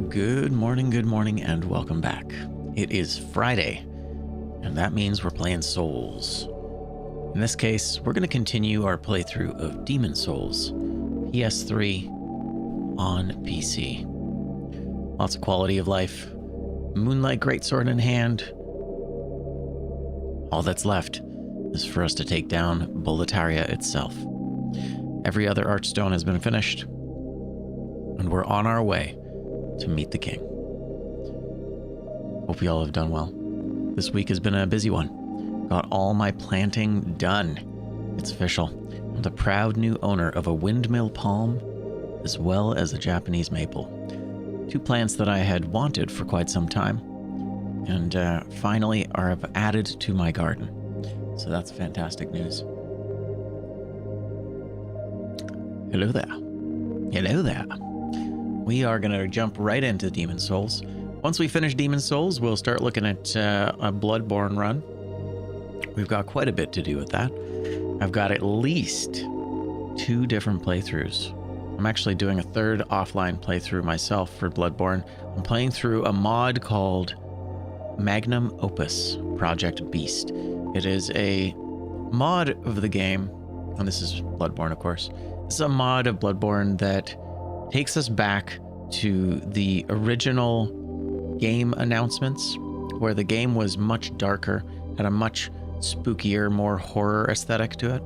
Good morning, and welcome back. It is Friday, and that means we're playing Souls. In this case, we're going to continue our playthrough of Demon's Souls, PS3 on PC. Lots of quality of life, Moonlight Greatsword in hand. All that's left is for us to take down Boletaria itself. Every other archstone has been finished, and we're on our way to meet the king. Hope you all have done well. This week has been a busy one. Got all my planting done. It's official. I'm the proud new owner of a windmill palm, as well as a Japanese maple. Two plants that I had wanted for quite some time, and finally are added to my garden. So that's fantastic news. Hello there. Hello there. We are going to jump right into Demon's Souls. Once we finish Demon's Souls, we'll start looking at a BloodBorne run. We've got quite a bit to do with that. I've got at least 2 different playthroughs. I'm actually doing a third offline playthrough myself for BloodBorne. I'm playing through a mod called Magnum Opus Project Beast. It is a mod of the game, and this is BloodBorne, of course. It's a mod of BloodBorne that takes us back to the original game announcements, where the game was much darker, had a much spookier, more horror aesthetic to it.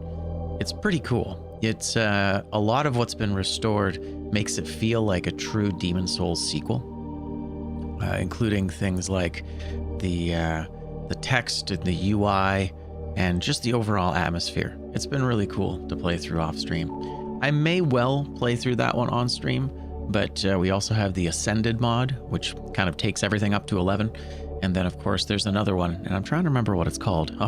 It's pretty cool. It's a lot of what's been restored makes it feel like a true Demon's Souls sequel, including things like the text and the UI and just the overall atmosphere. It's been really cool to play through off stream. I may well play through that one on stream, but we also have the Ascended mod, which kind of takes everything up to 11. And then, of course, there's another one, and I'm trying to remember what it's called. Oh,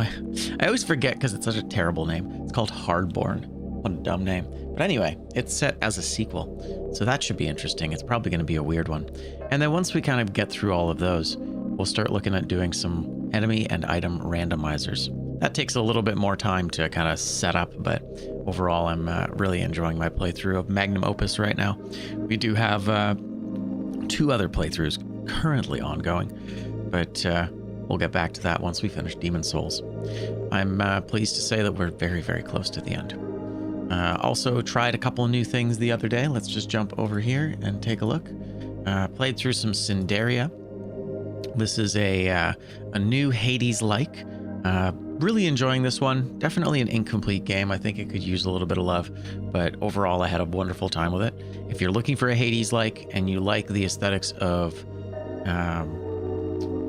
I always forget because it's such a terrible name. It's called Hardborn. What a dumb name. But anyway, it's set as a sequel, so that should be interesting. It's probably going to be a weird one. And then once we kind of get through all of those, we'll start looking at doing some enemy and item randomizers. That takes a little bit more time to kind of set up, but overall, I'm really enjoying my playthrough of Magnum Opus right now. We do have 2 other playthroughs currently ongoing, but we'll get back to that once we finish Demon's Souls. I'm pleased to say that we're very, very close to the end. Also tried a couple of new things the other day. Let's just jump over here and take a look. Played through some Cinderia. This is a new Hades-like. Really enjoying this one. Definitely an incomplete game. I think it could use a little bit of love, but overall I had a wonderful time with it. If you're looking for a Hades-like and you like the aesthetics of,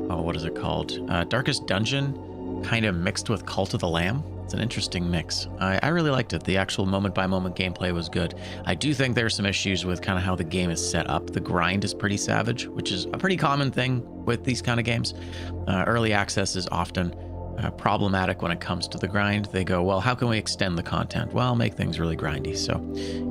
what is it called? Darkest Dungeon, kind of mixed with Cult of the Lamb. It's an interesting mix. I really liked it. The actual moment-by-moment gameplay was good. I do think there's some issues with kind of how the game is set up. The grind is pretty savage, which is a pretty common thing with these kind of games. Early access is often problematic when it comes to the grind. They go, well, how can we extend the content? Well, make things really grindy. So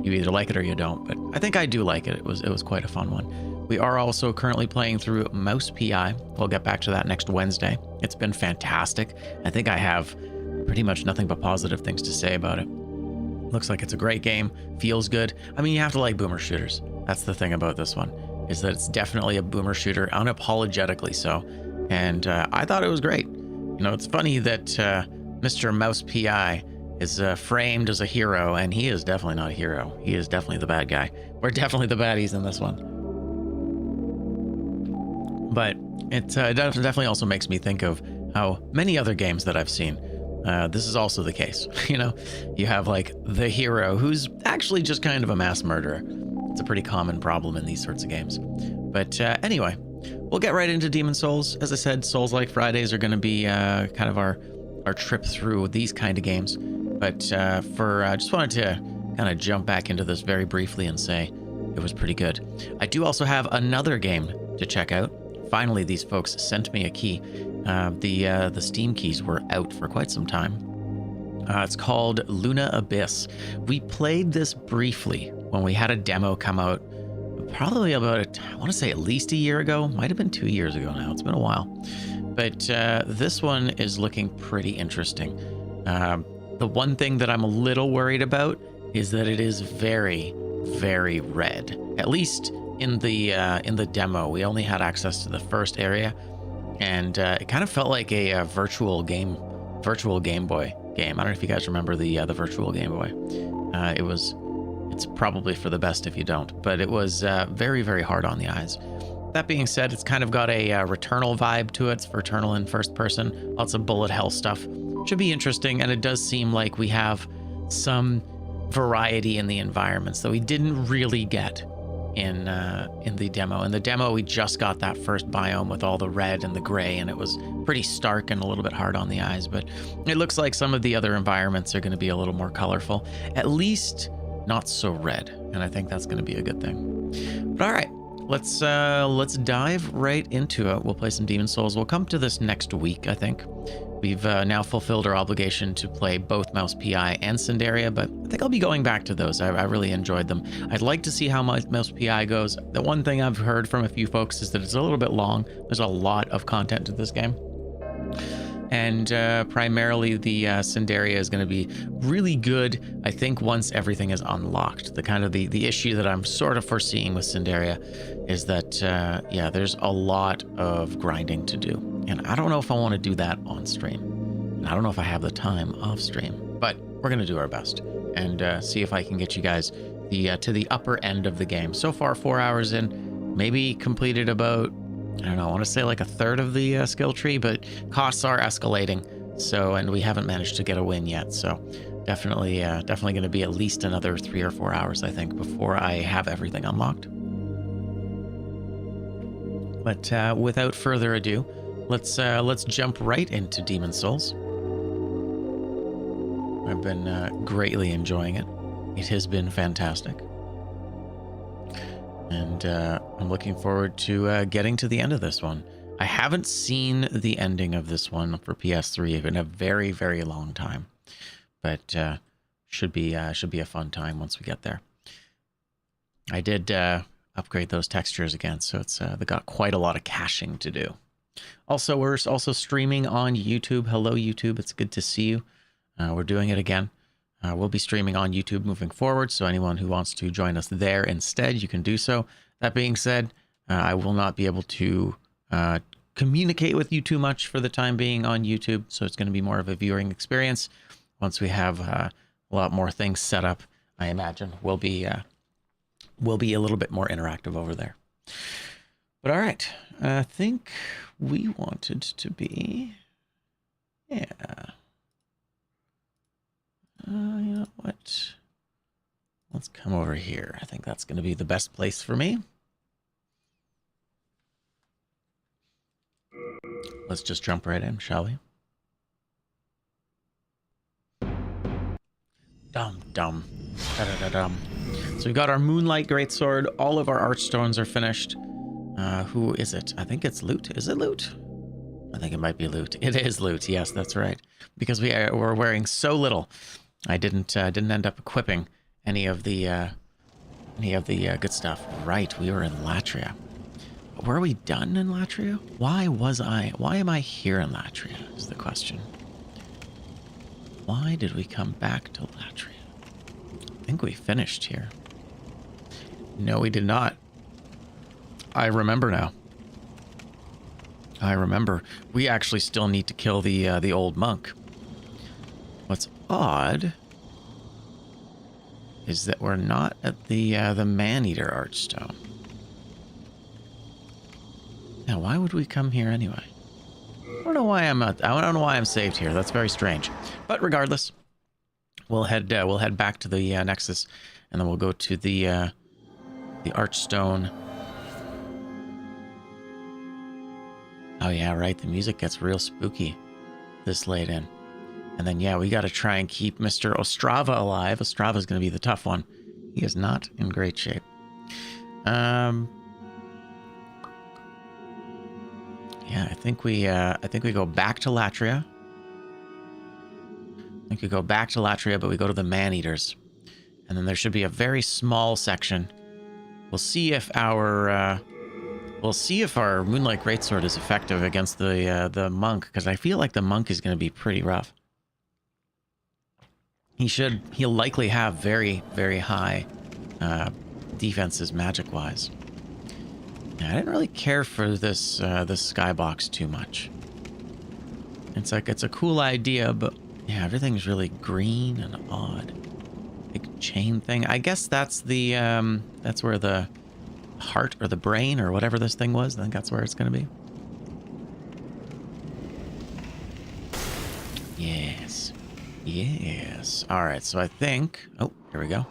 you either like it or you don't. But I think I do like it. It was quite a fun one. We are also currently playing through Mouse PI. We'll get back to that next Wednesday. It's been fantastic. I think I have pretty much nothing but positive things to say about it. Looks like it's a great game. Feels good. I mean, you have to like boomer shooters. That's the thing about this one, is that it's definitely a boomer shooter, unapologetically so. And I thought it was great. You know, it's funny that Mr. Mouse PI is framed as a hero, and he is definitely not a hero. He is definitely the bad guy. We're definitely the baddies in this one. But it definitely also makes me think of how many other games that I've seen, this is also the case. You know, you have like the hero who's actually just kind of a mass murderer. It's a pretty common problem in these sorts of games. But anyway, we'll get right into Demon's Souls. As I said, Souls-like Fridays are going to be kind of our trip through these kind of games. But just wanted to kind of jump back into this very briefly and say it was pretty good. I do also have another game to check out. Finally, these folks sent me a key. The Steam keys were out for quite some time. It's called Luna Abyss. We played this briefly when we had a demo come out probably about, I want to say at least a year ago. Might have been 2 years ago now. It's been a while. But this one is looking pretty interesting. The one thing that I'm a little worried about is that it is very, very red. At least in the demo, we only had access to the first area, and it kind of felt like a virtual Game Boy game. I don't know if you guys remember the virtual Game Boy. It's probably for the best if you don't, but it was very, very hard on the eyes. That being said, it's kind of got a Returnal vibe to it. It's Returnal in first person, lots of bullet hell stuff. Should be interesting, and it does seem like we have some variety in the environments that we didn't really get in the demo. In the demo, we just got that first biome with all the red and the gray, and it was pretty stark and a little bit hard on the eyes, but it looks like some of the other environments are going to be a little more colorful, at least not so red, and I think that's going to be a good thing. But all right, let's dive right into it. We'll play some Demon Souls. We'll come to this next week, I think. We've now fulfilled our obligation to play both Mouse PI and Cinderia, but I think I'll be going back to those. I really enjoyed them. I'd like to see how Mouse PI goes. The one thing I've heard from a few folks is that it's a little bit long. There's a lot of content to this game. And primarily the Cinderia is going to be really good, I think, once everything is unlocked. The issue that I'm sort of foreseeing with Cinderia is that, yeah, there's a lot of grinding to do. And I don't know if I want to do that on stream. And I don't know if I have the time off stream. But we're going to do our best and see if I can get you guys to the upper end of the game. So far, 4 hours in, maybe completed about, I don't know, I want to say like a third of the skill tree, but costs are escalating. So, and we haven't managed to get a win yet. So definitely going to be at least another 3 or 4 hours, I think, before I have everything unlocked. But without further ado, let's jump right into Demon Souls. I've been greatly enjoying it. It has been fantastic. And I'm looking forward to getting to the end of this one. I haven't seen the ending of this one for PS3 in a very, very long time, but should be a fun time once we get there. I did upgrade those textures again, so it's they got quite a lot of caching to do. Also, we're also streaming on YouTube. Hello, YouTube. It's good to see you. We're doing it again. We'll be streaming on YouTube moving forward, so anyone who wants to join us there instead, you can do so. That being said, I will not be able to communicate with you too much for the time being on YouTube, so it's going to be more of a viewing experience. Once we have a lot more things set up, I imagine we'll be a little bit more interactive over there. But all right, I think we wanted to be, yeah. You know what? Let's come over here. I think that's going to be the best place for me. Let's just jump right in, shall we? Dum dum. Da da da dum. So we've got our Moonlight Greatsword. All of our Archstones are finished. Who is it? I think it's Loot. Is it Loot? I think it might be Loot. It is Loot. Yes, that's right. Because we're wearing so little. I didn't end up equipping any of the good stuff. Right, we were in Latria. Were we done in Latria? Why am I here in Latria is the question. Why did we come back to Latria? I think we finished here. No, we did not. I remember now. I remember. We actually still need to kill the old monk. What's odd is that we're not at the Man-Eater Archstone. Now, why would we come here anyway? I don't know why I'm saved here. That's very strange. But regardless, we'll head back to the Nexus, and then we'll go to the Archstone. Oh yeah, right. The music gets real spooky this late in. And then, yeah, we got to try and keep Mr. Ostrava alive. Ostrava's going to be the tough one. He is not in great shape. Yeah, I think we go back to Latria. I think we go back to Latria, but we go to the Man-Eaters. And then there should be a very small section. We'll see if our Moonlight Greatsword is effective against the monk, because I feel like the monk is going to be pretty rough. He'll likely have very, very high defenses magic-wise. Yeah, I didn't really care for this this skybox too much. It's like, it's a cool idea, but yeah, everything's really green and odd. Big chain thing. I guess that's the that's where the heart or the brain or whatever this thing was. I think that's where it's gonna be. Yes. Yes. All right, so I think... Oh, here we go.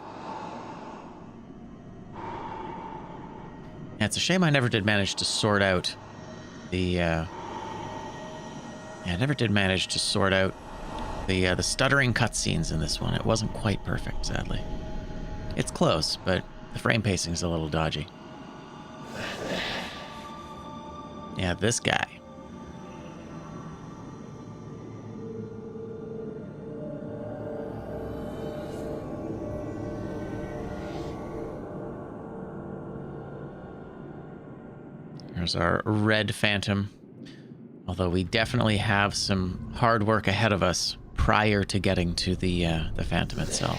Yeah, it's a shame I never did manage to sort out the... Yeah, I never did manage to sort out the stuttering cutscenes in this one. It wasn't quite perfect, sadly. It's close, but the frame pacing's a little dodgy. Yeah, this guy. There's our red phantom. Although we definitely have some hard work ahead of us prior to getting to the phantom itself.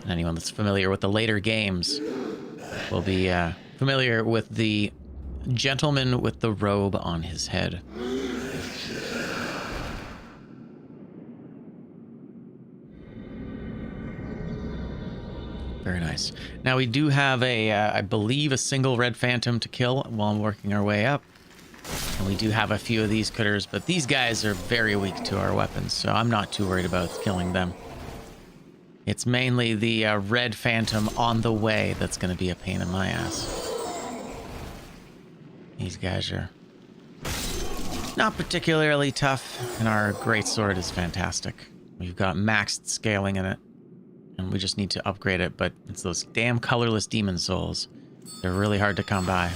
Anyone that's familiar with the later games will be familiar with the gentleman with the robe on his head. Very nice. Now we do have a, I believe, a single red phantom to kill while working our way up. And we do have a few of these critters, but these guys are very weak to our weapons, so I'm not too worried about killing them. It's mainly the red phantom on the way that's going to be a pain in my ass. These guys are not particularly tough, and our greatsword is fantastic. We've got maxed scaling in it. And we just need to upgrade it, but it's those damn colorless demon souls. They're really hard to come by.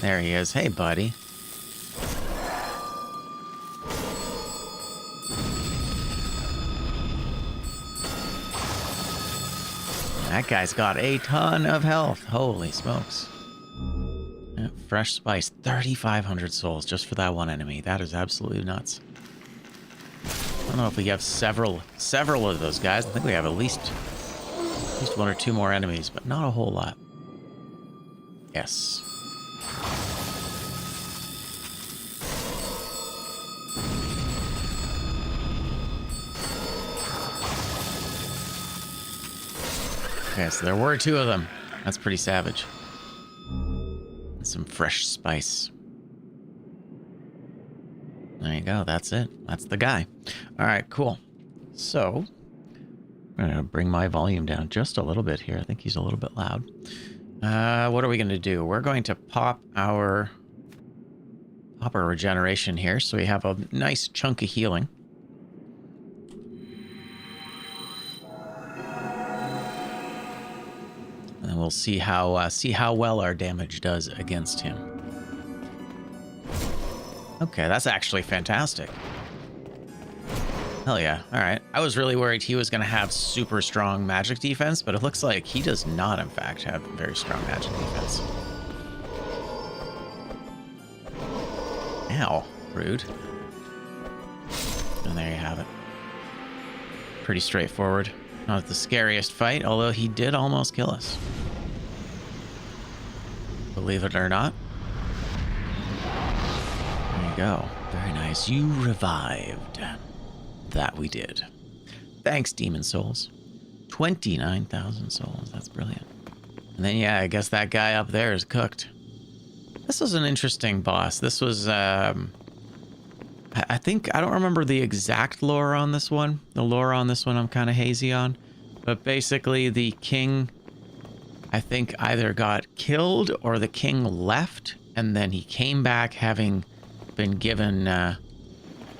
There he is. Hey, buddy. That guy's got a ton of health. Holy smokes. Yeah, fresh spice. 3,500 souls just for that one enemy. That is absolutely nuts. I don't know if we have several of those guys. I think we have at least one or two more enemies, but not a whole lot. Yes. Okay, so there were two of them. That's pretty savage. And some fresh spice. There you go. That's it. That's the guy. All right, cool. So I'm going to bring my volume down just a little bit here. I think he's a little bit loud. What are we going to do? We're going to pop our regeneration here, so we have a nice chunk of healing. And then we'll see how well our damage does against him. Okay, that's actually fantastic. Hell yeah. All right. I was really worried he was going to have super strong magic defense, but it looks like he does not, in fact, have very strong magic defense. Ow. Rude. And there you have it. Pretty straightforward. Not the scariest fight, although he did almost kill us. Believe it or not. There you go. Very nice. You revived. That we did. Thanks, Demon Souls. 29,000 souls. That's brilliant. And then, yeah, I guess that guy up there is cooked. This was an interesting boss. This was, I think, I don't remember the exact lore on this one. The lore on this one I'm kind of hazy on. But basically, the king, I think, either got killed or the king left. And then he came back having been given...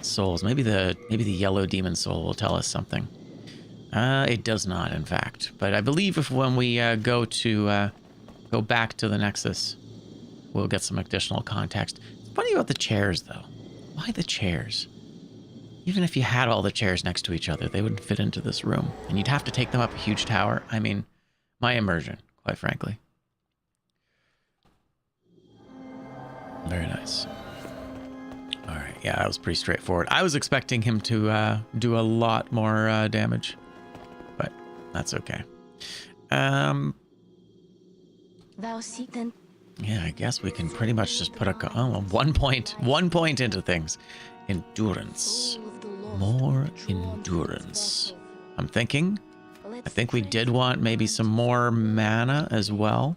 souls. Maybe the yellow demon soul will tell us something. It does not, in fact. But I believe if when we go back to the Nexus, we'll get some additional context. It's funny about the chairs, though. Why the chairs? Even if you had all the chairs next to each other, they wouldn't fit into this room, and you'd have to take them up a huge tower. I mean, my immersion, quite frankly. Very nice. All right, yeah, that was pretty straightforward. I was expecting him to do a lot more damage, but that's okay. Thou seek then. Yeah, I guess we can pretty much just put a 1 point into things. Endurance. More endurance. I'm thinking. I think we did want maybe some more mana as well.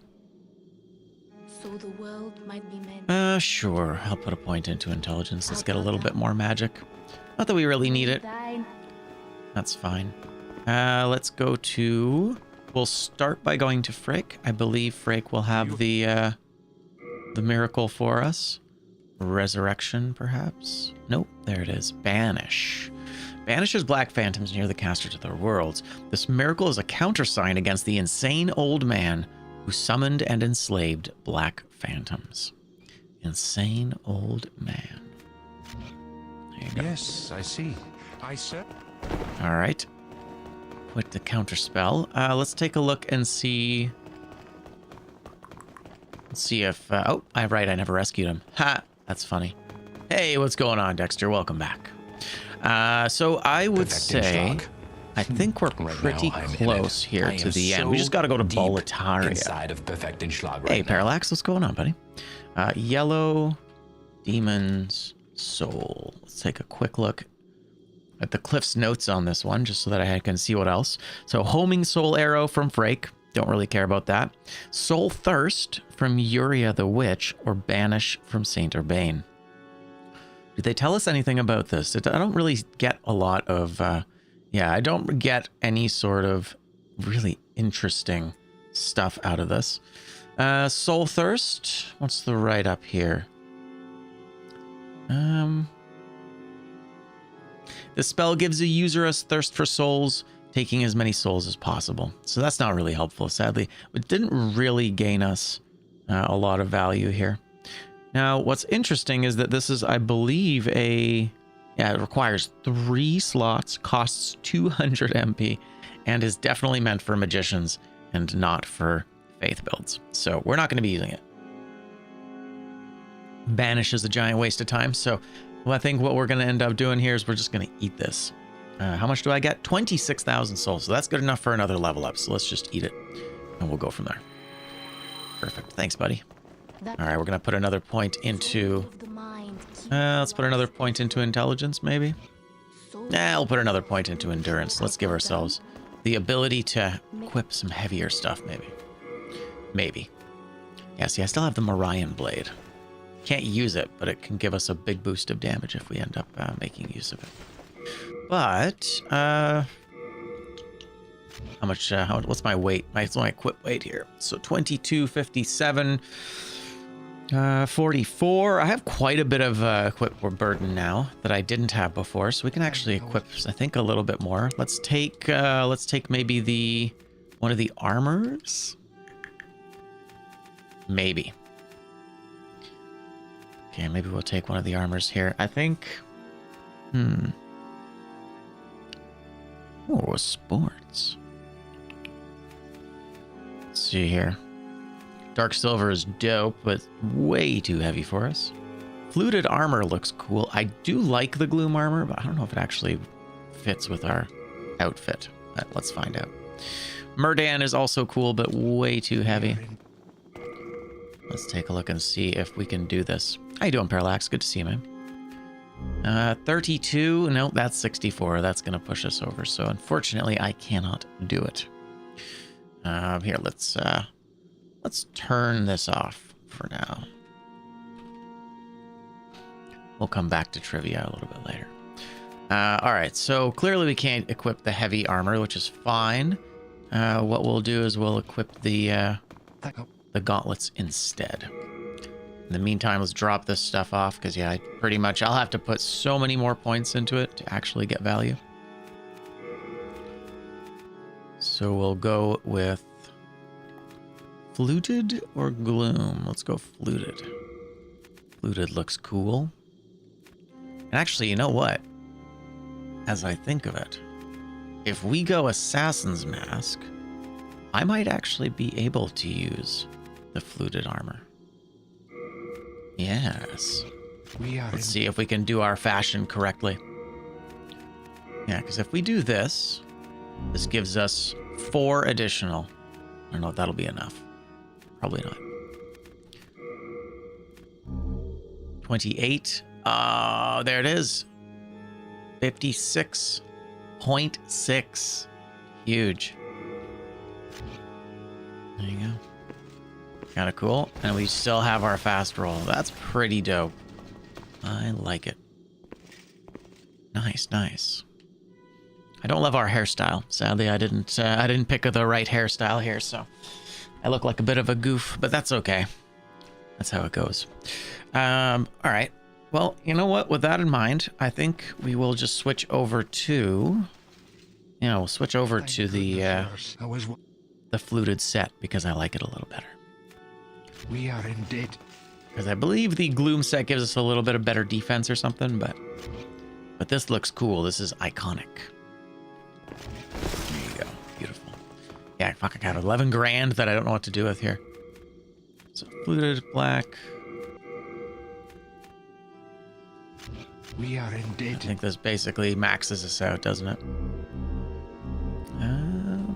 So the world might be made. Sure. I'll put a point into intelligence. Let's get a little bit more magic. Not that we really need it. That's fine. Let's go to... We'll start by going to Freyk. I believe Freyk will have the miracle for us. Resurrection, perhaps? Nope, there it is. Banish. Banishes black phantoms near the caster to their worlds. This miracle is a countersign against the insane old man who summoned and enslaved black phantoms. Insane old man. There you go. Yes, I see. I said. All right. With the counter spell, let's take a look and see. Let's see if. Oh, I'm right. I never rescued him. Ha! That's funny. Hey, what's going on, Dexter? Welcome back. So I would say, I think we're pretty close here to the end. We just got to go to Boletaria. Inside of Perfected Schlag right Hey, now. Parallax, what's going on, buddy? Yellow Demon's Soul. Let's take a quick look at the Cliff's notes on this one, just so that I can see what else. So, Homing Soul Arrow from Freyk. Don't really care about that. Soul Thirst from Uria the Witch, or Banish from Saint Urbane. Did they tell us anything about this? I don't really get a lot of, I don't get any sort of really interesting stuff out of this. Soul Thirst. What's the write-up here? The spell gives a user a thirst for souls, taking as many souls as possible. So that's not really helpful, sadly. It didn't really gain us a lot of value here. Now, what's interesting is that this is, I believe, it requires 3 slots, costs 200 MP, and is definitely meant for magicians and not for faith builds. So we're not going to be using it. Banish is a giant waste of time. So I think what we're going to end up doing here is we're just going to eat this. How much do I get? 26,000 souls. So that's good enough for another level up. So let's just eat it and we'll go from there. Perfect. Thanks, buddy. All right, we're going to put another point into... let's put another point into intelligence, maybe? We'll put another point into endurance. Let's give ourselves the ability to equip some heavier stuff, maybe. Maybe. Yeah, see, I still have the Marion Blade. Can't use it, but it can give us a big boost of damage if we end up making use of it. But, how much, what's my weight? What's my equip weight here? So 2257, 44. I have quite a bit of equip burden now that I didn't have before, so we can actually equip, I think, a little bit more. Let's take maybe one of the armors. Maybe. Okay, maybe we'll take one of the armors here. I think. Oh, sports. Let's see here. Dark silver is dope, but way too heavy for us. Fluted armor looks cool. I do like the gloom armor, but I don't know if it actually fits with our outfit. But let's find out. Murdan is also cool, but way too heavy. Let's take a look and see if we can do this. How you doing, Parallax? Good to see you, man. 32. No, that's 64. That's going to push us over. So unfortunately, I cannot do it. Here, let's turn this off for now. We'll come back to trivia a little bit later. All right, so clearly we can't equip the heavy armor, which is fine. What we'll do is we'll equip the gauntlets instead. In the meantime, let's drop this stuff off because, yeah, I'll have to put so many more points into it to actually get value. So we'll go with fluted or gloom. Let's go fluted. Fluted looks cool. And actually, you know what? As I think of it, if we go Assassin's Mask, I might actually be able to use the fluted armor. Yes. We are Let's see if we can do our fashion correctly. Yeah, because if we do this, this gives us 4 additional. I don't know if that'll be enough. Probably not. 28. Oh, there it is. 56.6. Huge. There you go. Kind of cool. And we still have our fast roll. That's pretty dope. I like it. Nice, nice. I don't love our hairstyle. Sadly, I didn't pick the right hairstyle here, so I look like a bit of a goof, but that's okay. That's how it goes. All right. Well, you know what? With that in mind, I think we will just switch over to, we'll switch over to the fluted set because I like it a little better. We are in debt. Because I believe the gloom set gives us a little bit of better defense or something, but this looks cool. This is iconic. There you go. Beautiful. Yeah, fuck, I got 11 grand that I don't know what to do with here. So fluted black. We are in I debt. think this basically maxes us out, doesn't it?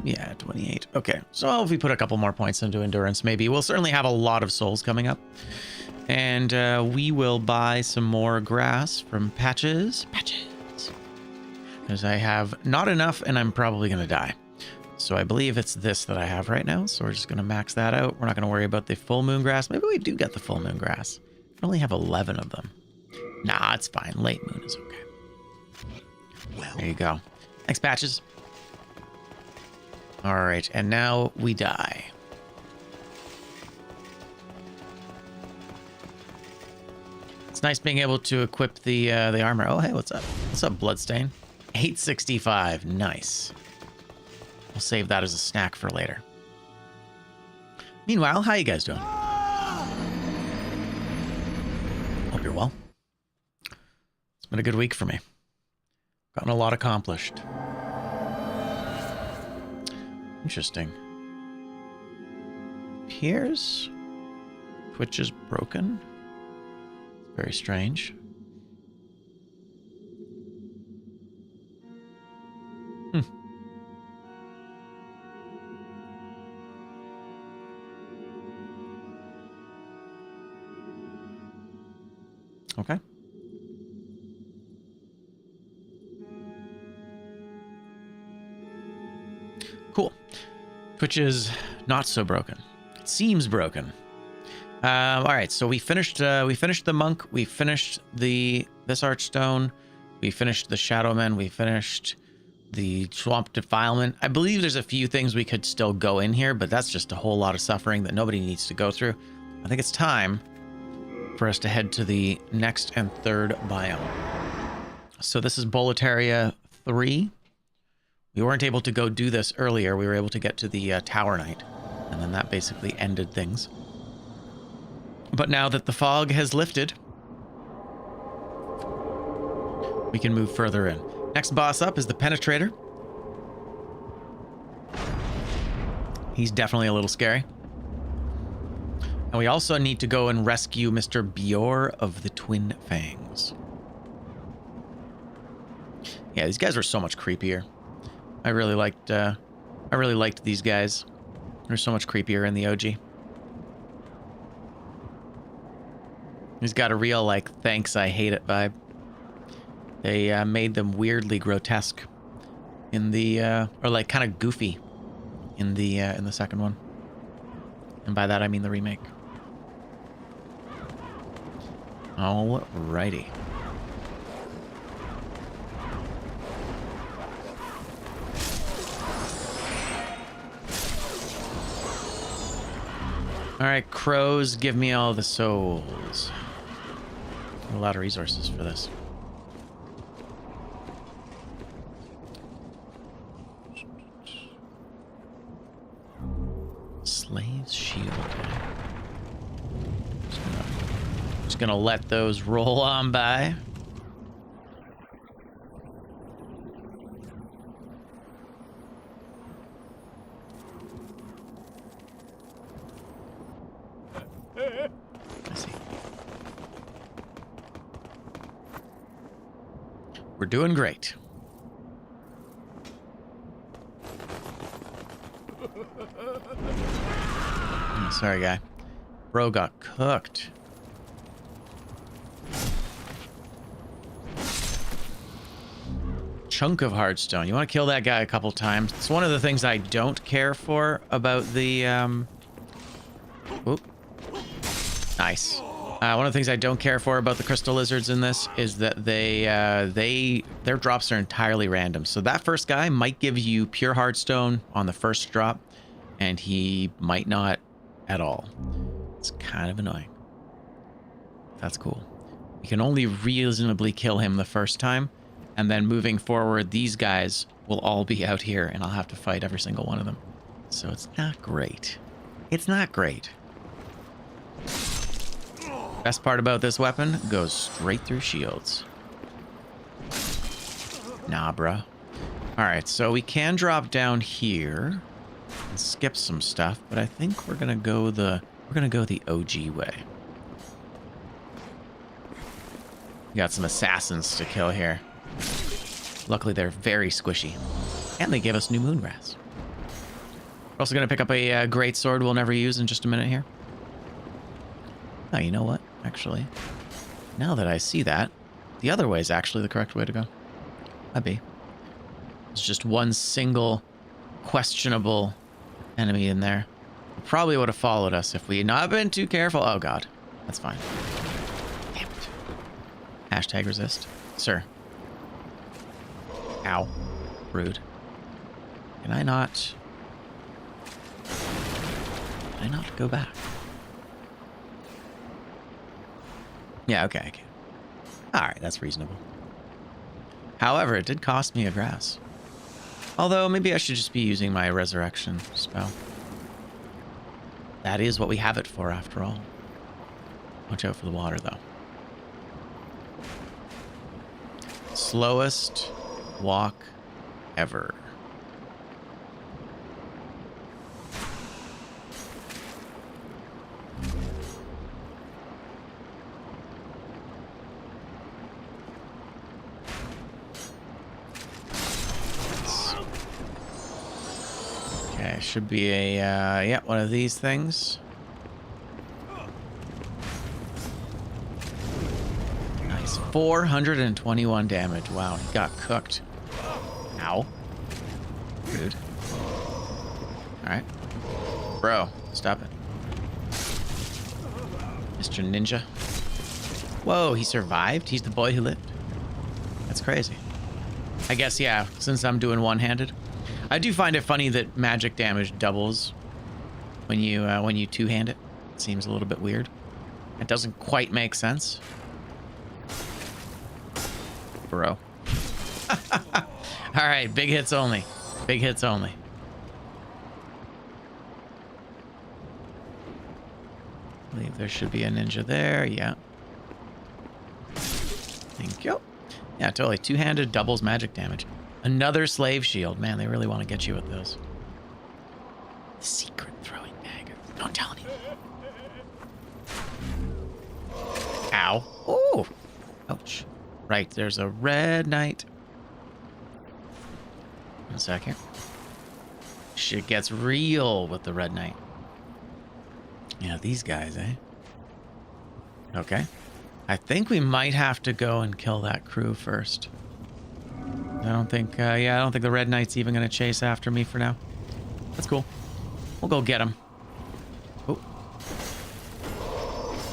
Yeah, 28. Okay, so if we put a couple more points into endurance, maybe we'll certainly have a lot of souls coming up. And we will buy some more grass from Patches. Because I have not enough and I'm probably going to die. So I believe it's this that I have right now. So we're just going to max that out. We're not going to worry about the full moon grass. Maybe we do get the full moon grass. I only have 11 of them. Nah, it's fine. Late moon is okay. Well, There you go. Thanks, Patches. All right, and now we die. It's nice being able to equip the armor. Oh, hey, what's up? What's up, Bloodstain? 865. Nice. We'll save that as a snack for later. Meanwhile, how you guys doing? Hope you're well. It's been a good week for me. Gotten a lot accomplished. Interesting. Appears Twitch is broken. Very strange. Okay. Cool. Twitch is not so broken. It seems broken. All right, so we finished the monk, we finished this archstone, we finished the shadowmen, we finished the swamp defilement. I believe there's a few things we could still go in here, but that's just a whole lot of suffering that nobody needs to go through. I think it's time for us to head to the next and third biome. So this is Boletaria 3. We weren't able to go do this earlier. We were able to get to the Tower Knight, and then that basically ended things. But now that the fog has lifted, we can move further in. Next boss up is the Penetrator. He's definitely a little scary. And we also need to go and rescue Mr. Bior of the Twin Fangs. Yeah, these guys are so much creepier. I really liked these guys. They're so much creepier in the OG. He's got a real, like, thanks, I hate it vibe. They made them weirdly grotesque in the, or like kind of goofy in the second one. And by that, I mean the remake. Alrighty. Alright, crows, give me all the souls. A lot of resources for this. Slave's shield. Just gonna let those roll on by. I see. We're doing great. Oh, sorry, guy. Bro got cooked. Chunk of hardstone. You want to kill that guy a couple times. It's one of the things I don't care for about the Oop. Nice. One of the things I don't care for about the crystal lizards in this is that their drops are entirely random. So that first guy might give you pure hardstone on the first drop, and he might not at all. It's kind of annoying. That's cool. You can only reasonably kill him the first time, and then moving forward, these guys will all be out here, and I'll have to fight every single one of them. So it's not great. It's not great. Best part about this weapon, goes straight through shields. Nah, bruh. Alright, so we can drop down here and skip some stuff, but I think we're gonna go the OG way. We got some assassins to kill here. Luckily, they're very squishy. And they give us new moongrass. We're also gonna pick up a great sword we'll never use in just a minute here. Oh, you know what? Actually, now that I see that, the other way is actually the correct way to go. Might be. It's just one single questionable enemy in there. Probably would have followed us if we had not been too careful. Oh, God. That's fine. Damn it. Hashtag resist. Sir. Ow. Rude. Can I not go back? Yeah, okay. Alright, that's reasonable. However, it did cost me a grass. Although, maybe I should just be using my resurrection spell. That is what we have it for, after all. Watch out for the water, though. Slowest walk ever. Okay, should be a, yeah, one of these things. Nice. 421 damage. Wow, he got cooked. Ow. Rude. Alright. Bro, stop it. Mr. Ninja. Whoa, he survived? He's the boy who lived? That's crazy. I guess, yeah, since I'm doing one-handed. I do find it funny that magic damage doubles when you two-hand it. It seems a little bit weird. It doesn't quite make sense. Bro. Alright, big hits only. Big hits only. I believe there should be a ninja there. Yeah. Thank you. Yeah, totally. Two-handed doubles magic damage. Another slave shield. Man, they really want to get you with those. The secret throwing dagger. Don't tell anyone. Ow. Oh. Ouch. Right, there's a red knight. 1 second. Shit gets real with the red knight. Yeah, these guys, eh? Okay. I think we might have to go and kill that crew first. I don't think, I don't think the red knight's even going to chase after me for now. That's cool. We'll go get him. Oh.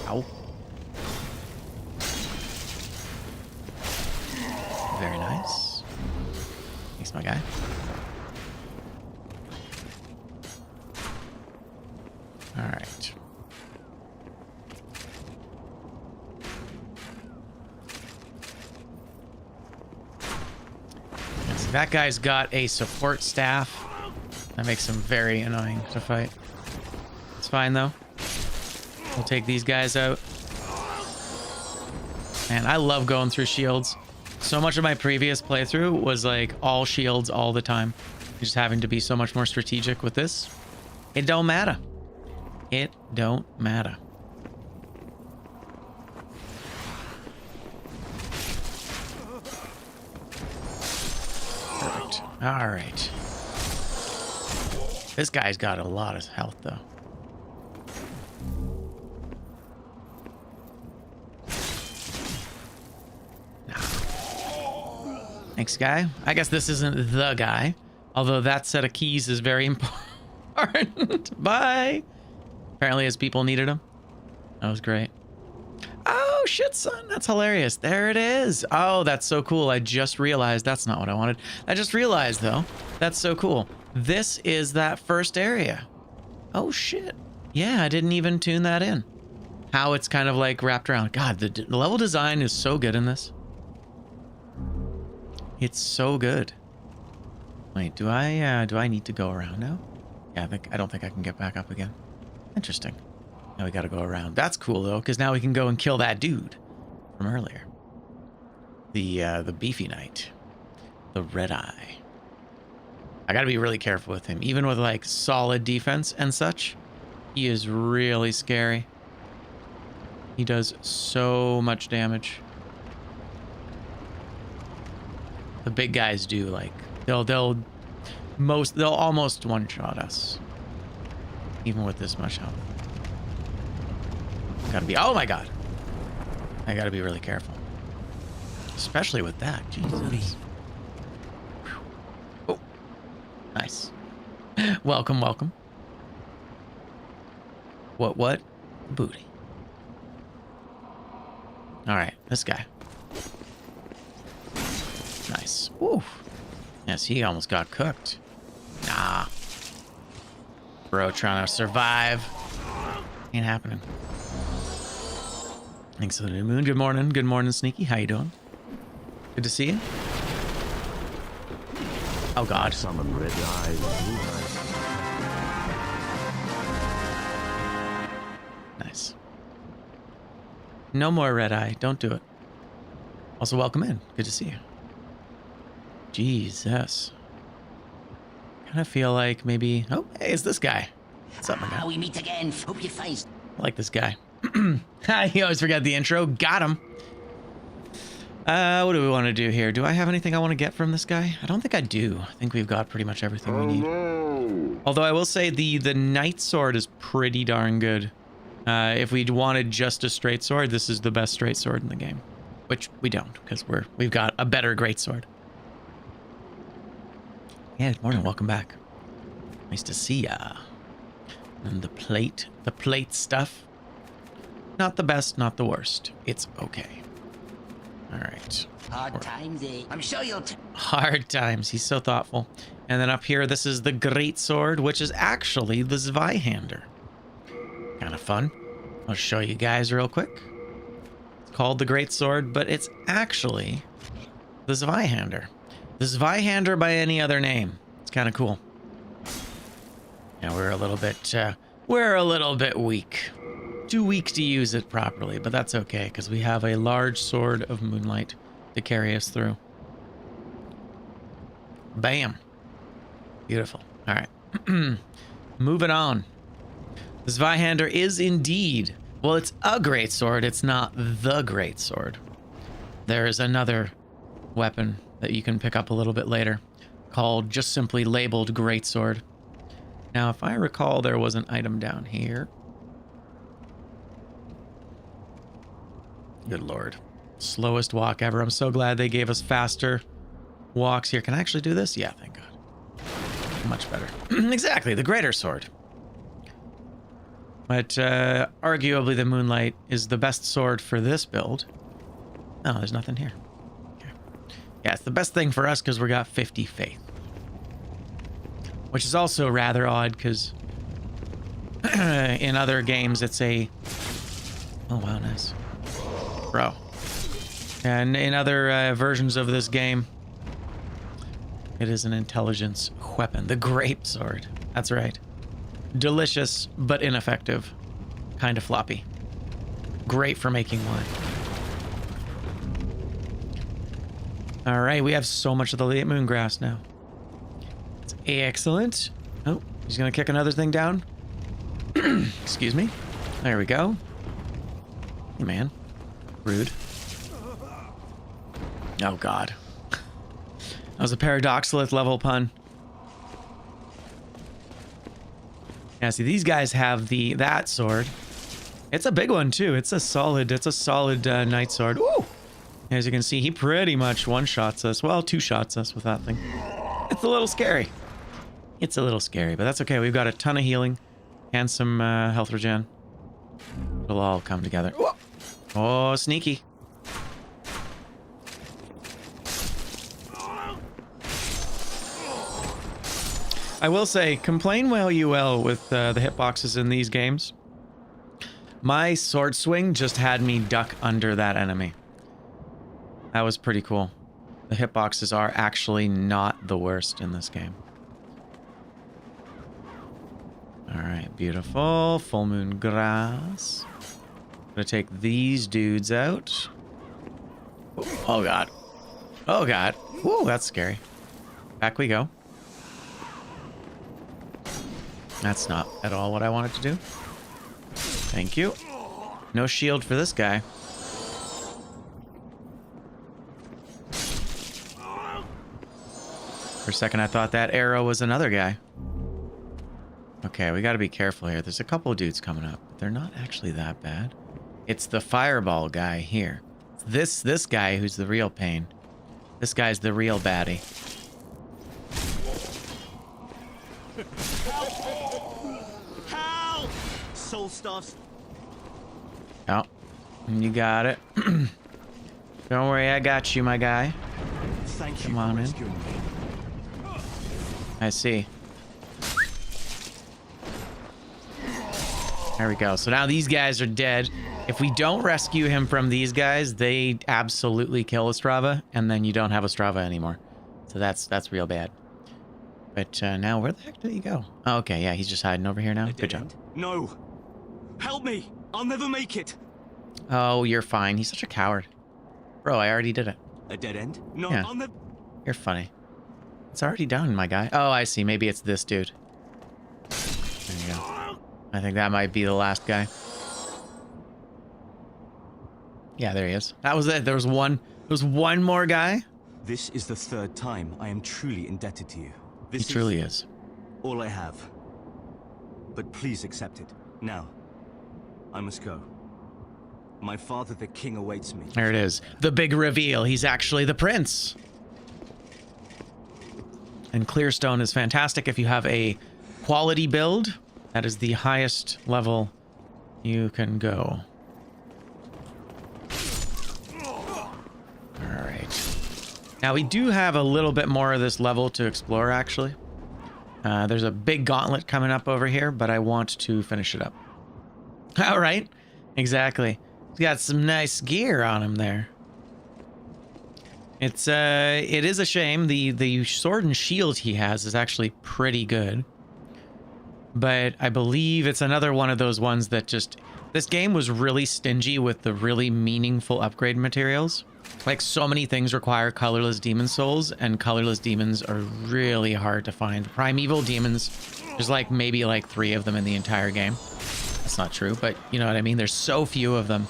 Ow. Very nice. Thanks, my guy. All right. So that guy's got a support staff. That makes him very annoying to fight. It's fine, though. We'll take these guys out. Man, I love going through shields. So much of my previous playthrough was like all shields all the time. Just having to be so much more strategic with this. It don't matter. It don't matter. Perfect. All right. This guy's got a lot of health, though. Thanks, guy. I guess this isn't the guy, although that set of keys is very important. Bye. Apparently his people needed him. That was great. Oh, shit, son. That's hilarious. There it is. Oh, that's so cool. I just realized that's not what I wanted. I just realized, though. That's so cool. This is that first area. Oh, shit. Yeah, I didn't even tune that in. How it's kind of like wrapped around. God, the level design is so good in this. It's so good. Wait, do I need to go around now? Yeah, I don't think I can get back up again. Interesting. Now we gotta go around. That's cool though, because now we can go and kill that dude from earlier. The beefy knight. The red eye. I gotta be really careful with him. Even with like solid defense and such, he is really scary. He does so much damage. The big guys do, like, they'll almost one-shot us. Even with this much health. Gotta be, oh my god. I gotta be really careful. Especially with that, Jesus. Oh, nice. Welcome, welcome. What? Booty. All right, this guy. Nice. Woo. Yes, he almost got cooked. Nah. Bro trying to survive. Ain't happening. Thanks for the new moon. Good morning. Good morning, Sneaky. How you doing? Good to see you. Oh, God. Summon red eyes. Nice. No more red eye. Don't do it. Also, welcome in. Good to see you. Jesus. Kind of feel like maybe... Oh, hey, it's this guy. What's up, my guy? We meet again. Hope you face. I like this guy. You always forget the intro. Got him. What do we want to do here? Do I have anything I want to get from this guy? I don't think I do. I think we've got pretty much everything we need. No. Although I will say the knight sword is pretty darn good. If we wanted just a straight sword, this is the best straight sword in the game. Which we don't, because we've got a better great sword. Yeah, good morning. Welcome back. Nice to see ya. And the plate stuff. Not the best, not the worst. It's okay. All right. Hard times, eh? I'm sure you'll. Hard times. He's so thoughtful. And then up here, this is the great sword, which is actually the Zweihander. Kind of fun. I'll show you guys real quick. It's called the great sword, but it's actually the Zweihander. The Zweihander by any other name. It's kind of cool. Yeah, we're a little bit weak. Too weak to use it properly, but that's okay, because we have a large sword of moonlight to carry us through. Bam. Beautiful. All right. Moving on. The Zweihander is indeed, well, it's a great sword. It's not the great sword. There is another weapon that you can pick up a little bit later called just simply labeled greatsword. Now, if I recall, there was an item down here. Good lord. Slowest walk ever. I'm so glad they gave us faster walks here. Can I actually do this? Yeah, thank God. Much better. Exactly, the greater sword. But arguably the Moonlight is the best sword for this build. Oh, there's nothing here. Okay. Yeah, it's the best thing for us because we got 50 faith. Which is also rather odd because in other games it's a... Oh, wow, nice. Bro. And in other versions of this game, it is an intelligence weapon. The grape sword. That's right. Delicious, but ineffective. Kind of floppy. Great for making wine. All right, we have so much of the late moon grass now. It's excellent. Oh, he's gonna kick another thing down. Excuse me. There we go. Hey, man. Rude. Oh, God. That was a paradoxalith level pun. Yeah, see, these guys have that sword. It's a big one too. It's a solid knight sword. Woo! As you can see, he pretty much one-shots us. Well, two-shots us with that thing. It's a little scary. It's a little scary, but that's okay. We've got a ton of healing and some health regen. It'll all come together. Whoa. Oh, sneaky. I will say, complain while you will with the hitboxes in these games. My sword swing just had me duck under that enemy. That was pretty cool. The hitboxes are actually not the worst in this game. Alright, beautiful. Full moon grass. Gonna take these dudes out. Oh god. Oh god. Ooh, that's scary. Back we go. That's not at all what I wanted to do. Thank you. No shield for this guy. For a second, I thought that arrow was another guy. Okay, we gotta be careful here. There's a couple of dudes coming up, but they're not actually that bad. It's the fireball guy here. This guy who's the real pain. This guy's the real baddie. Help! Soul stuffs. Oh, you got it. Don't worry, I got you, my guy. Thank you Come on for in. rescuing me. I see. There we go. So now these guys are dead. If we don't rescue him from these guys, they absolutely kill Ostrava, and then you don't have Ostrava anymore. So that's real bad. But now, where the heck did he go? Oh, okay, yeah, he's just hiding over here now. Good job. No. Help me. I'll never make it. Oh, you're fine. He's such a coward. Bro, I already did it. A dead end? No, Yeah. I'll never... You're funny. It's already done, my guy. Oh, I see. Maybe it's this dude. There you go. I think that might be the last guy. Yeah, there he is. That was it. There was one more guy. This is the third time I am truly indebted to you. He This truly is. all I have. But please accept it. Now, I must go. My father, the king, awaits me. There it is. The big reveal. He's actually the prince. And Clearstone is fantastic if you have a quality build. That is the highest level you can go. Alright. Now we do have a little bit more of this level to explore, actually. There's a big gauntlet coming up over here, but I want to finish it up. Alright. Exactly. He's got some nice gear on him there. It is a shame. The sword and shield he has is actually pretty good. But I believe it's another one of those ones that just... This game was really stingy with the really meaningful upgrade materials. Like, so many things require colorless demon souls, and colorless demons are really hard to find. Primeval demons, there's like maybe like 3 of them in the entire game. That's not true, but you know what I mean? There's so few of them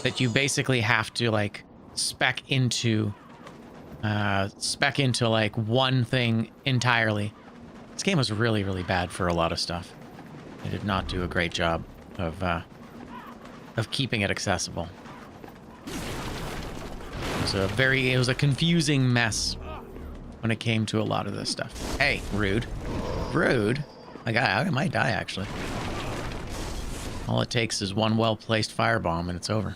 that you basically have to like spec into like one thing entirely. This game was really, really bad for a lot of stuff. They did not do a great job of keeping it accessible. It was a confusing mess when it came to a lot of this stuff. Hey, rude. Rude? I might die, actually. All it takes is one well-placed firebomb and it's over.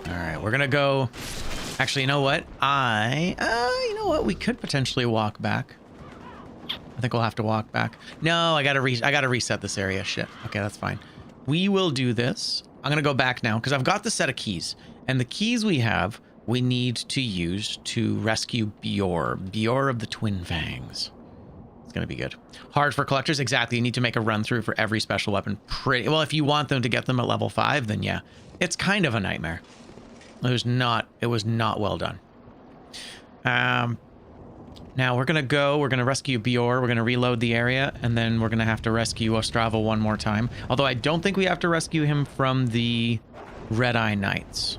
Alright, we're gonna go... Actually, you know what? You know what? We could potentially walk back. I think we'll have to walk back. No, I gotta reset this area. Shit. Okay, that's fine. We will do this. I'm gonna go back now because I've got the set of keys. And the keys we have, we need to use to rescue Bior of the Twin Fangs. It's gonna be good. Hard for collectors, exactly. You need to make a run through for every special weapon. Well, if you want them to get them at level 5, then yeah. It's kind of a nightmare. It was not well done. Now we're gonna rescue Bior, we're gonna reload the area, and then we're gonna have to rescue Ostrava one more time. Although I don't think we have to rescue him from the Red Eye Knights.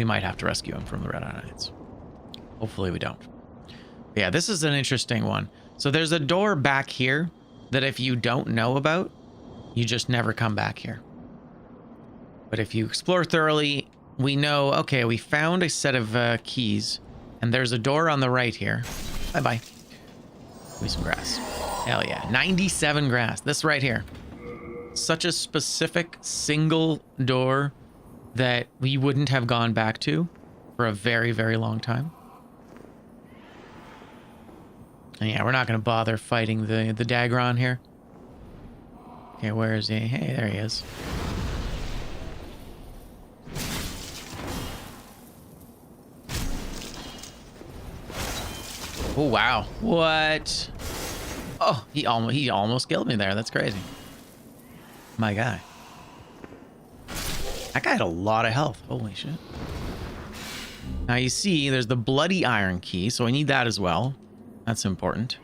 We might have to rescue him from the Red Eye Knights. Hopefully we don't. Yeah, this is an interesting one. So there's a door back here that if you don't know about, you just never come back here. But if you explore thoroughly, we know, okay, we found a set of keys, and there's a door on the right here. Bye-bye. Give me some grass. Hell yeah. 97 grass. This right here. Such a specific single door that we wouldn't have gone back to for a very, very long time. And yeah, we're not going to bother fighting the Dagron here. Okay, where is he? Hey, there he is. Oh, wow. What? Oh, he almost killed me there. That's crazy. My guy. That guy had a lot of health. Holy shit. Now you see there's the bloody iron key, so I need that as well. That's important.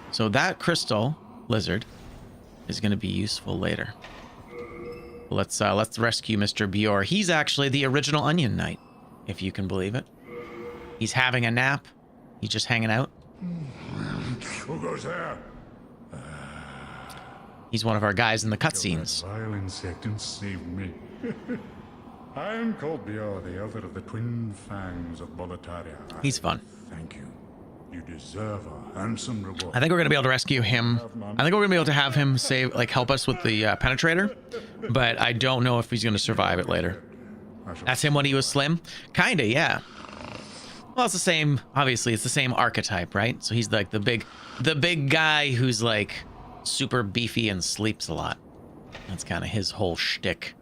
So that crystal lizard is going to be useful later. Let's rescue Mr. Bjor. He's actually the original Onion Knight, if you can believe it. He's having a nap. He's just hanging out. Who goes there? He's one of our guys in the cutscenes. Vile insect and save me. I am called Bjor, the elder of the twin fangs of Boletaria. He's fun. Thank you. You deserve a handsome reward. I think we're gonna be able to rescue him. I think we're gonna be able to have him save, like, help us with the penetrator, but I don't know if he's gonna survive it later. That's him when he was slim. Kinda, yeah. Well, it's the same. Obviously, it's the same archetype, right? So he's like the big guy who's like super beefy and sleeps a lot. That's kind of his whole shtick.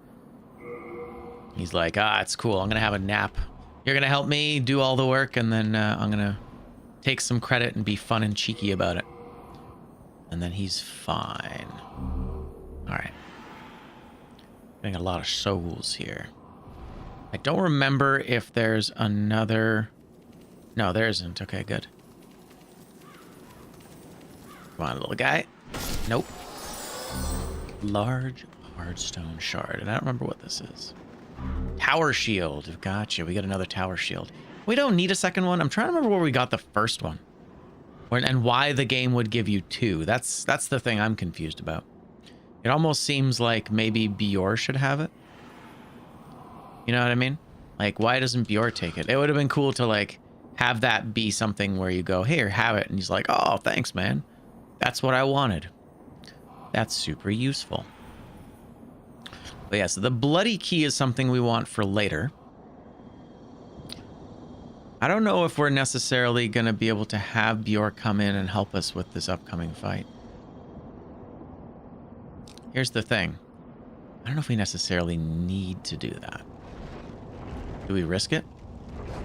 He's like, it's cool. I'm gonna have a nap. You're gonna help me do all the work, and then I'm gonna take some credit and be fun and cheeky about it. And then he's fine. All right. Getting a lot of souls here. I don't remember if there's another... No, there isn't. Okay, good. Come on, little guy. Nope. Large hardstone shard. And I don't remember what this is. Tower shield. Gotcha. We got another tower shield. We don't need a second one. I'm trying to remember where we got the first one. And why the game would give you two. That's the thing I'm confused about. It almost seems like maybe Bjor should have it. You know what I mean? Like, why doesn't Bjor take it? It would have been cool to, like, have that be something where you go, here, have it. And he's like, oh, thanks, man. That's what I wanted. That's super useful. But yeah, so the bloody key is something we want for later. I don't know if we're necessarily going to be able to have Bjor come in and help us with this upcoming fight. Here's the thing. I don't know if we necessarily need to do that. Do we risk it?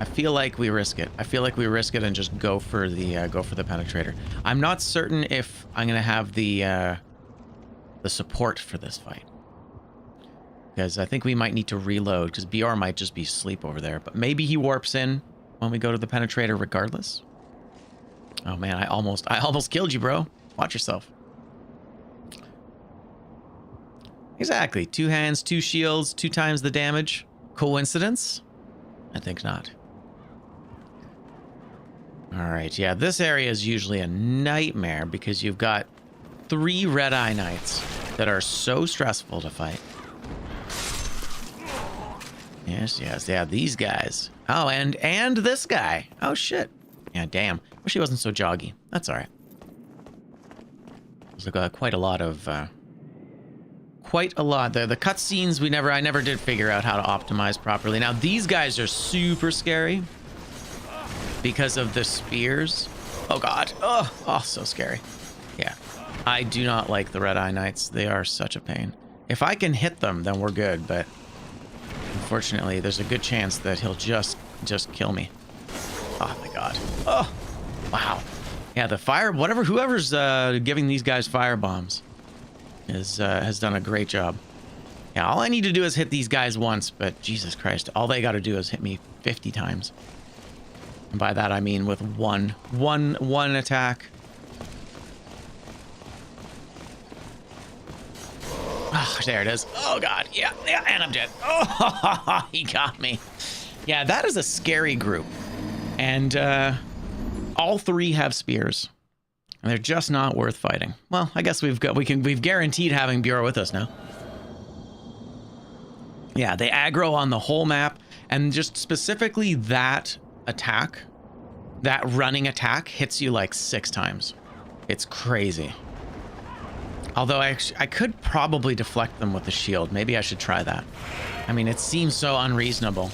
I feel like we risk it. I feel like we risk it and just go for the penetrator. I'm not certain if I'm going to have the support for this fight. Because I think we might need to reload, because Bjor might just be asleep over there. But maybe he warps in when we go to the penetrator regardless. Oh man, I almost killed you, bro. Watch yourself. Exactly. 2 hands, 2 shields, 2 times the damage. Coincidence? I think not. All right, yeah, this area is usually a nightmare because you've got 3 Red Eye Knights that are so stressful to fight. Yes, yeah, these guys. Oh, and this guy. Oh, shit. Yeah, damn. Wish he wasn't so joggy. That's all right. There's quite a lot of... quite a lot there. The cutscenes, I never did figure out how to optimize properly. Now, these guys are super scary because of the spears. Oh, God. Oh, so scary. Yeah. I do not like the Red Eye Knights. They are such a pain. If I can hit them, then we're good, but... Unfortunately, there's a good chance that he'll just kill me. Oh my god. Oh, wow. Yeah, the fire, whoever's giving these guys fire bombs has done a great job. Yeah, all I need to do is hit these guys once, but Jesus Christ, all they got to do is hit me 50 times. And by that I mean with one attack. Oh, there it is. Oh god, yeah, and I'm dead. Oh, he got me. Yeah, that is a scary group. And all three have spears. And they're just not worth fighting. Well, I guess we've guaranteed having Bjorn with us now. Yeah, they aggro on the whole map, and just specifically that attack, that running attack hits you like 6 times. It's crazy. Although I could probably deflect them with the shield. Maybe I should try that. I mean, it seems so unreasonable.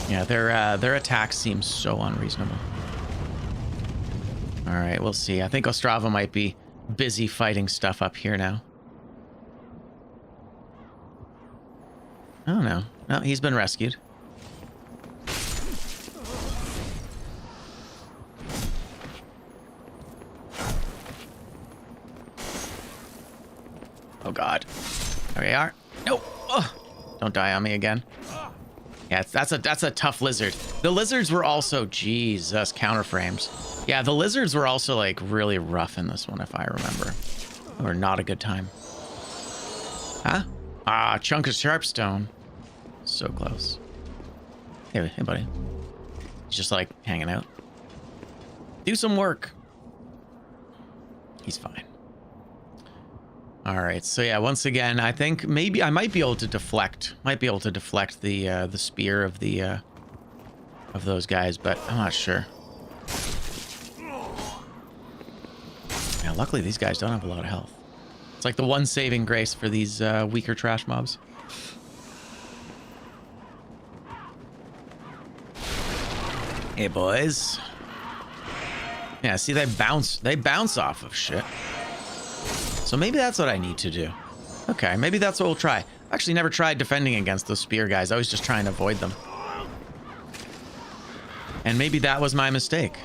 Yeah, their attack seems so unreasonable. All right, we'll see. I think Ostrava might be busy fighting stuff up here now. Oh no, no, he's been rescued. Oh God, there we are. No, oh, don't die on me again. Yeah, that's a tough lizard. The lizards were also, Jesus, counterframes. Yeah, the lizards were also like really rough in this one, if I remember. Or not a good time. Huh? Ah, chunk of sharpstone. So close. Hey, buddy. He's just like hanging out. Do some work. He's fine. All right, so yeah, once again, I think maybe I might be able to deflect. Might be able to deflect the spear of the of those guys, but I'm not sure. Yeah, luckily these guys don't have a lot of health. It's like the one saving grace for these weaker trash mobs. Hey boys. Yeah, see they bounce off of shit. So maybe that's what I need to do. Okay, maybe that's what we'll try. Actually never tried defending against those spear guys. I was just trying to avoid them. And maybe that was my mistake.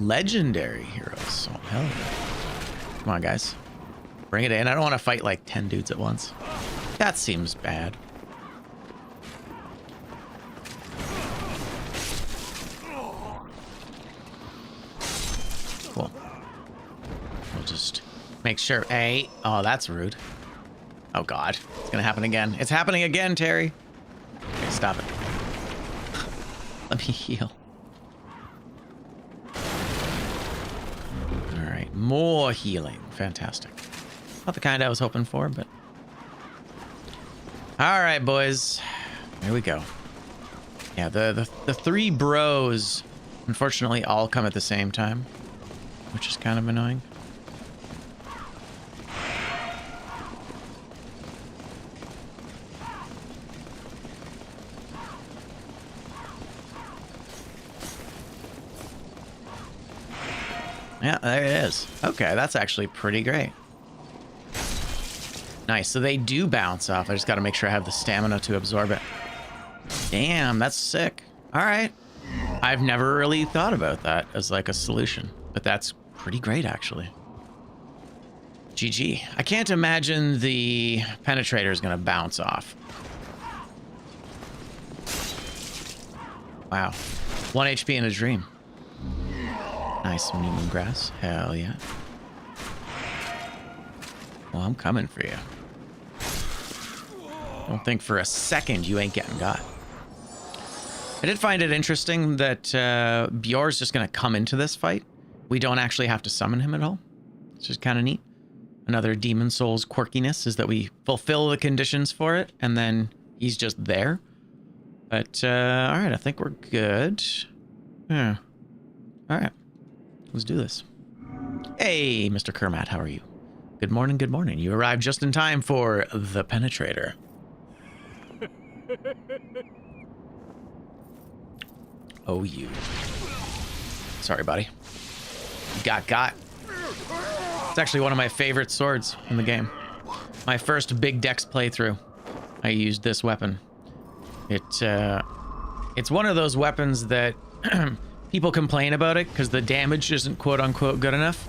Legendary heroes. Oh, hell yeah. Come on, guys. Bring it in. I don't want to fight like 10 dudes at once. That seems bad. Cool. We'll just make sure. Hey. Oh, that's rude. Oh, God. It's going to happen again. It's happening again, Terry. Okay, stop it. Let me heal. All right. More healing. Fantastic. Not the kind I was hoping for, but... All right, boys. Here we go. Yeah, the 3 bros, unfortunately, all come at the same time, which is kind of annoying. Yeah, there it is. Okay, that's actually pretty great. Nice, so they do bounce off. I just got to make sure I have the stamina to absorb it. Damn, that's sick. All right. I've never really thought about that as like a solution, but that's pretty great, actually. GG. I can't imagine the penetrator is going to bounce off. Wow. 1 HP in a dream. Nice, new moon grass. Hell yeah. Well, I'm coming for you. Don't think for a second you ain't getting got. I did find it interesting that Bjorn's just going to come into this fight. We don't actually have to summon him at all. It's just kind of neat. Another Demon Souls quirkiness is that we fulfill the conditions for it, and then he's just there. But, all right, I think we're good. Yeah. All right. Let's do this. Hey, Mr. Kermat, how are you? Good morning, good morning. You arrived just in time for the penetrator. Oh, you. Sorry, buddy. Got. It's actually one of my favorite swords in the game. My first big dex playthrough, I used this weapon. It's one of those weapons that people complain about it because the damage isn't quote-unquote good enough.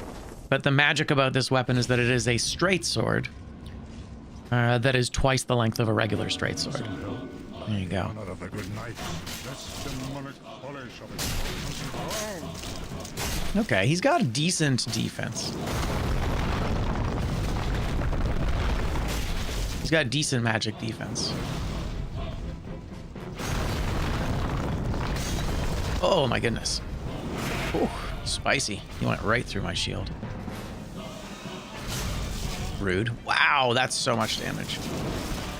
But the magic about this weapon is that it is a straight sword that is twice the length of a regular straight sword. There you go. Okay, he's got decent defense. He's got decent magic defense. Oh my goodness. Ooh, spicy. He went right through my shield. Rude. Wow, that's so much damage.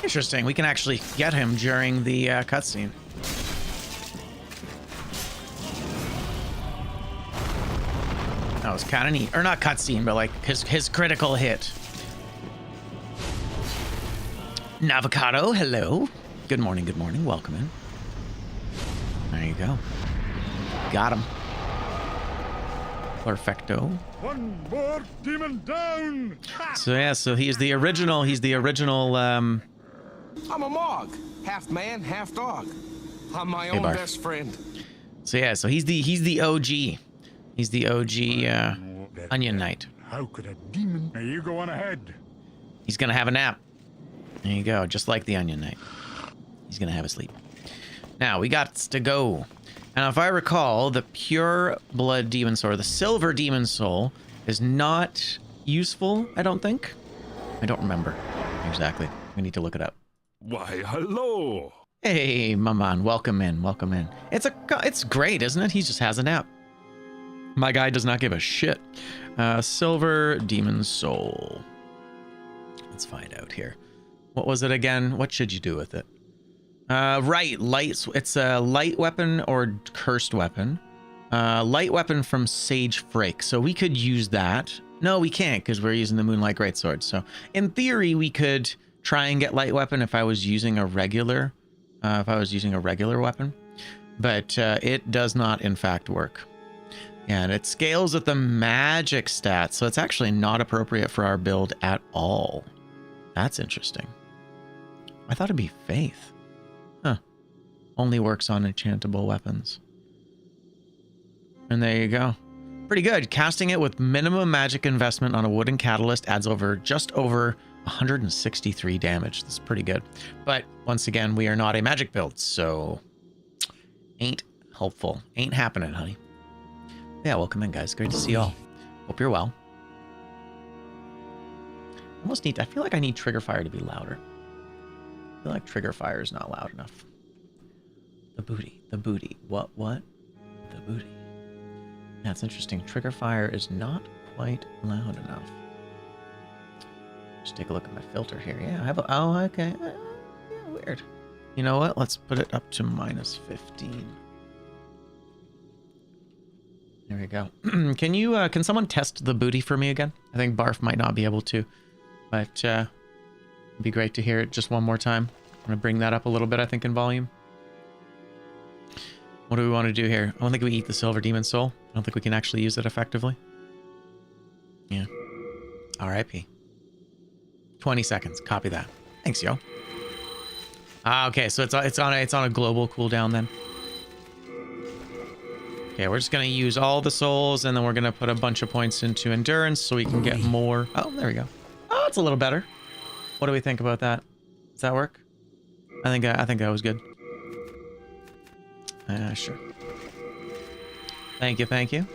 Interesting. We can actually get him during the cutscene. That was kind of neat. Or not cutscene, but like his critical hit. Navocado, hello. Good morning, good morning. Welcome in. There you go. Got him. Perfecto. One more demon down! So yeah, so he's the original, I'm a Mog, half man, half dog. I'm my own Barf. best friend. so yeah, so he's the OG. He's the OG Onion Knight. How could a demon? Now you go on ahead. He's gonna have a nap. There you go, just like the Onion Knight. He's gonna have a sleep. Now we got to go. Now, if I recall, the pure blood demon soul, or the silver demon soul, is not useful. I don't think. I don't remember exactly. We need to look it up. Why, hello. Hey, Maman, welcome in, welcome in. It's great, isn't it? He just has a nap. My guy does not give a shit. Silver demon soul. Let's find out here. What was it again? What should you do with it? Right, light. It's a light weapon or cursed weapon. Light weapon from Sage Frake. So we could use that. No, we can't because we're using the Moonlight Greatsword. So in theory, we could try and get light weapon if I was using a regular, weapon. But it does not, in fact, work. And it scales with the magic stats, so it's actually not appropriate for our build at all. That's interesting. I thought it'd be faith. Huh. Only works on enchantable weapons. And there you go. Pretty good. Casting it with minimum magic investment on a wooden catalyst adds just over 163 damage. That's pretty good. But once again, we are not a magic build, so ain't helpful. Ain't happening, honey. Yeah, welcome in, guys. Great to see you all. Hope you're well. I feel like I need trigger fire to be louder. I feel like trigger fire is not loud enough. The booty. What? The booty. That's interesting. Trigger fire is not quite loud enough. Just take a look at my filter here. Yeah, I have oh, okay. Yeah, weird. You know what? Let's put it up to -15. There we go. Can someone test the booty for me again? I think Barf might not be able to, but it'd be great to hear it just one more time. I'm gonna bring that up a little bit, I think, in volume. What do we want to do here? I don't think we eat the silver demon soul. I don't think we can actually use it effectively. Yeah. RIP. 20 seconds. Copy that. Thanks, yo. Okay, so it's on a global cooldown then. Okay, we're just gonna use all the souls, and then we're gonna put a bunch of points into endurance so we can get more. Oh, there we go. Oh, it's a little better. What do we think about that? Does that work? I think that was good. Sure. Thank you.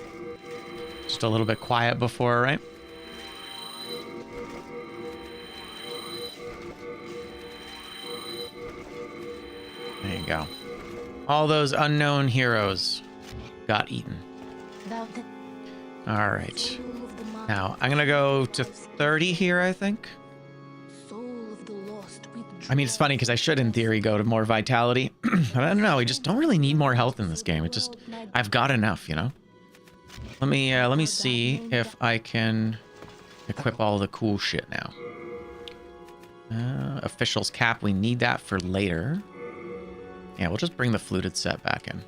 Just a little bit quiet before, right? There you go. All those unknown heroes got eaten. All right. Now, I'm going to go to 30 here, I think. I mean, it's funny because I should, in theory, go to more vitality. But I don't know. We just don't really need more health in this game. I've got enough, you know? Let me see if I can equip all the cool shit now. Officials cap. We need that for later. Yeah, we'll just bring the fluted set back in.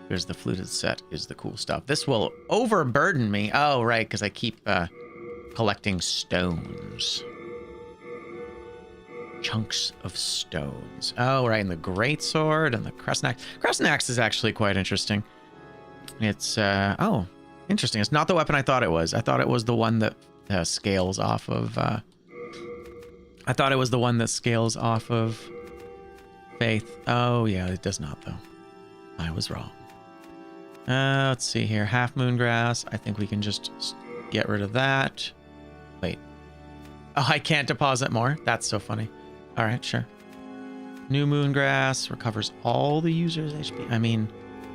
Here's the fluted set is the cool stuff. This will overburden me. Oh, right, because I keep collecting stones. Chunks of stones. Oh, right, and the greatsword and the crescent axe. Crescent axe is actually quite interesting. It's, oh, interesting. It's not the weapon I thought it was. I thought it was the one that scales off of, I thought it was the one that scales off of faith. Oh, yeah, it does not, though. I was wrong. Let's see here. Half moon grass. I think we can just get rid of that. Wait. Oh, I can't deposit more. That's so funny. All right, sure. New moon grass recovers all the users' HP. I mean,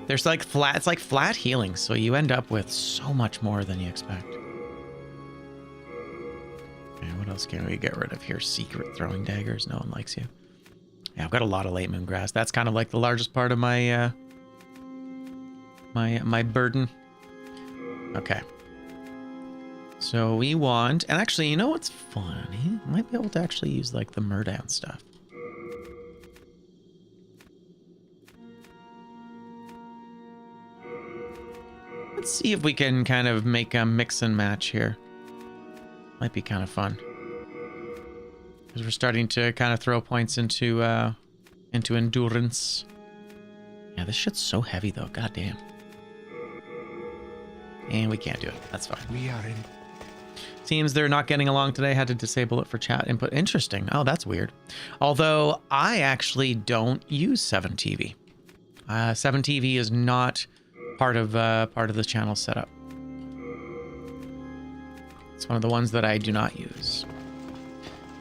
There's like flat, it's like flat healing, so you end up with so much more than you expect. Okay, what else can we get rid of here? Secret throwing daggers. No one likes you. Yeah, I've got a lot of late moon grass. That's kind of like the largest part of my my burden. Okay. So we want, and actually, you know what's funny? I might be able to actually use like the Murdan stuff. Let's see if we can kind of make a mix and match here. Might be kind of fun. Because we're starting to kind of throw points into endurance. Yeah, this shit's so heavy though. God damn. And we can't do it. That's fine. We are in. Seems they're not getting along today. Had to disable it for chat input. Interesting. Oh, that's weird. Although I actually don't use 7TV. 7TV is not part of the channel setup. It's one of the ones that I do not use.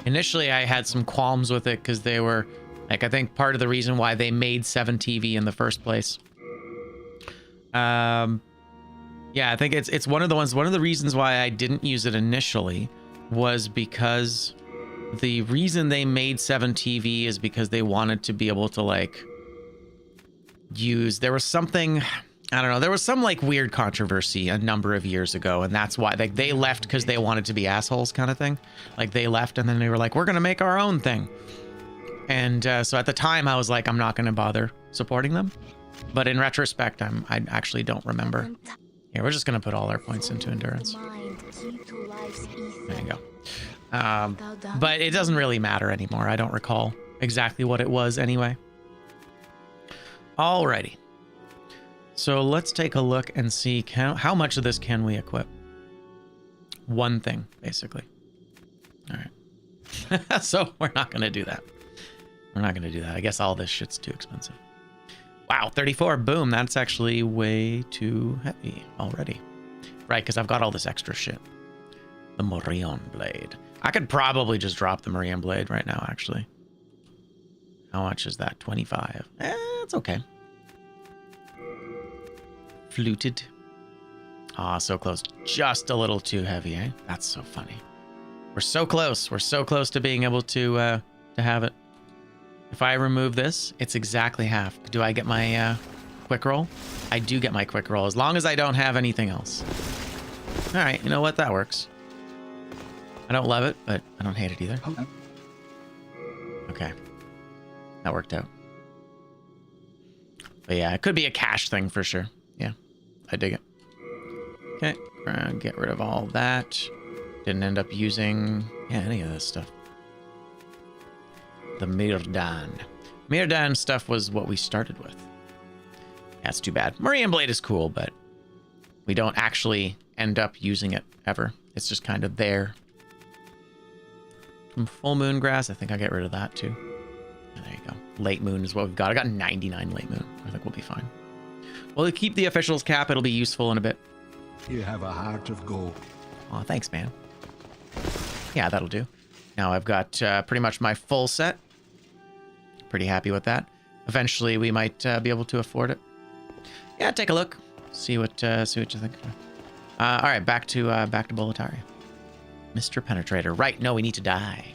Initially, I had some qualms with it because they were, like, I think part of the reason why they made 7TV in the first place. Yeah, I think it's one of the ones. One of the reasons why I didn't use it initially was because the reason they made 7TV is because they wanted to be able to like use. There was something, I don't know. There was some like weird controversy a number of years ago, and that's why like they left because they wanted to be assholes, kind of thing. Like they left, and then they were like, "We're gonna make our own thing." And so at the time, I was like, "I'm not gonna bother supporting them." But in retrospect, I actually don't remember. Here, we're just going to put all our points into endurance. There you go. But it doesn't really matter anymore. I don't recall exactly what it was anyway. Alrighty. So let's take a look and see how much of this can we equip. One thing, basically. All right. So we're not going to do that. We're not going to do that. I guess all this shit's too expensive. Wow, 34. Boom. That's actually way too heavy already. Right, because I've got all this extra shit. The Morion Blade. I could probably just drop the Morion Blade right now, actually. How much is that? 25. It's okay. Fluted. Ah, so close. Just a little too heavy, eh? That's so funny. We're so close. We're so close to being able to have it. If I remove this, it's exactly half. Do I get my quick roll? I do get my quick roll, as long as I don't have anything else. All right, you know what? That works. I don't love it, but I don't hate it either. Okay. That worked out. But yeah, it could be a cash thing for sure. Yeah, I dig it. Okay, get rid of all that. Didn't end up using any of this stuff. The Myrdan. Myrdan stuff was what we started with. That's too bad. Morion Blade is cool, but we don't actually end up using it ever. It's just kind of there. Some full moon grass. I think I'll get rid of that too. There you go. Late moon is what we've got. I got 99 late moon. I think we'll be fine. We'll keep the officials cap. It'll be useful in a bit. You have a heart of gold. Oh, thanks, man. Yeah, that'll do. Now I've got pretty much my full set. Pretty happy with that. Eventually, we might be able to afford it. Yeah, take a look. See what you think. All right, back to Boletaria. Mr. Penetrator. Right, no, we need to die.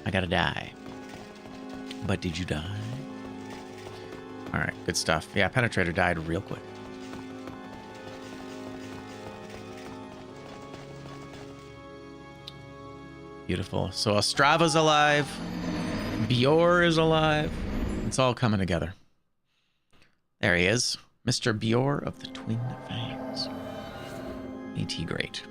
I gotta die. But did you die? All right, good stuff. Yeah, Penetrator died real quick. Beautiful. So Ostrava's alive. Bjor is alive. It's all coming together. There he is. Mr. Bjor of the Twin Fangs. AT great.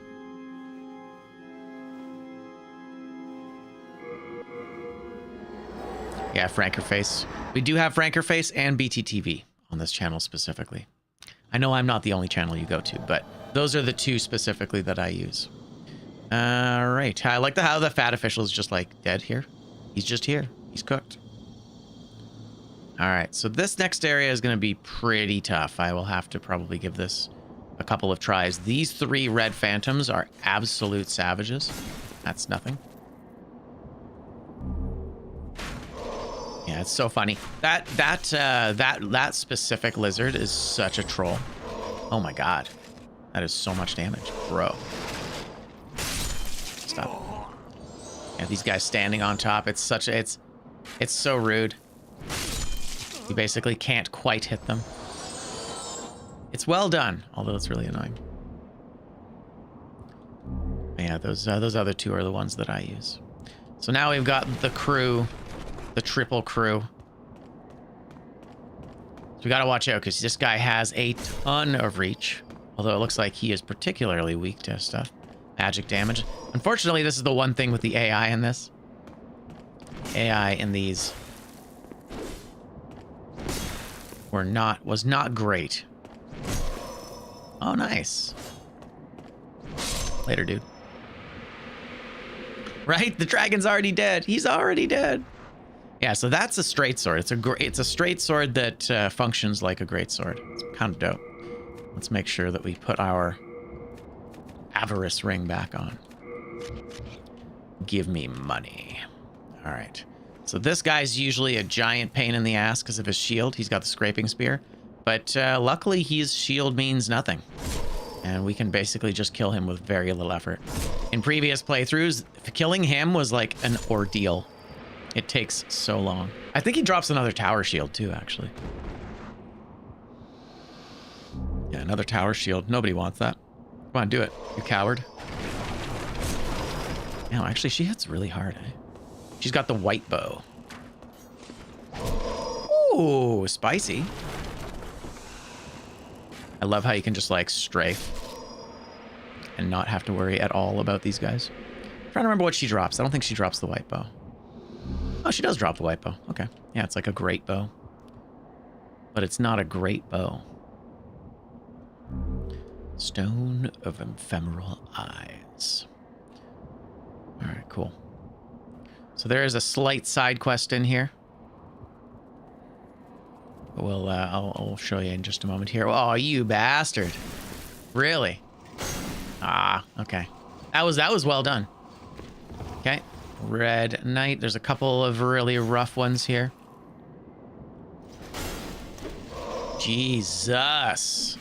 Yeah, Frankerface. We do have Frankerface and BTTV on this channel specifically. I know I'm not the only channel you go to, but those are the two specifically that I use. All right. I like how the fat official is just like dead here. He's just here. He's cooked. All right. So this next area is going to be pretty tough. I will have to probably give this a couple of tries. These 3 red phantoms are absolute savages. That's nothing. Yeah, it's so funny. That specific lizard is such a troll. Oh my god. That is so much damage, bro. Stop. Yeah, these guys standing on top, it's so rude. You basically can't quite hit them. It's well done, although it's really annoying. Yeah, those other two are the ones that I use. So now we've got the crew, the triple crew. So we gotta watch out because this guy has a ton of reach. Although it looks like he is particularly weak to stuff. Magic damage. Unfortunately, this is the one thing with the AI in this. AI in these was not great. Oh, nice. Later, dude. Right? The dragon's already dead. He's already dead. Yeah, so that's a straight sword. It's a straight sword that functions like a great sword. It's kind of dope. Let's make sure that we put our avarice ring back on. Give me money. All right. So this guy's usually a giant pain in the ass because of his shield. He's got the scraping spear. But luckily, his shield means nothing. And we can basically just kill him with very little effort. In previous playthroughs, killing him was like an ordeal. It takes so long. I think he drops another tower shield too, actually. Yeah, another tower shield. Nobody wants that. Come on, do it, you coward. No, actually, she hits really hard, eh? She's got the white bow. Ooh, spicy. I love how you can just like strafe and not have to worry at all about these guys. I'm trying to remember what she drops. I don't think she drops the white bow. Oh, she does drop the white bow. Okay. Yeah, it's like a great bow. But it's not a great bow. Stone of Ephemeral Eyes. All right, cool. So there is a slight side quest in here. Well, I'll show you in just a moment here. Oh, you bastard! Really? Ah, okay. That was well done. Okay, Red Knight. There's a couple of really rough ones here. Jesus!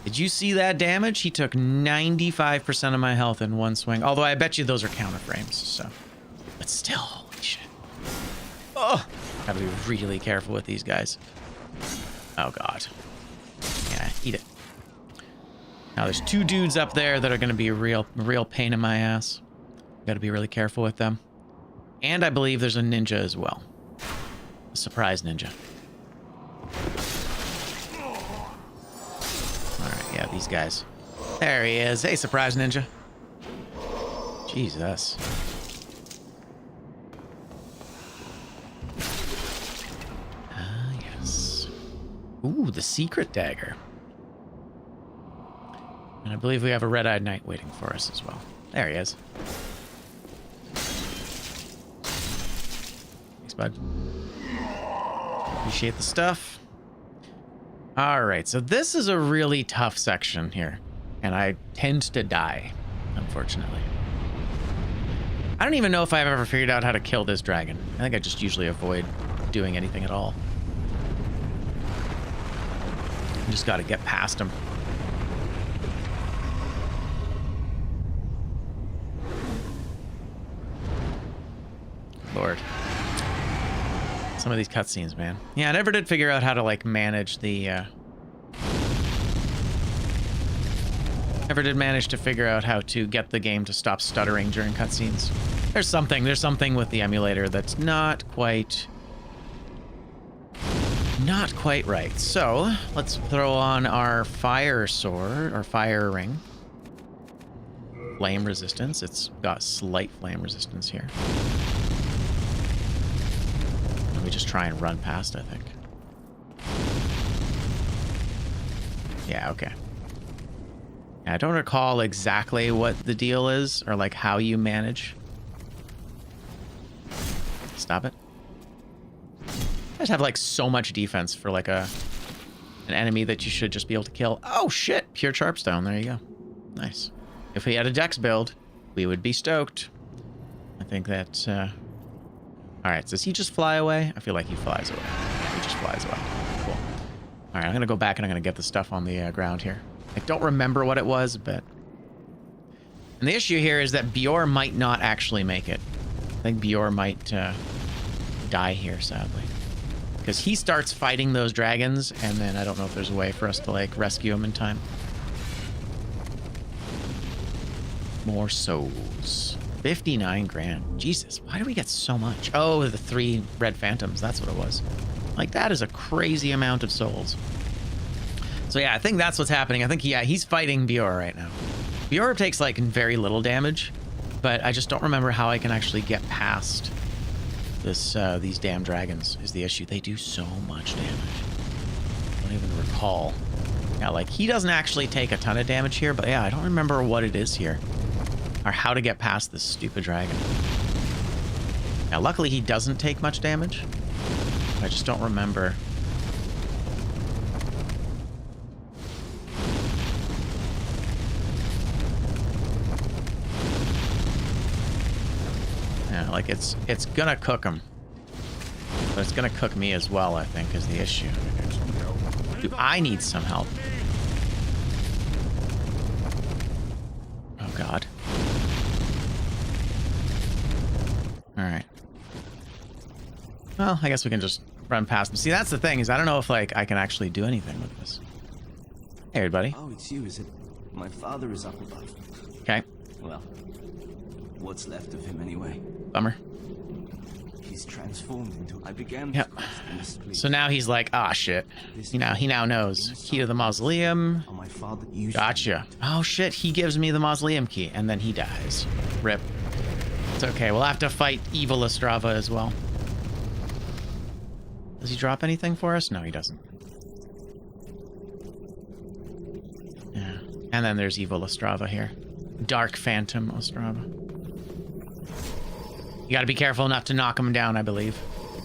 Did you see that damage? He took 95% of my health in one swing. Although I bet you those are counter frames. So, but still, holy shit! Oh, gotta be really careful with these guys. Oh god. Yeah, eat it. Now there's two dudes up there that are going to be a real pain in my ass. Got to be really careful with them. And I believe there's a ninja as well. A surprise ninja. Alright, yeah, these guys. There he is. Hey, surprise ninja. Jesus. Ooh, the secret dagger. And I believe we have a red-eyed knight waiting for us as well. There he is. Thanks, bud. Appreciate the stuff. All right, so this is a really tough section here. And I tend to die, unfortunately. I don't even know if I've ever figured out how to kill this dragon. I think I just usually avoid doing anything at all. Just got to get past him. Lord. Some of these cutscenes, man. Yeah, I never did figure out how to, like, manage the, Never did manage to figure out how to get the game to stop stuttering during cutscenes. There's something with the emulator that's not quite right. So let's throw on our fire sword or fire ring. Flame resistance. It's got slight flame resistance here. Let me just try and run past, I think. Yeah, okay. I don't recall exactly what the deal is or like how you manage. Stop it. I just have like so much defense for like an enemy that you should just be able to kill. Oh shit, pure sharpstone. There you go. Nice. If we had a dex build, we would be stoked. I think that All right, does he just fly away? I feel like he flies away. Yeah, he just flies away. Cool. All right, I'm going to go back and I'm going to get the stuff on the ground here. I don't remember what it was, but... And the issue here is that Bjor might not actually make it. I think Bjor might die here, sadly. Because he starts fighting those dragons, and then I don't know if there's a way for us to, like, rescue him in time. More souls. 59 grand. Jesus, why do we get so much? Oh, the 3 red phantoms. That's what it was. Like, that is a crazy amount of souls. So, yeah, I think that's what's happening. I think, yeah, he's fighting Bjor right now. Bjor takes, like, very little damage, but I just don't remember how I can actually get past this, these damn dragons is the issue. They do so much damage. I don't even recall. Yeah, like, he doesn't actually take a ton of damage here, but yeah, I don't remember what it is here. Or how to get past this stupid dragon. Now, luckily he doesn't take much damage. I just don't remember. Yeah, like it's gonna cook him. But it's gonna cook me as well, I think, is the issue. Do I need some help? Oh, God. Alright. Well, I guess we can just run past him. See, that's the thing, is I don't know if, like, I can actually do anything with this. Hey, everybody. Oh, it's you, is it? My father is up above. Okay. Well, what's left of him anyway? Bummer. He's transformed into... I began Yep. to question this place. So now he's like, ah, shit. He now knows. Key to the mausoleum. Oh, my father used Gotcha. Oh, shit. He gives me the mausoleum key, and then he dies. Rip. It's okay. We'll have to fight evil Ostrava as well. Does he drop anything for us? No, he doesn't. Yeah. And then there's evil Ostrava here. Dark Phantom Ostrava. You gotta be careful enough to knock him down, I believe.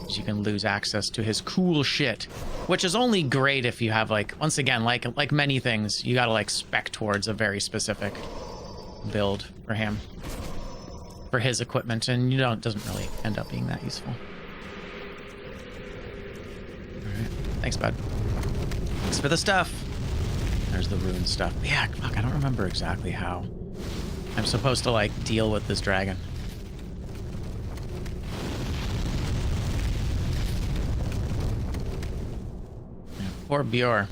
So you can lose access to his cool shit. Which is only great if you have, like, once again, like many things, you gotta, like, spec towards a very specific build for him. For his equipment, and you don't, it doesn't really end up being that useful. Alright. Thanks, bud. Thanks for the stuff. There's the rune stuff. But yeah, fuck, I don't remember exactly how I'm supposed to, like, deal with this dragon. Poor Bjor.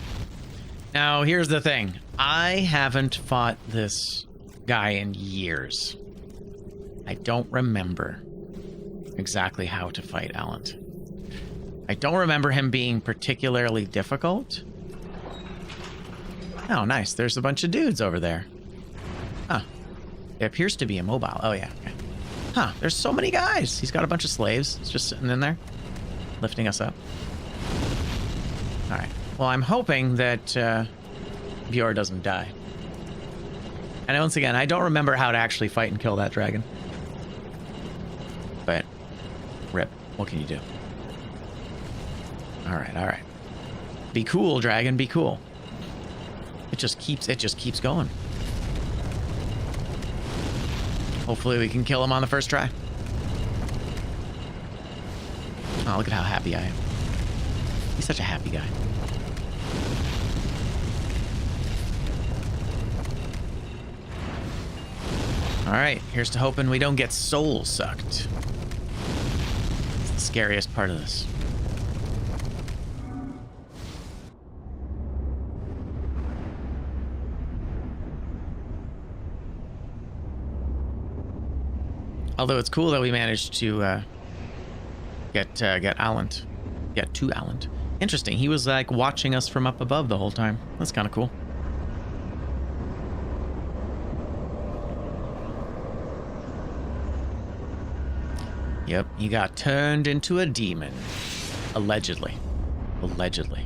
Now, here's the thing. I haven't fought this guy in years. I don't remember exactly how to fight Alent. I don't remember him being particularly difficult. Oh, nice. There's a bunch of dudes over there. Huh. It appears to be immobile. Oh, yeah. Okay. Huh. There's so many guys. He's got a bunch of slaves. It's just sitting in there, lifting us up. All right. Well, I'm hoping that Bjor doesn't die. And once again, I don't remember how to actually fight and kill that dragon. But, rip. What can you do? All right, all right. Be cool, dragon. Be cool. It just keeps going. Hopefully we can kill him on the first try. Oh, look at how happy I am. He's such a happy guy. All right, here's to hoping we don't get soul sucked. It's the scariest part of this. Although it's cool that we managed to get to Alent. Interesting. He was like watching us from up above the whole time. That's kind of cool. Yep, he got turned into a demon. Allegedly. Allegedly.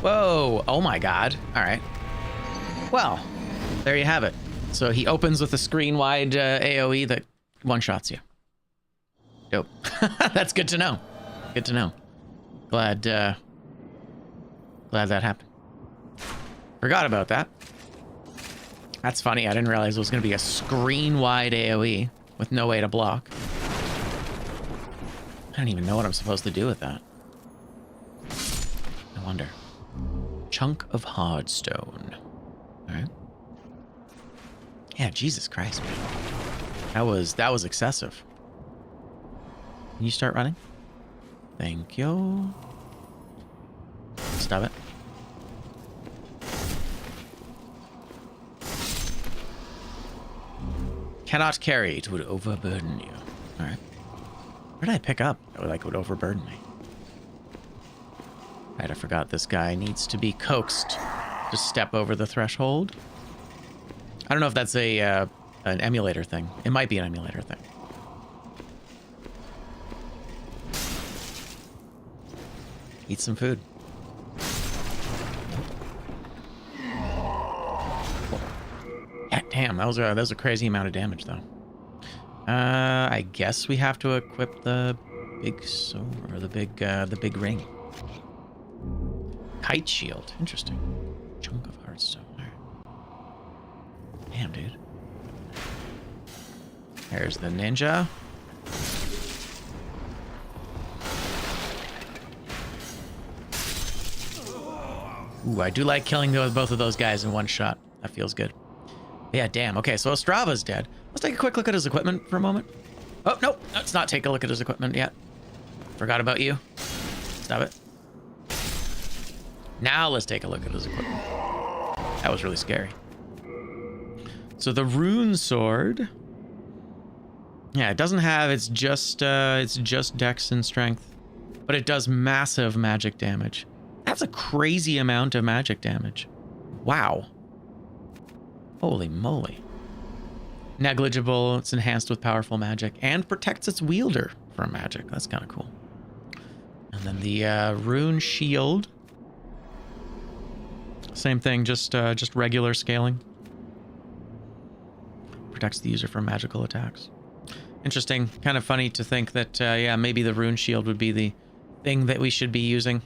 Whoa. Oh my god. All right. Well, there you have it. So he opens with a screen-wide AoE that one-shots you. Dope. That's good to know. Good to know. Glad that happened. Forgot about that. That's funny. I didn't realize it was going to be a screen-wide AoE with no way to block. I don't even know what I'm supposed to do with that. I wonder. Chunk of hard stone. All right. Yeah, Jesus Christ, man. That was excessive. Can you start running? Thank you. Stop it. Cannot carry. It would overburden you. All right. Where did I pick up that would overburden me? Right, I forgot this guy needs to be coaxed to step over the threshold. I don't know if that's an emulator thing. It might be an emulator thing. Eat some food. Yeah, damn, that was a crazy amount of damage though. I guess we have to equip the big sword or the big ring. Kite shield, interesting. Chunk of heartstone. Damn, dude. There's the ninja. Ooh, I do like killing both of those guys in one shot. That feels good. Yeah, damn. Okay, so Ostrava's dead. Let's take a quick look at his equipment for a moment. Oh, nope. Let's not take a look at his equipment yet. Forgot about you. Stop it. Now let's take a look at his equipment. That was really scary. So the rune sword. Yeah, it doesn't have, it's just dex and strength. But it does massive magic damage. That's a crazy amount of magic damage. Wow. Holy moly. Negligible, it's enhanced with powerful magic, and protects its wielder from magic. That's kind of cool. And then the rune shield. Same thing, just regular scaling. Protects the user from magical attacks. Interesting. Kind of funny to think that, yeah, maybe the rune shield would be the thing that we should be using.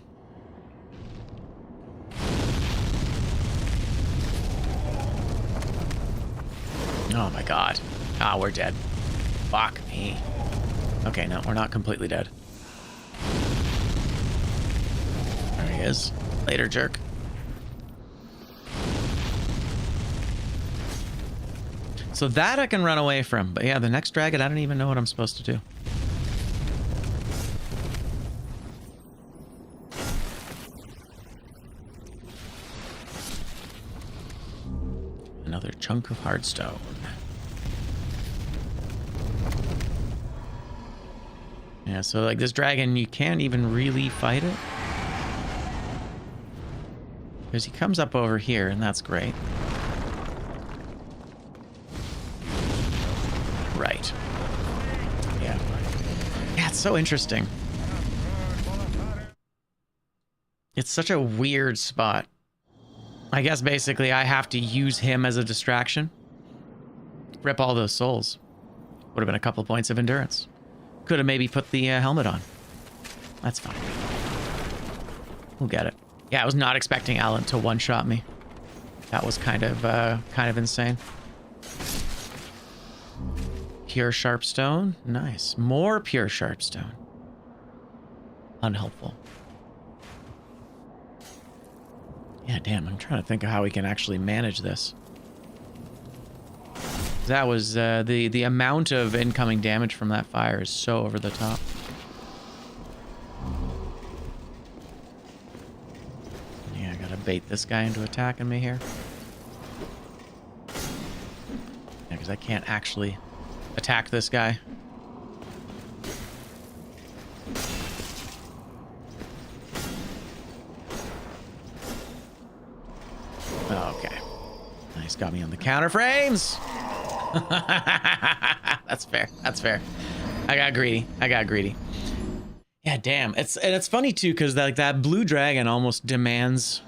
Oh my god. Ah, we're dead. Fuck me. Okay, no, we're not completely dead. There he is. Later, jerk. So that I can run away from. But yeah, the next dragon, I don't even know what I'm supposed to do. Another chunk of hardstone. Yeah, so like this dragon, you can't even really fight it. Because he comes up over here, and that's great. Right. Yeah. Yeah, it's so interesting. It's such a weird spot. I guess basically I have to use him as a distraction. Rip all those souls. Would have been a couple points of endurance. Could have maybe put the helmet on. That's fine. We'll get it. Yeah, I was not expecting Alan to one-shot me. That was kind of insane. Pure sharpstone. Nice. More pure sharpstone. Unhelpful. Yeah, damn. I'm trying to think of how we can actually manage this. That was the amount of incoming damage from that fire is so over the top. Yeah, I gotta bait this guy into attacking me here. Yeah, because I can't actually attack this guy. Okay. Nice, got me on the counter frames. That's fair. That's fair. I got greedy. Yeah, damn. It's funny too, because that blue dragon almost demands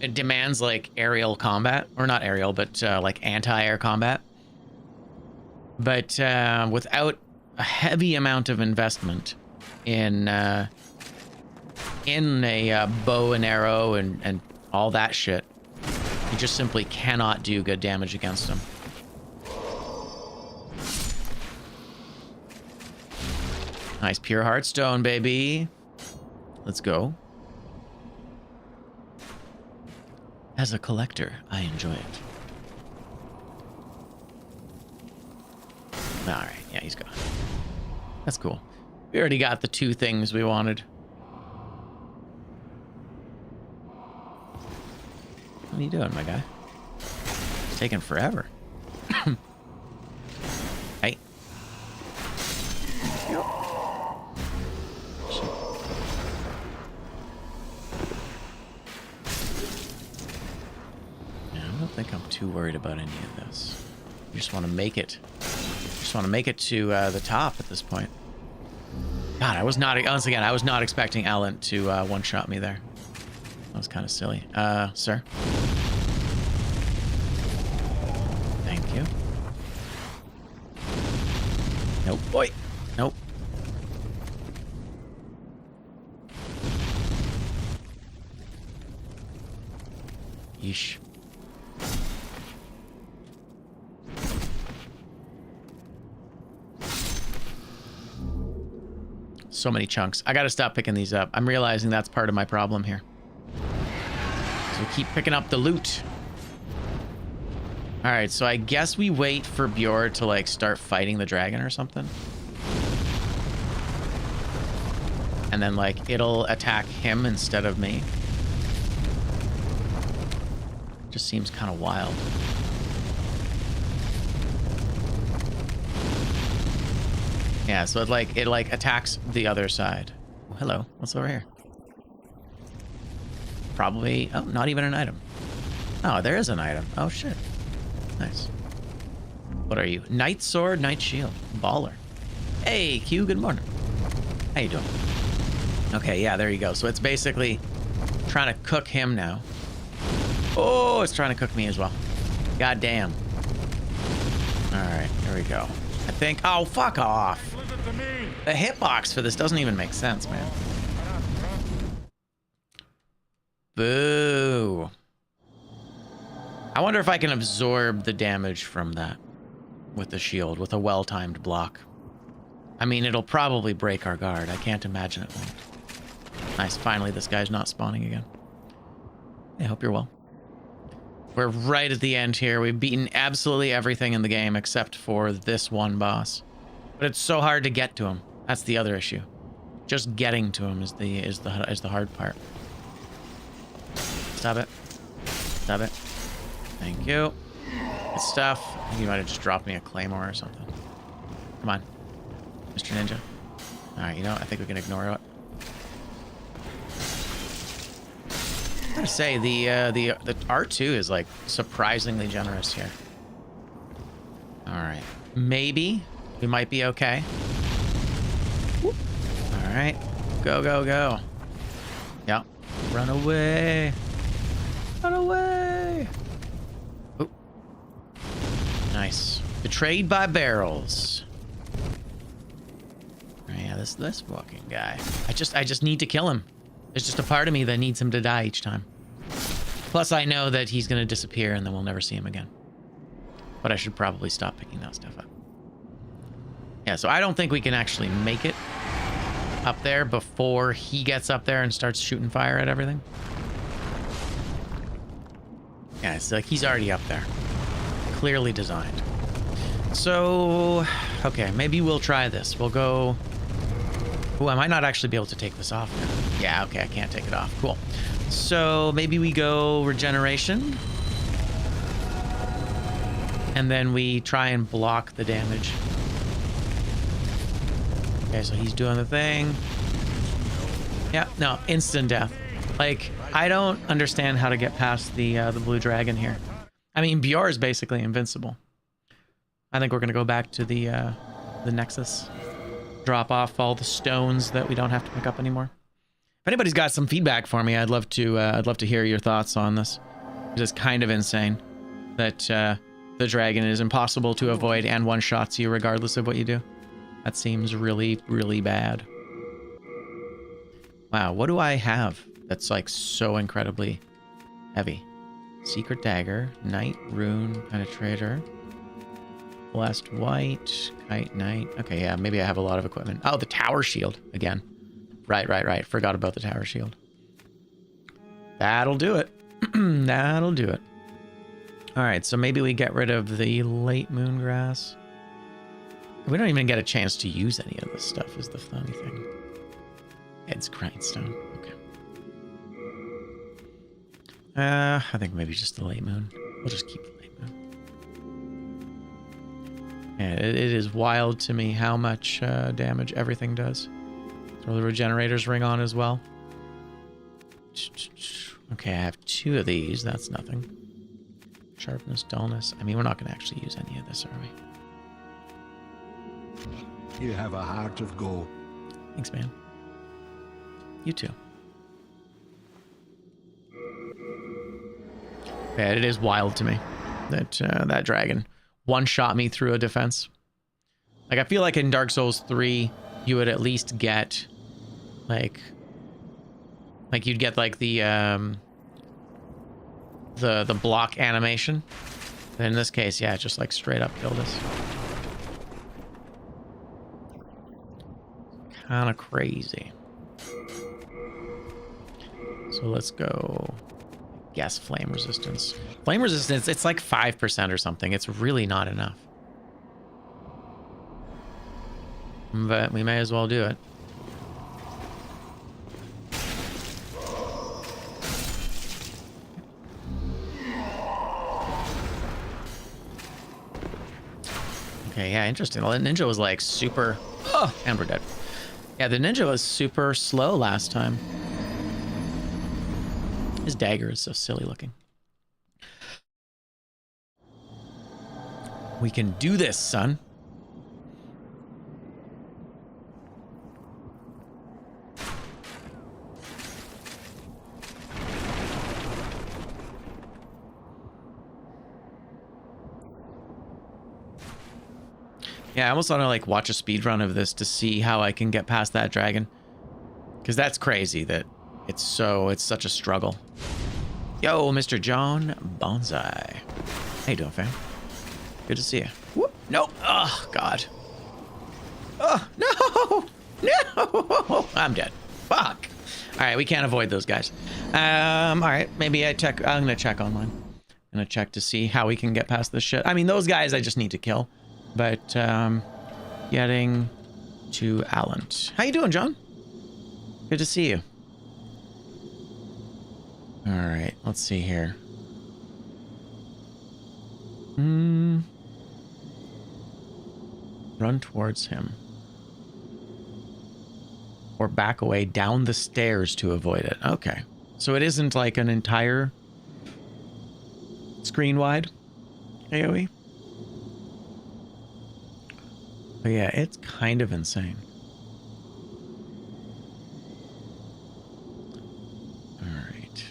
it demands like aerial combat, or not aerial, but like anti-air combat. But without a heavy amount of investment in a bow and arrow and all that shit, you just simply cannot do good damage against them. Nice pure heartstone, baby. Let's go. As a collector, I enjoy it. All right, yeah, he's gone. That's cool. We already got the 2 things we wanted. What are you doing, my guy? It's taking forever. Hey. I don't think I'm too worried about any of this. I just want to make it. Just want to make it to the top at this point. God, I was not, once again, I was not expecting Alan to one-shot me there. That was kind of silly. Sir? Thank you. Nope, boy. Nope. Yeesh. So many chunks. I gotta stop picking these up. I'm realizing that's part of my problem here. So keep picking up the loot. All right, so I guess we wait for Bjorn to like start fighting the dragon or something. And then like it'll attack him instead of me. Just seems kind of wild. Yeah, so it like attacks the other side. Oh, hello, what's over here? Probably, oh, not even an item. Oh, there is an item. Oh shit, nice. What are you? Knight sword, knight shield, baller. Hey, Q, good morning. How you doing? Okay, yeah, there you go. So it's basically trying to cook him now. Oh, it's trying to cook me as well. God damn. All right, here we go. I think, oh, fuck off. The hitbox for this doesn't even make sense, man. Boo. I wonder if I can absorb the damage from that with the shield, with a well-timed block. I mean, it'll probably break our guard. I can't imagine it won't. Nice, finally this guy's not spawning again. I hope you're well. We're right at the end here. We've beaten absolutely everything in the game except for this one boss. But it's so hard to get to him. That's the other issue. Just getting to him is the hard part. Stop it. Stop it. Thank you. Good stuff. I think you might have just dropped me a claymore or something. Come on, Mr. Ninja. All right, you know what? I think we can ignore it. I gotta say, the R2 is like surprisingly generous here. All right, maybe we might be okay. Whoop. All right, go, go, go. Yep, run away. Run away. Oop. Nice. Betrayed by barrels. Oh, yeah, this fucking guy. I just need to kill him. There's just a part of me that needs him to die each time. Plus, I know that he's going to disappear and then we'll never see him again. But I should probably stop picking that stuff up. Yeah, so I don't think we can actually make it up there before he gets up there and starts shooting fire at everything. Yeah, it's like he's already up there. Clearly designed. So, okay, maybe we'll try this. We'll go... Oh, I might not actually be able to take this off now. Yeah, okay, I can't take it off. Cool. So maybe we go regeneration. And then we try and block the damage. Okay, so he's doing the thing. Yeah, no, instant death. Like, I don't understand how to get past the blue dragon here. I mean, Bjorn is basically invincible. I think we're gonna go back to the Nexus. Drop off all the stones that we don't have to pick up anymore. If anybody's got some feedback for me, I'd love to hear your thoughts on this. It's kind of insane that the dragon is impossible to avoid and one-shots you regardless of what you do. That seems really, really bad. Wow, what do I have that's like so incredibly heavy? Secret dagger, night rune, penetrator, blessed white, kite knight. Okay, yeah, maybe I have a lot of equipment. Oh, the tower shield again. Right. Forgot about the tower shield. That'll do it. That'll do it. All right, so maybe we get rid of the late moon grass. We don't even get a chance to use any of this stuff is the funny thing. It's grindstone. Okay. I think maybe just the late moon. We'll just keep the late moon. Yeah, it is wild to me how much damage everything does. Throw the regenerator's ring on as well. Okay, I have 2 of these. That's nothing. Sharpness, dullness. I mean, we're not going to actually use any of this, are we? You have a heart of gold. Thanks, man. You too. Yeah, it is wild to me that that dragon one-shot me through a defense. Like, I feel like in Dark Souls 3, you would at least get, like you'd get, like, the block animation. But in this case, yeah, it just, like, straight up killed us. Kind of crazy. So let's go. Guess flame resistance. Flame resistance, it's like 5% or something. It's really not enough. But we may as well do it. Okay, yeah, interesting. The ninja was like super... Oh, and we're dead. Yeah, the ninja was super slow last time. His dagger is so silly looking. We can do this, son. Yeah, I almost want to like watch a speedrun of this to see how I can get past that dragon. Because that's crazy that it's such a struggle. Yo, Mr. John Bonsai. How you doing, fam? Good to see you. Whoop. Nope. Oh, God. Oh, no. No. I'm dead. Fuck. All right, we can't avoid those guys. All right, maybe I'm going to check online. I'm going to check to see how we can get past this shit. I mean, those guys I just need to kill. But getting to Allant. How you doing, John? Good to see you. All right, let's see here. Run towards him. Or back away down the stairs to avoid it. Okay. So it isn't like an entire screen wide AoE. But yeah, it's kind of insane. All right.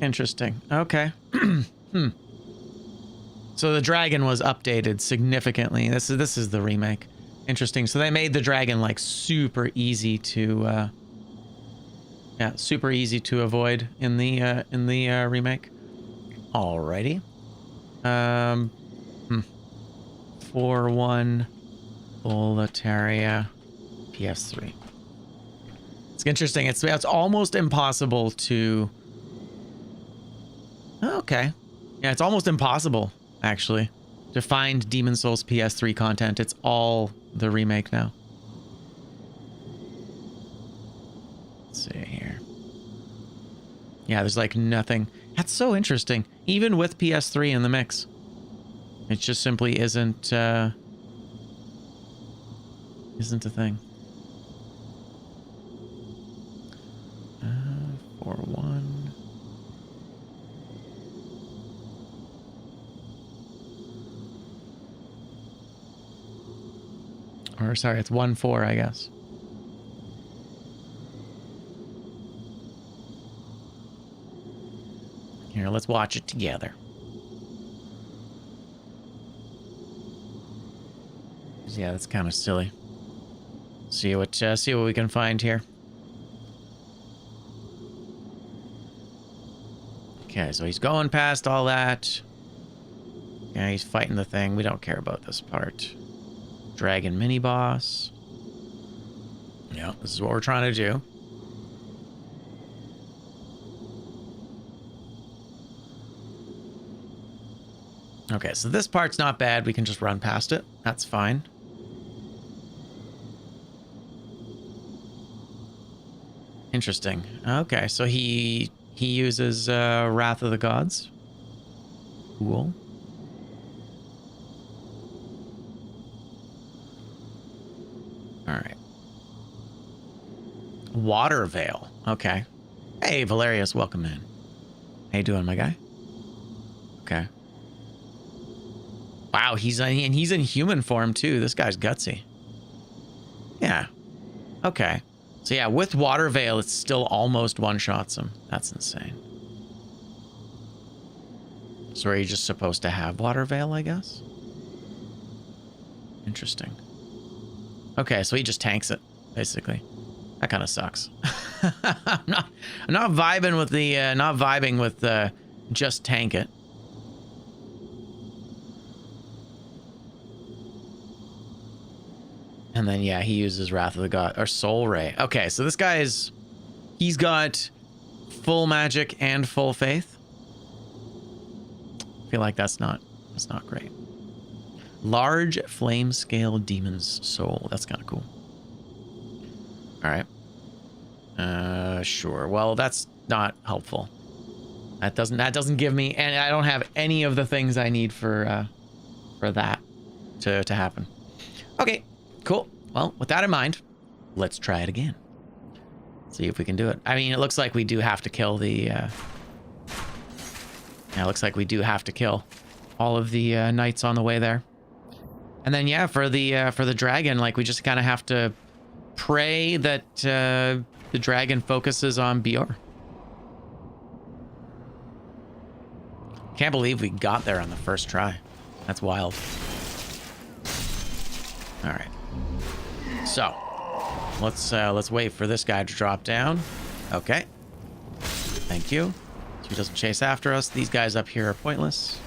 Interesting. Okay. So the dragon was updated significantly. This is the remake. Interesting. So they made the dragon like super easy to super easy to avoid in the remake. Alrighty. 4-1 Boletaria PS3. It's interesting. It's almost impossible to... Okay. Yeah, it's almost impossible, actually, to find Demon's Souls PS3 content. It's all the remake now. Let's see here. Yeah, there's like nothing. That's so interesting. Even with PS3 in the mix. It just simply isn't isn't a thing. 4-1. Or sorry, it's 1-4, I guess. Here, let's watch it together. Yeah, that's kind of silly. See what we can find here. Okay, so he's going past all that. Yeah, he's fighting the thing. We don't care about this part. Dragon mini boss. Yeah, this is what we're trying to do. Okay, so this part's not bad. We can just run past it. That's fine. Interesting. Okay, so he uses Wrath of the Gods. Cool. All right. Water Veil. Okay. Hey, Valerius, welcome in. How you doing, my guy? Okay. Wow, he's in human form too. This guy's gutsy. Yeah. Okay. So yeah, with Water Veil, it still almost one-shots him. That's insane. So are you just supposed to have Water Veil, I guess? Interesting. Okay, so he just tanks it, basically. That kind of sucks. I'm not vibing with the not vibing with just tank it. And then, yeah, he uses Wrath of the God, or Soul Ray. Okay, so this guy he's got full magic and full faith. I feel like that's not great. Large flame scale demon's soul. That's kind of cool. All right. Sure. Well, that's not helpful. That doesn't give me, and I don't have any of the things I need for that to happen. Okay. Cool. Well, with that in mind, let's try it again. See if we can do it. I mean, it looks like we do have to kill the... yeah, it looks like we do have to kill all of the knights on the way there. And then, yeah, for the dragon, like, we just kind of have to pray that the dragon focuses on Bior. Can't believe we got there on the first try. That's wild. All right. So, let's wait for this guy to drop down. Okay. Thank you. So he doesn't chase after us. These guys up here are pointless.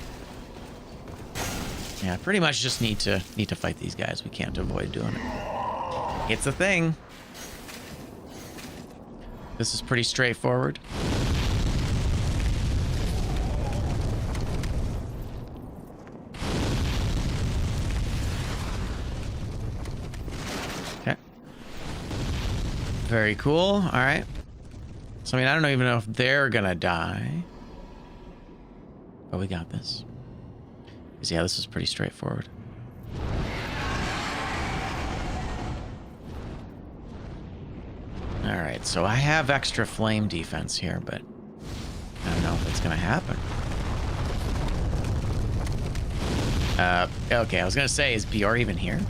Yeah, pretty much just need to fight these guys. We can't avoid doing it. It's a thing. This is pretty straightforward. Very cool. All right. So, I mean, I don't even know if they're gonna die. But we got this. Because, yeah, this is pretty straightforward. All right. So, I have extra flame defense here, but I don't know if it's gonna happen. Okay. I was gonna say, is Bior even here?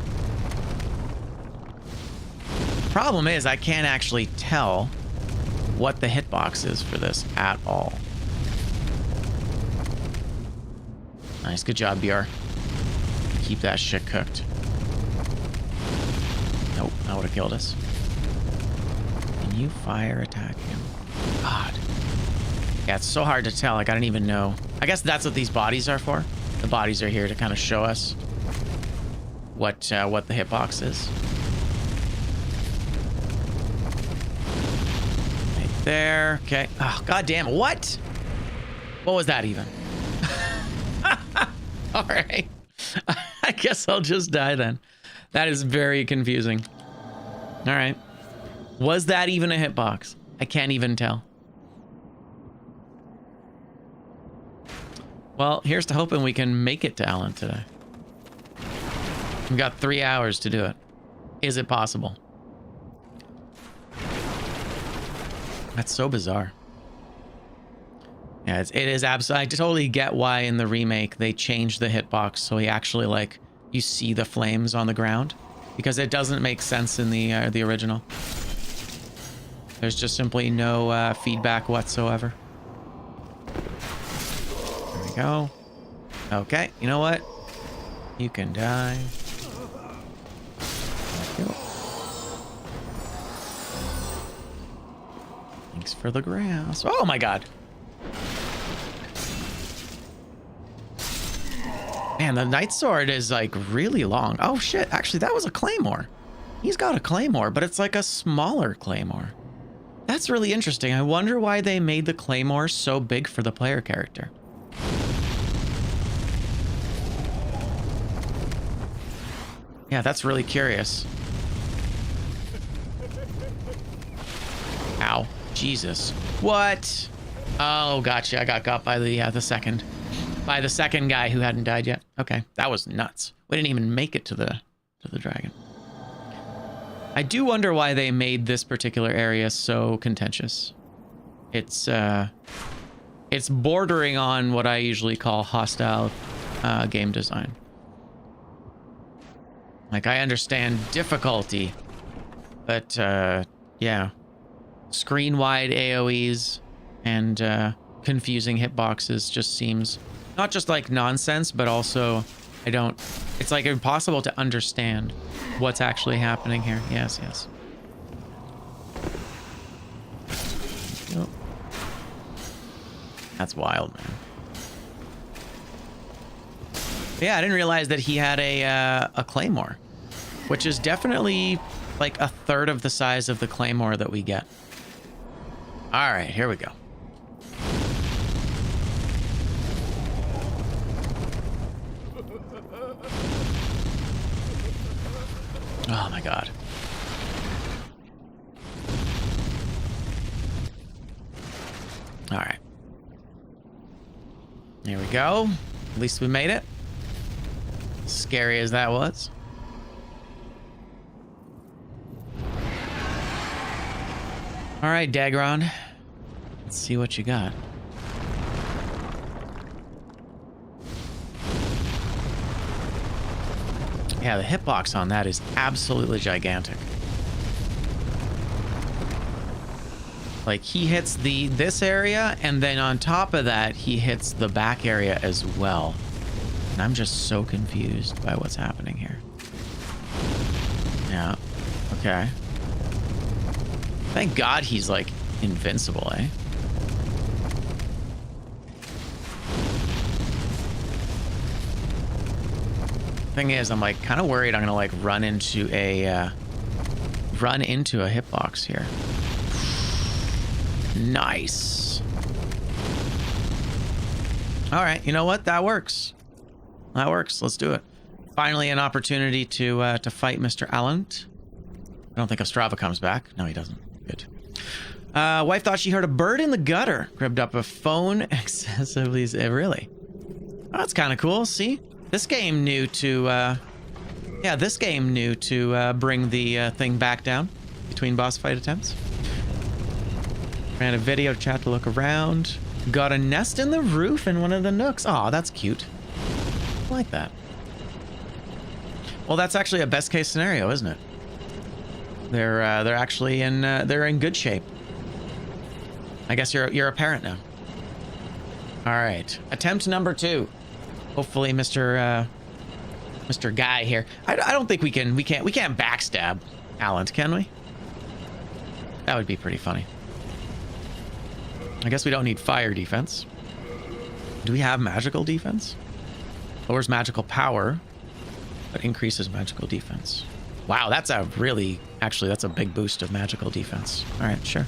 Problem is, I can't actually tell what the hitbox is for this at all. Nice, good job, BR. Keep that shit cooked. Nope, that would have killed us. Can you fire attack him? God. Yeah, it's so hard to tell. Like, I don't even know. I guess that's what these bodies are for. The bodies are here to kind of show us what the hitbox is. There. Okay. Oh, God damn it. What? What was that even? All right. I guess I'll just die then. That is very confusing. All right. Was that even a hitbox? I can't even tell. Well, here's to hoping we can make it to Alan today. We've got 3 hours to do it. Is it possible? That's so bizarre. Yeah, it is absolutely. I totally get why in the remake they changed the hitbox so he actually, like, you see the flames on the ground, because it doesn't make sense in the original. There's just simply no feedback whatsoever. There we go. Okay, you know what? You can die. There we go. Thanks for the grass. Oh my god. Man, the Knight Sword is like really long. Oh shit, actually that was a claymore. He's got a claymore, but it's like a smaller claymore. That's really interesting. I wonder why they made the claymore so big for the player character. Yeah, that's really curious. Ow. Jesus. What? Oh, gotcha. I got by the second guy who hadn't died yet. Okay, that was nuts. We didn't even make it to the dragon. I do wonder why they made this particular area so contentious. It's bordering on what I usually call hostile game design. Like, I understand difficulty, but yeah, screen-wide AoEs and confusing hitboxes just seems not just like nonsense, but also it's like impossible to understand what's actually happening here. Yes, yes. Oh. That's wild, man. Yeah, I didn't realize that he had a claymore, which is definitely like a third of the size of the claymore that we get. All right, here we go. Oh my god. All right. Here we go. At least we made it. Scary as that was. All right, Dagron. Let's see what you got. Yeah, the hitbox on that is absolutely gigantic. Like, he hits this area, and then on top of that, he hits the back area as well. And I'm just so confused by what's happening here. Yeah. Okay. Thank God he's, like, invincible, eh? Thing is, I'm like kind of worried I'm gonna like run into a hitbox here. Nice. All right, you know what? That works. That works. Let's do it. Finally, an opportunity to fight Mr. Allen. I don't think Ostrava comes back. No, he doesn't. Good. Wife thought she heard a bird in the gutter. Grabbed up a phone excessively. Really? Oh, that's kind of cool. See? This game knew to, yeah, this game knew to bring the thing back down between boss fight attempts. Ran a video chat to look around. Got a nest in the roof in one of the nooks. Aw, that's cute. I like that. Well, that's actually a best case scenario, isn't it? They're actually in they're in good shape. I guess you're a parent now. All right, attempt number 2. Hopefully, Mr. Guy here. I don't think we can't backstab Allen, can we? That would be pretty funny. I guess we don't need fire defense. Do we have magical defense? Lowers magical power, but increases magical defense. Wow, that's a really, actually, that's a big boost of magical defense. All right, sure.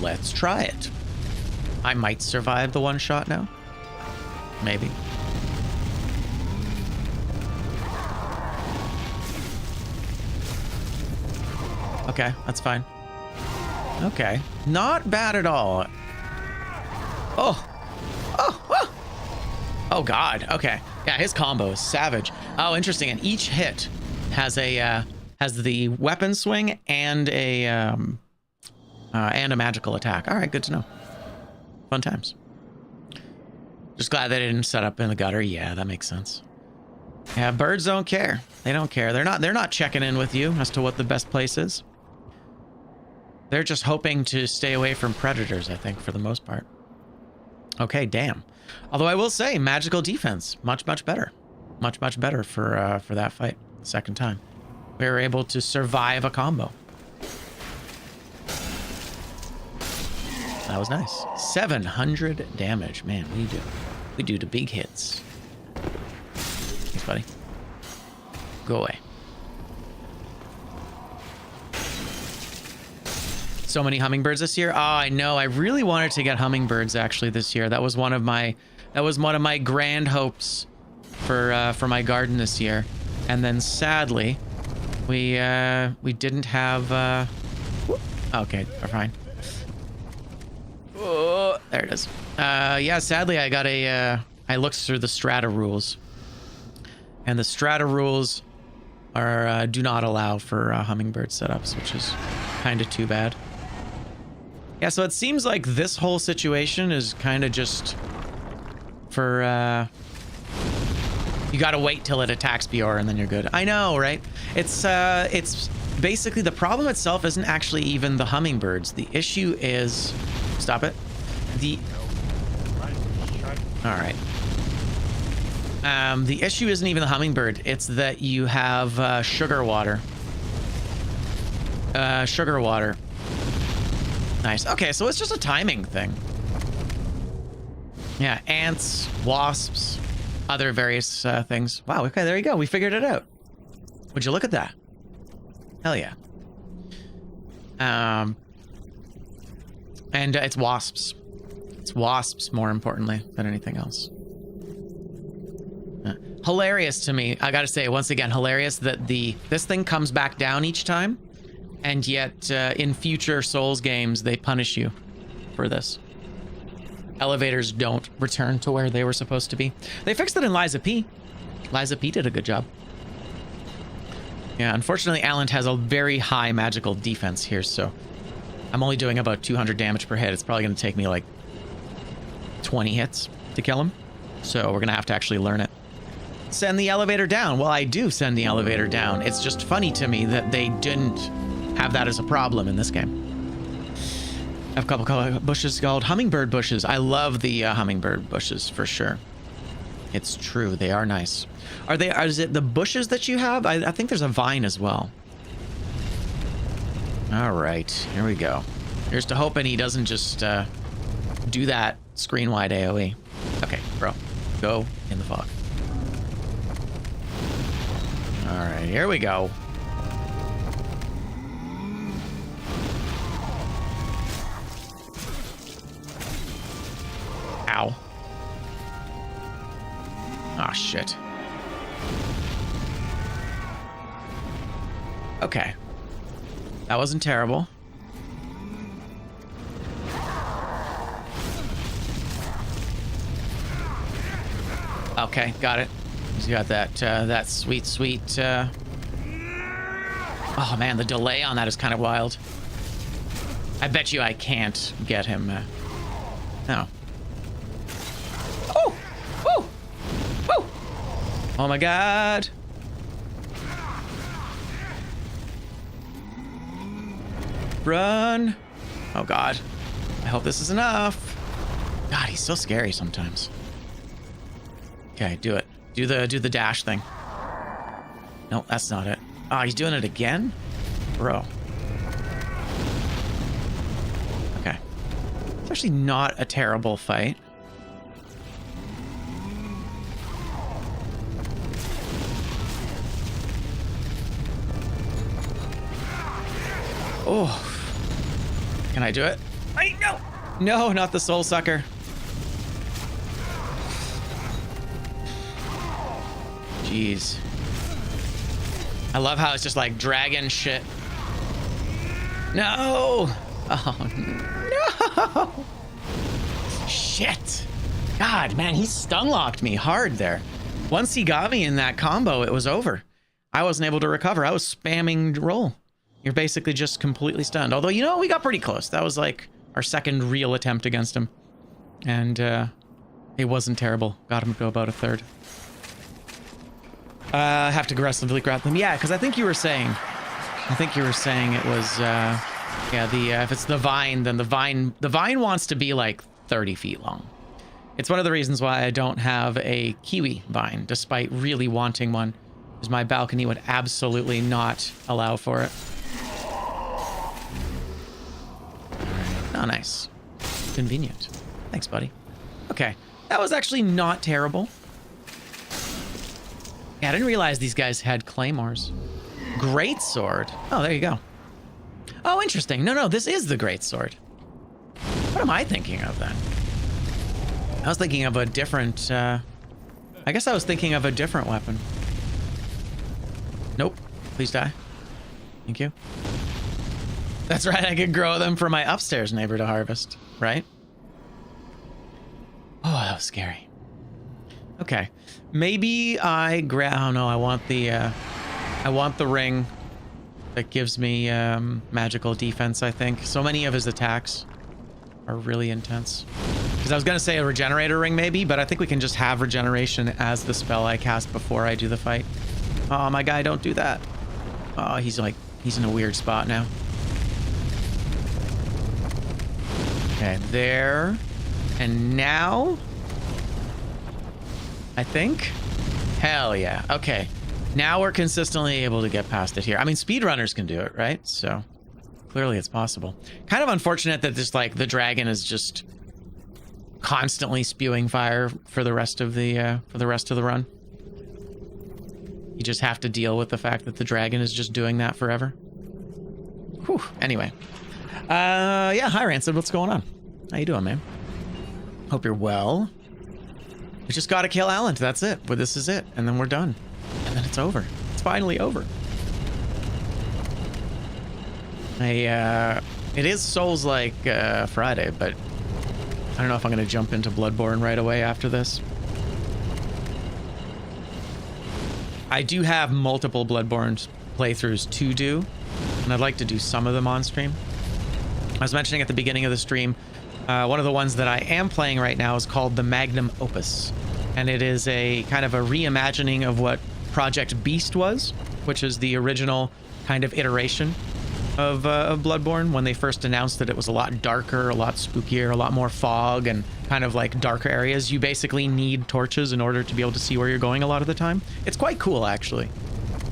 Let's try it. I might survive the one shot now. Maybe. Okay, that's fine. Okay, not bad at all. Oh, oh, oh, oh God. Okay, Yeah, his combo is savage. Oh, interesting. And each hit has a has the weapon swing and a magical attack. All right, good to know. Fun times. Just glad they didn't set up in the gutter. Yeah, that makes sense. Yeah, birds don't care. They don't care. They're not checking in with you as to what the best place is. They're just hoping to stay away from predators, I think, for the most part. Okay, damn. Although I will say, magical defense, much better. Much better for that fight. Second time. We were able to survive a combo. That was nice. 700 damage. Man, we do the big hits. Thanks, buddy. Go away. So many hummingbirds this year. Oh, I know. I really wanted to get hummingbirds actually this year. That was one of my grand hopes for my garden this year. And then sadly, we didn't have. Okay, we're fine. Oh, there it is. Yeah, sadly, I got I looked through the strata rules, and the strata rules are do not allow for hummingbird setups, which is kind of too bad. Yeah, so it seems like this whole situation is kind of just for you gotta wait till it attacks Bior and then you're good. I know, right? It's basically the problem itself isn't actually even the hummingbirds. The issue is, stop it. All right. The issue isn't even the hummingbird. It's that you have sugar water. Sugar water. Nice. Okay, so it's just a timing thing. Yeah, ants, wasps, other various things. Wow, okay, there you go. We figured it out. Would you look at that? Hell yeah. And it's wasps. It's wasps, more importantly, than anything else. Hilarious to me. I gotta say, once again, hilarious that this thing comes back down each time. And yet, in future Souls games, they punish you for this. Elevators don't return to where they were supposed to be. They fixed it in Liza P. Liza P did a good job. Yeah, unfortunately, Alan has a very high magical defense here, so I'm only doing about 200 damage per hit. It's probably going to take me like 20 hits to kill him. So we're going to have to actually learn it. Send the elevator down. Well, I do send the elevator down. It's just funny to me that they didn't have that as a problem in this game. I have a couple of bushes called hummingbird bushes. I love the hummingbird bushes for sure. It's true. They are nice. Is it the bushes that you have? I think there's a vine as well. All right, here we go. Here's to hoping he doesn't just do that screen-wide AoE. Okay, bro, go in the fog. All right, here we go. Ow. Oh, shit. Okay. That wasn't terrible. Okay, got it. He's got that sweet... Oh, man, the delay on that is kind of wild. I bet you I can't get him. No. Oh! Oh! Oh! Oh, my God. Run. Oh, God. I hope this is enough. God, he's so scary sometimes. Okay, do it. Do the dash thing. No, that's not it. Oh, he's doing it again? Bro. Okay. It's actually not a terrible fight. Oh. Can I do it? No! No, not the soul sucker. Jeez. I love how it's just like dragon shit. No! Oh, no! Shit! God, man, he stun locked me hard there. Once he got me in that combo, it was over. I wasn't able to recover. I was spamming roll. You're basically just completely stunned. Although, you know, we got pretty close. That was like our second real attempt against him. And it wasn't terrible. Got him to about a third. Have to aggressively grab them. Yeah, because I think you were saying it was, yeah, if it's the vine, then the vine wants to be like 30 feet long. It's one of the reasons why I don't have a kiwi vine, despite really wanting one, because my balcony would absolutely not allow for it. Oh, nice. Convenient. Thanks, buddy. Okay. That was actually not terrible. Yeah, I didn't realize these guys had claymores. Great sword. Oh, there you go. Oh, interesting. No, this is the great sword. What am I thinking of then? I was thinking of a different, I guess I was thinking of a different weapon. Nope. Please die. Thank you. That's right, I could grow them for my upstairs neighbor to harvest, right? Oh, that was scary. Okay. Maybe I grab, oh no, I want the ring that gives me magical defense, I think. So many of his attacks are really intense. Because I was going to say a regenerator ring maybe, but I think we can just have regeneration as the spell I cast before I do the fight. Oh, my guy, don't do that. Oh, he's in a weird spot now. Okay, there. And now, I think. Hell yeah. Okay. Now we're consistently able to get past it here. I mean, speedrunners can do it, right? So clearly it's possible. Kind of unfortunate that this, like, the dragon is just constantly spewing fire for the rest of the run. You just have to deal with the fact that the dragon is just doing that forever. Whew. Anyway. Yeah, hi Rancid, what's going on? How you doing, man? Hope you're well. We just gotta kill Alan, that's it. Well, this is it, and then we're done. And then it's over. It's finally over. It is Souls-like Friday, but I don't know if I'm gonna jump into BloodBorne right away after this. I do have multiple BloodBorne playthroughs to do, and I'd like to do some of them on stream. I was mentioning at the beginning of the stream, one of the ones that I am playing right now is called the Magnum Opus, and it is a kind of a reimagining of what Project Beast was, which is the original kind of iteration of BloodBorne when they first announced that it was a lot darker, a lot spookier, a lot more fog, and kind of like darker areas. You basically need torches in order to be able to see where you're going a lot of the time. It's quite cool, actually.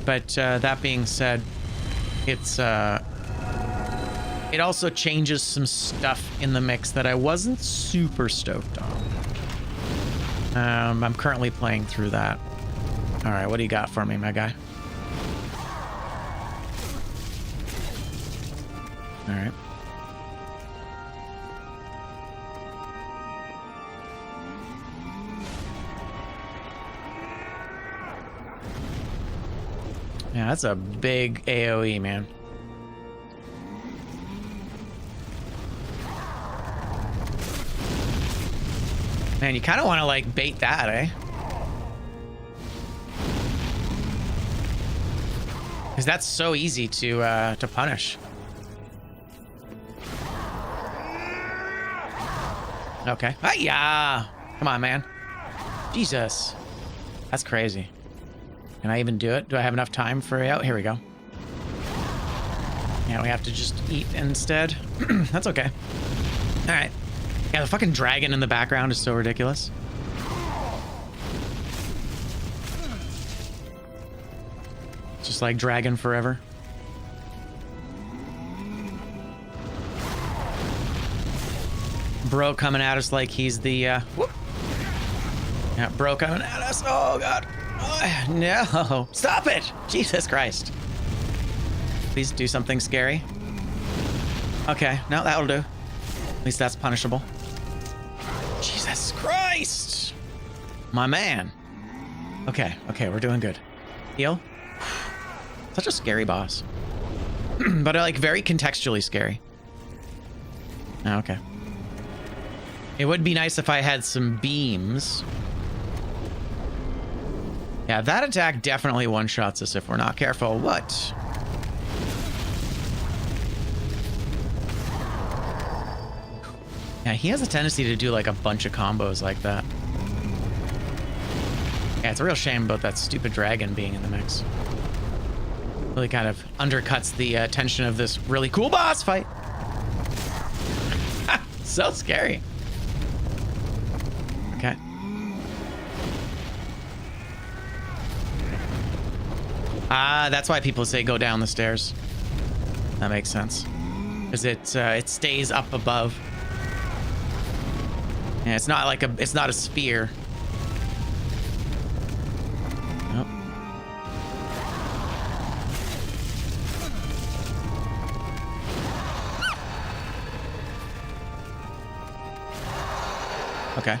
But that being said, it's it also changes some stuff in the mix that I wasn't super stoked on. I'm currently playing through that. All right, what do you got for me, my guy? All right. Yeah, that's a big AoE, man. Man, you kind of want to like bait that, eh? Because that's so easy to punish. Okay. Hi-ya! Come on, man. Jesus. That's crazy. Can I even do it? Do I have enough time for it? Oh, here we go. Yeah, we have to just eat instead. That's okay. All right. Yeah, the fucking dragon in the background is so ridiculous. Just like dragon forever. Bro coming at us like he's the, whoop. Yeah, bro coming at us. Oh, God. Oh, no. Stop it. Jesus Christ. Please do something scary. Okay, no, that'll do. At least that's punishable. Jesus Christ. My man. Okay, we're doing good. Heal. Such a scary boss. But like very contextually scary. Okay. It would be nice if I had some beams. Yeah, that attack definitely one-shots us if we're not careful. What? Yeah, he has a tendency to do like a bunch of combos like that. Yeah, it's a real shame about that stupid dragon being in the mix. Really kind of undercuts the tension of this really cool boss fight. So scary. Okay. Ah, that's why people say go down the stairs. That makes sense. Because it stays up above. Yeah, it's not like it's not a sphere. Nope. Okay.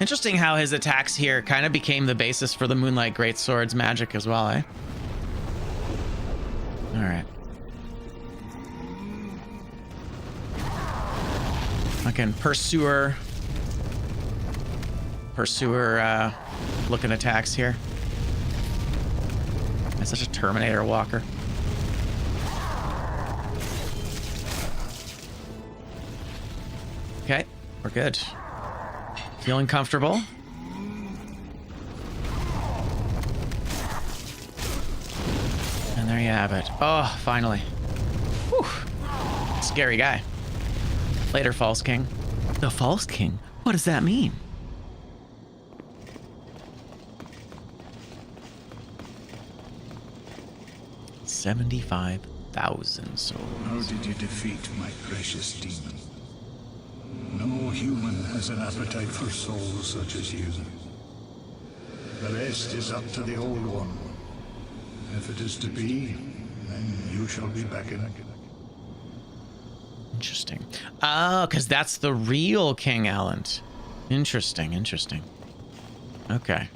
Interesting how his attacks here kind of became the basis for the Moonlight Greatsword's magic as well, eh? All right. Fucking pursuer looking attacks here. That's such a Terminator walker. Okay, we're good. Feeling comfortable. And there you have it. Oh, finally. Whew. Scary guy. Later, False King. The False King? What does that mean? $75,000 souls. How did you defeat my precious demon? No human has an appetite for souls such as you. The rest is up to the Old One. If it is to be, then you shall be beckoned. Interesting. Oh, because that's the real King Alland. Interesting, interesting. Okay.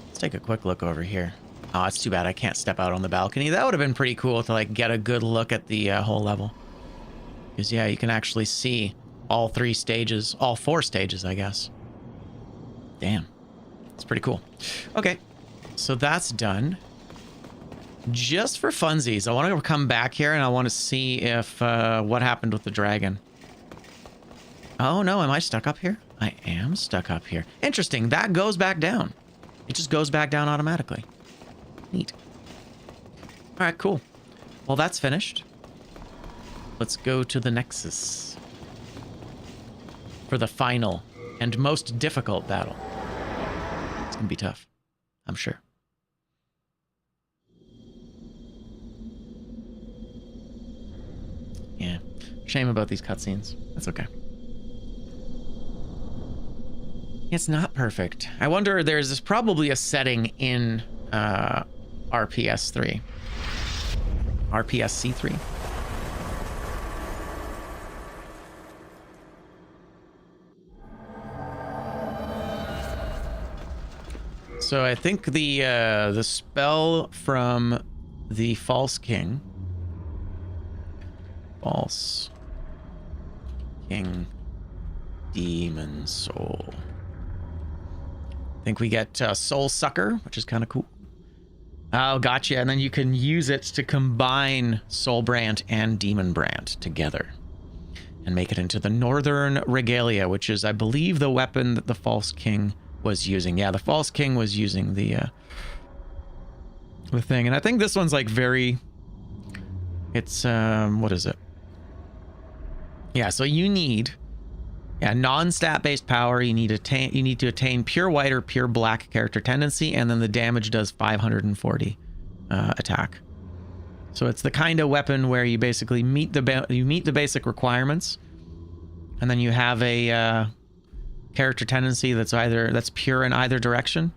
Let's take a quick look over here. Oh, it's too bad I can't step out on the balcony. That would have been pretty cool to like get a good look at the whole level. Because yeah, you can actually see all 3 stages, all 4 stages, I guess. Damn. It's pretty cool. Okay. So that's done. Just for funsies, I want to come back here and I want to see if what happened with the dragon. Oh no, am I stuck up here? I am stuck up here. Interesting. That goes back down. It just goes back down automatically. Neat. All right, cool. Well, that's finished. Let's go to the Nexus for the final and most difficult battle. It's gonna be tough, I'm sure. Yeah, shame about these cutscenes. That's okay. It's not perfect. I wonder, there's probably a setting in RPS 3. RPSC 3. So I think the spell from the False King. False King Demon Soul. I think we get Soul Sucker, which is kind of cool. Oh, gotcha. And then you can use it to combine Soul Brand and Demon Brand together and make it into the Northern Regalia, which is, I believe, the weapon that the False King was using. Yeah, the False King was using the thing. And I think this one's like very... It's, what is it? Yeah, so you need... Yeah, non-stat based power. You need to attain pure white or pure black character tendency, and then the damage does 540 attack. So it's the kind of weapon where you basically meet the basic requirements, and then you have a character tendency that's pure in either direction.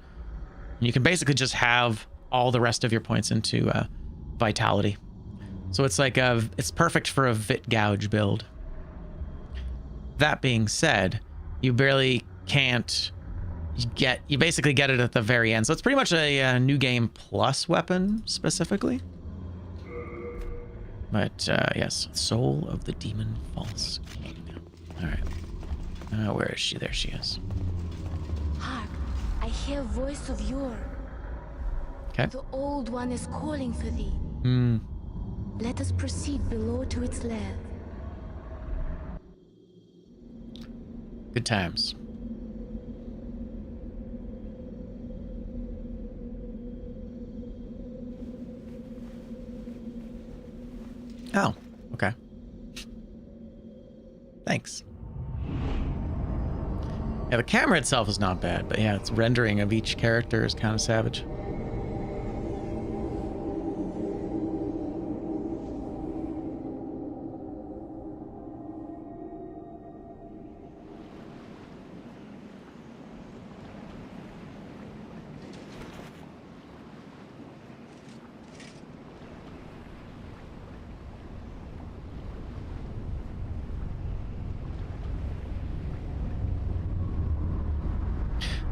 And you can basically just have all the rest of your points into vitality. So it's like it's perfect for a Vit Gouge build. That being said, you barely can't you basically get it at the very end. So it's pretty much a new game plus weapon specifically. But yes, Soul of the Demon False King. All right. Where is she? There she is. Hark, I hear voice of yore. Okay. The old one is calling for thee. Let us proceed below to its lair. Good times. Oh, okay. Thanks. Yeah, the camera itself is not bad, but yeah, its rendering of each character is kind of savage.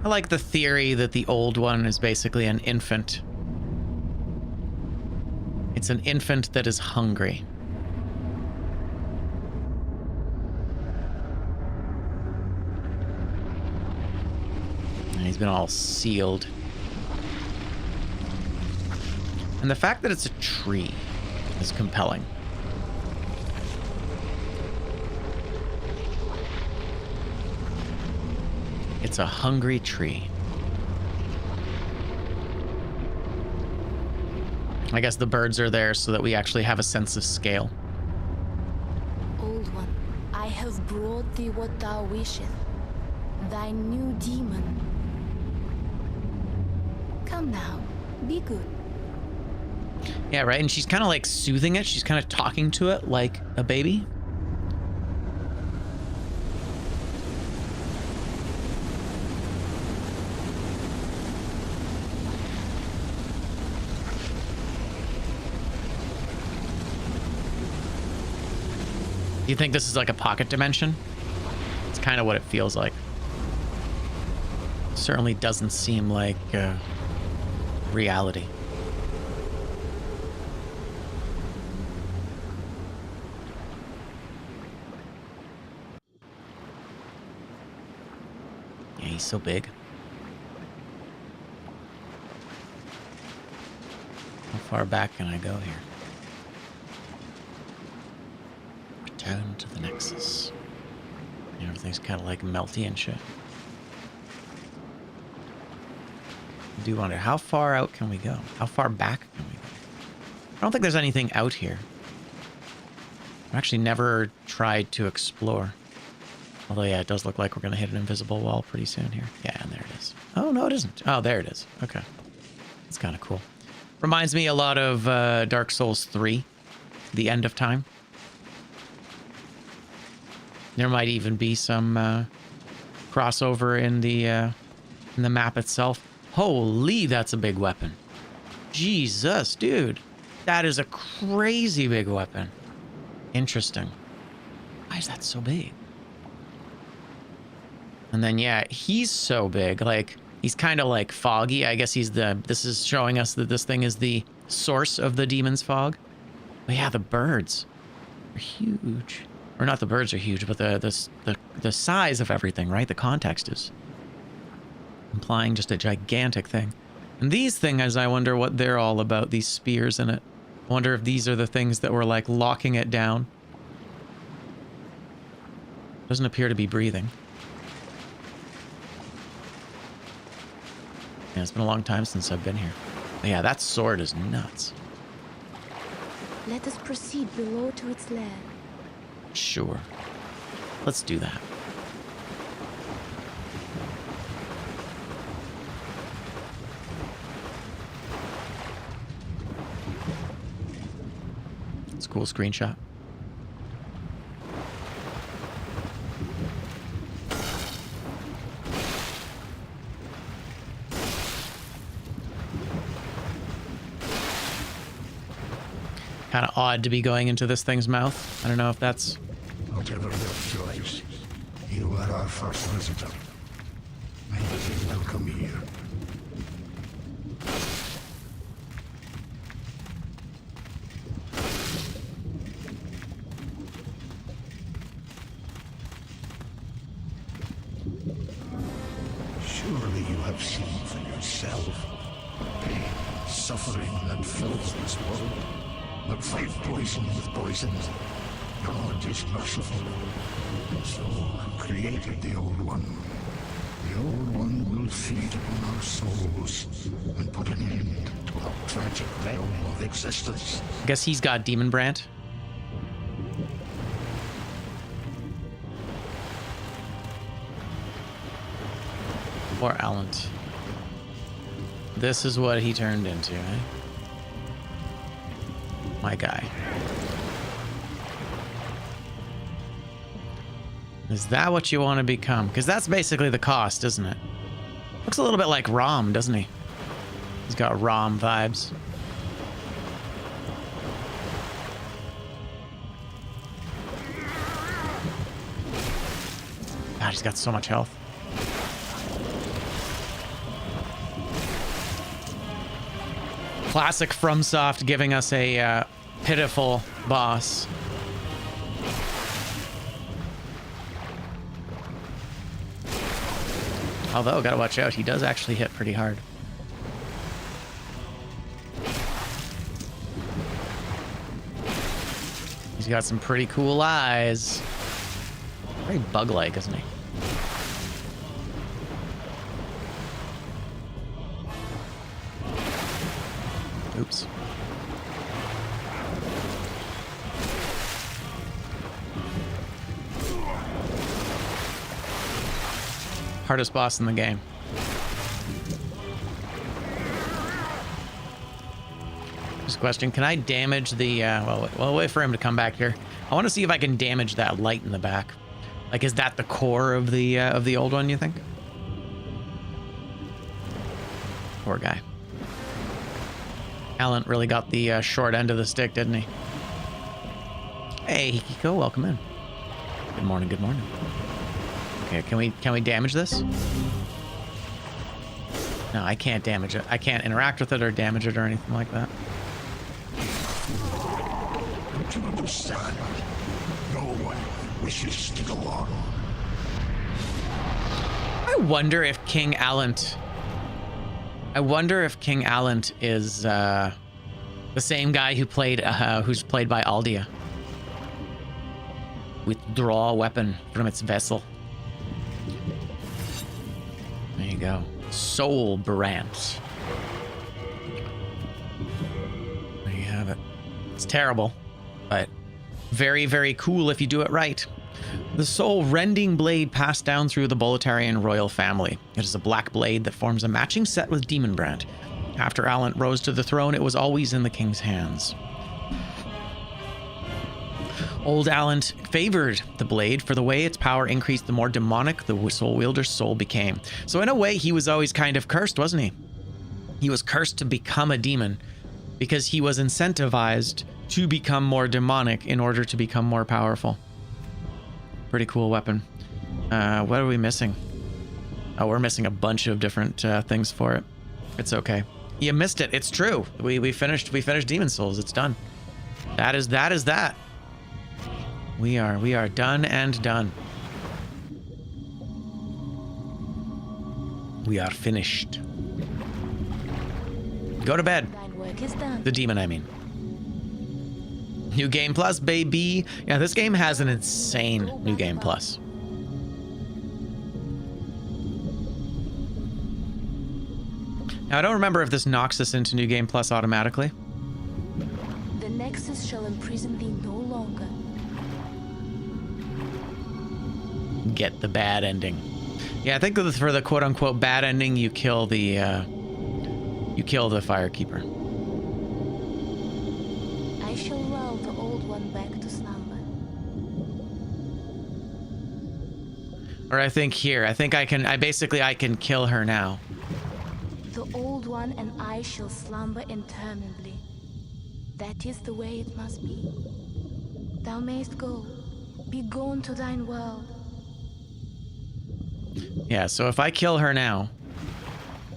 I like the theory that the old one is basically an infant. It's an infant that is hungry. And he's been all sealed. And the fact that it's a tree is compelling. It's a hungry tree. I guess the birds are there so that we actually have a sense of scale. Old one, I have brought thee what thou wishest. Thy new demon. Come now, be good. Yeah, right? And she's kind of like soothing it. She's kind of talking to it like a baby. Do you think this is like a pocket dimension? It's kind of what it feels like. Certainly doesn't seem like reality. Yeah, he's so big. How far back can I go here? Return to the Nexus. And everything's kind of like melty and shit. I do wonder, how far out can we go? How far back can we go? I don't think there's anything out here. I've actually never tried to explore. Although, yeah, it does look like we're going to hit an invisible wall pretty soon here. Yeah, and there it is. Oh, no, it isn't. Oh, there it is. Okay. It's kind of cool. Reminds me a lot of Dark Souls 3, The End of Time. There might even be some crossover in the map itself. Holy, that's a big weapon. Jesus, dude. That is a crazy big weapon. Interesting. Why is that so big? And then, yeah, he's so big. Like, he's kind of like foggy. I guess this is showing us that this thing is the source of the demon's fog. But yeah, the birds are huge. Or not the birds are huge, but the size of everything, right? The context is implying just a gigantic thing. And these things, I wonder what they're all about, these spears in it. I wonder if these are the things that were like locking it down. Doesn't appear to be breathing. Yeah, it's been a long time since I've been here. But yeah, that sword is nuts. Let us proceed below to its lair. Sure. Let's do that. It's a cool screenshot. Kind of odd to be going into this thing's mouth. I don't know if that's... Whatever their choice, you are our first visitor. May they welcome here. Surely you have seen myself. Pain, suffering that fills this world. But fight poison with poison. God is merciful. So created the Old One. The Old One will feed upon our souls and put an end to our tragic realm of existence. Guess he's got Demon Brand. Poor Alan. This is what he turned into, eh? My guy. Is that what you want to become? Because that's basically the cost, isn't it? Looks a little bit like Rom, doesn't he? He's got Rom vibes. God, he's got so much health. Classic FromSoft giving us a pitiful boss. Although, gotta watch out, he does actually hit pretty hard. He's got some pretty cool eyes. Very bug-like, isn't he? Oops. Hardest boss in the game. Just question, can I damage the, well, wait for him to come back here. I want to see if I can damage that light in the back. Like, is that the core of the old one, you think? Poor guy. Alan really got the short end of the stick, didn't he? Hey, Hikiko, welcome in. Good morning, good morning. Okay, can we damage this? No, I can't damage it. I can't interact with it or damage it or anything like that. Don't you understand? No one wishes to go on. I wonder if King Allant is the same guy who played who's played by Aldia. Withdraw a weapon from its vessel. There you go. Soulbrand. There you have it. It's terrible, but very, very cool if you do it right. The soul-rending blade passed down through the Bolitarian royal family. It is a black blade that forms a matching set with Demon Brand. After Allant rose to the throne, it was always in the king's hands. Old Allant favored the blade for the way its power increased, the more demonic the soul wielder's soul became. So in a way, he was always kind of cursed, wasn't he? He was cursed to become a demon because he was incentivized to become more demonic in order to become more powerful. Pretty cool weapon. What are we missing? Oh, we're missing a bunch of different things for it. It's okay. You missed it. It's true. We finished Demon Souls. It's done. That is that. We are done and done. We are finished. Go to bed. Thine work is done. The demon, I mean. New Game Plus, baby. Yeah, this game has an insane New Game Plus. Now, I don't remember if this knocks us into New Game Plus automatically. The Nexus shall imprison thee no longer. Get the bad ending. Yeah, I think for the quote-unquote bad ending, you kill the Firekeeper. I shall lull the Old One back to slumber. Or I think here, I can kill her now. The Old One and I shall slumber interminably. That is the way it must be. Thou mayst go. Be gone to thine world. Yeah, so if I kill her now...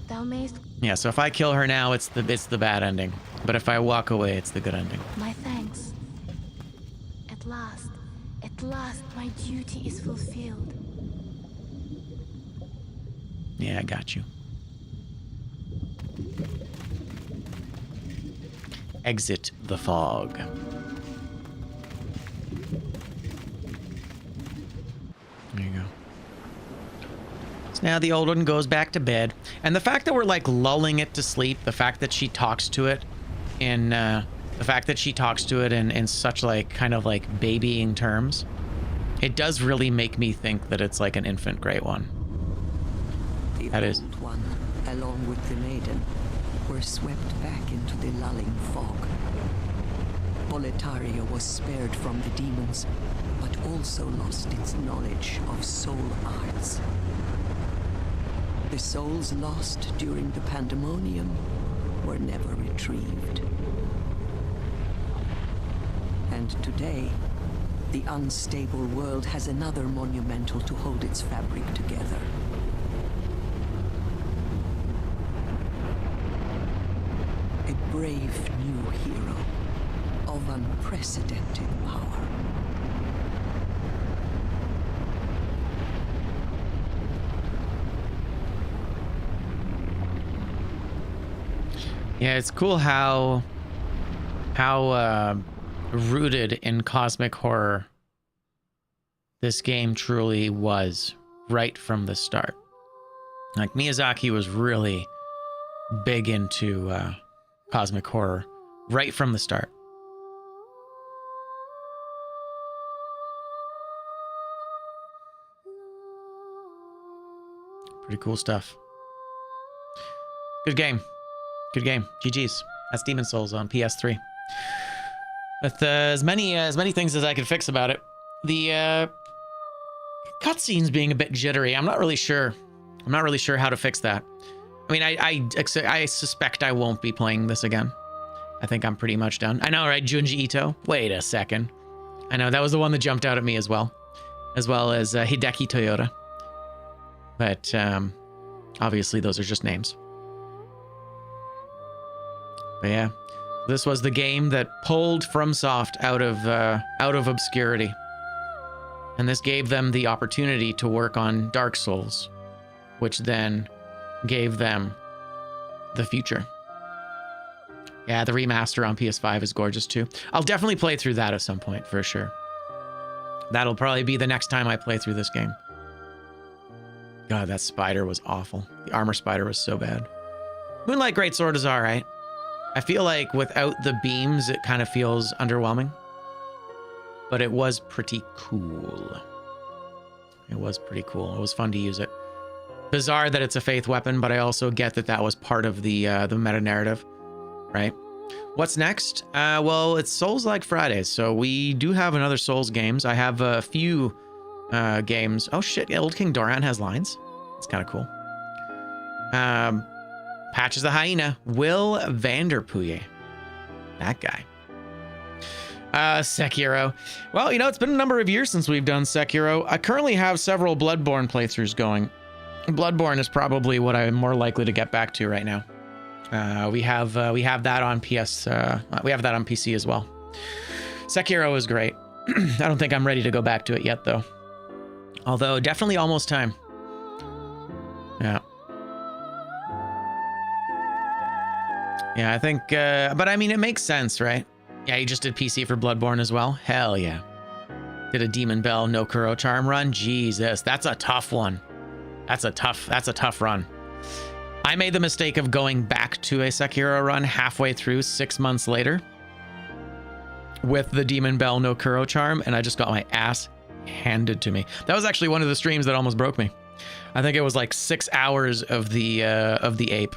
Thou mayst... Yeah, so if I kill her now, it's the bad ending. But if I walk away, it's the good ending. My thanks. At last, my duty is fulfilled. Yeah, I got you. exit the fog. There you go. So now the old one goes back to bed. And the fact that we're like lulling it to sleep, the fact that she talks to it in such like kind of like babying terms, it does really make me think that it's like an infant Great One. That is. The Old One, along with the maiden, were swept back into the lulling fog. Boletaria was spared from the demons, but also lost its knowledge of soul arts. The souls lost during the pandemonium were never retrieved. And today, the unstable world has another monumental to hold its fabric together. A brave new hero of unprecedented power. Yeah, it's cool how rooted in cosmic horror this game truly was right from the start. Like, Miyazaki was really big into cosmic horror right from the start. Pretty cool stuff. Good game. Good game. GG's. That's Demon's Souls on PS3. With as many things as I could fix about it. The cutscenes being a bit jittery. I'm not really sure how to fix that. I mean, I suspect I won't be playing this again. I think I'm pretty much done. I know, right? Junji Ito. Wait a second. I know, that was the one that jumped out at me as well as Hideki Toyota. But obviously those are just names. But yeah, this was the game that pulled FromSoft out of obscurity. And this gave them the opportunity to work on Dark Souls, which then gave them the future. Yeah, the remaster on PS5 is gorgeous too. I'll definitely play through that at some point for sure. That'll probably be the next time I play through this game. God, that spider was awful. The armor spider was so bad. Moonlight Greatsword is all right. I feel like without the beams, it kind of feels underwhelming. But it was pretty cool. It was pretty cool. It was fun to use it. Bizarre that it's a faith weapon, but I also get that that was part of the meta narrative, right? What's next? Well, it's Souls-like Fridays, so we do have another Souls games. I have a few games. Oh shit, Old King Doran has lines. It's kind of cool. Patches the Hyena, Will Vanderpooye. That guy. Sekiro. Well, you know, it's been a number of years since we've done Sekiro. I currently have several BloodBorne playthroughs going. BloodBorne is probably what I'm more likely to get back to right now. We have that on PS. We have that on PC as well. Sekiro is great. I don't think I'm ready to go back to it yet, though. Although definitely almost time. Yeah. Yeah, I think, but I mean, it makes sense, right? Yeah, you just did PC for BloodBorne as well? Hell yeah. Did a Demon Bell no Kuro Charm run? Jesus, that's a tough one. That's a tough run. I made the mistake of going back to a Sekiro run halfway through 6 months later with the Demon Bell no Kuro Charm, and I just got my ass handed to me. That was actually one of the streams that almost broke me. I think it was like 6 hours of the ape.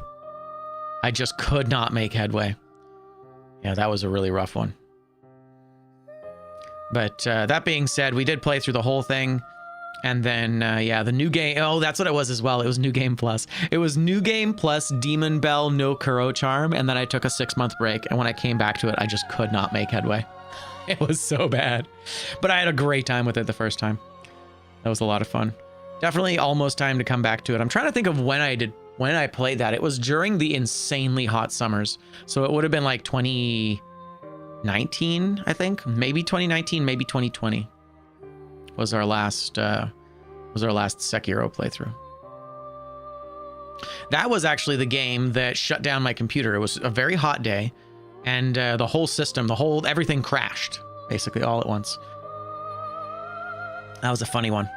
I just could not make headway. Yeah, that was a really rough one. But that being said, we did play through the whole thing. And then, yeah, the new game. Oh, that's what it was as well. It was New Game Plus. It was New Game Plus Demon Bell no Kuro Charm. And then I took a 6-month break. And when I came back to it, I just could not make headway. It was so bad. But I had a great time with it the first time. That was a lot of fun. Definitely almost time to come back to it. I'm trying to think of when I played that. It was during the insanely hot summers. So it would have been like 2019, I think. Maybe 2019, maybe 2020 was our last Sekiro playthrough. That was actually the game that shut down my computer. It was a very hot day. And the whole system, everything crashed, basically, all at once. That was a funny one.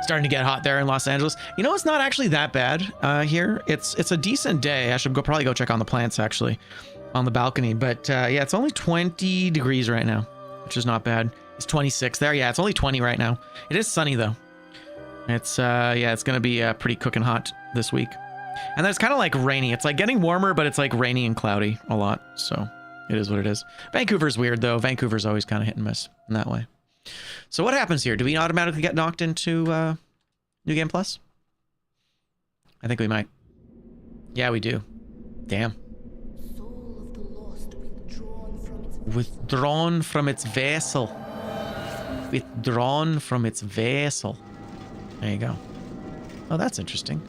Starting to get hot there in Los Angeles. You know, it's not actually that bad here. It's a decent day. I should probably go check on the plants, actually, on the balcony. But yeah, it's only 20 degrees right now, which is not bad. It's 26 there. Yeah, it's only 20 right now. It is sunny, though. It's, yeah, it's going to be pretty cooking hot this week. And then it's kind of like rainy. It's like getting warmer, but it's like rainy and cloudy a lot. So it is what it is. Vancouver's weird, though. Vancouver's always kind of hit and miss in that way. So what happens here? Do we automatically get knocked into New Game Plus? I think we might. Yeah, we do. Damn. Soul of the lost Withdrawn from its vessel. Withdrawn from its vessel. There you go. Oh, that's interesting.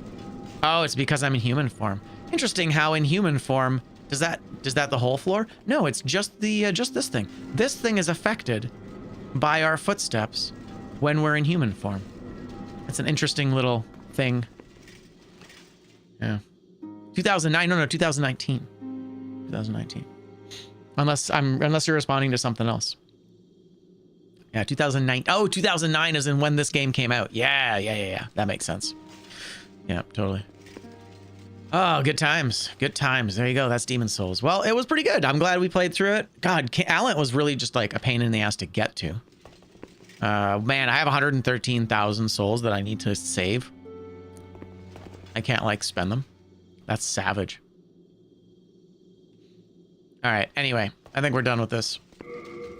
Oh, it's because I'm in human form. Interesting how in human form, does that the whole floor? No, it's just the just this thing. This thing is affected by our footsteps when we're in human form. It's an interesting little thing. Yeah. 2009, no, 2019. 2019. Unless you're responding to something else. Yeah, 2009. Oh, 2009 is in when this game came out. Yeah. That makes sense. Yeah, totally. Oh, good times. Good times. There you go. That's Demon's Souls. Well, it was pretty good. I'm glad we played through it. God, Alent was really just like a pain in the ass to get to. Man, I have 113,000 souls that I need to save. I can't like spend them. That's savage. All right. Anyway, I think we're done with this.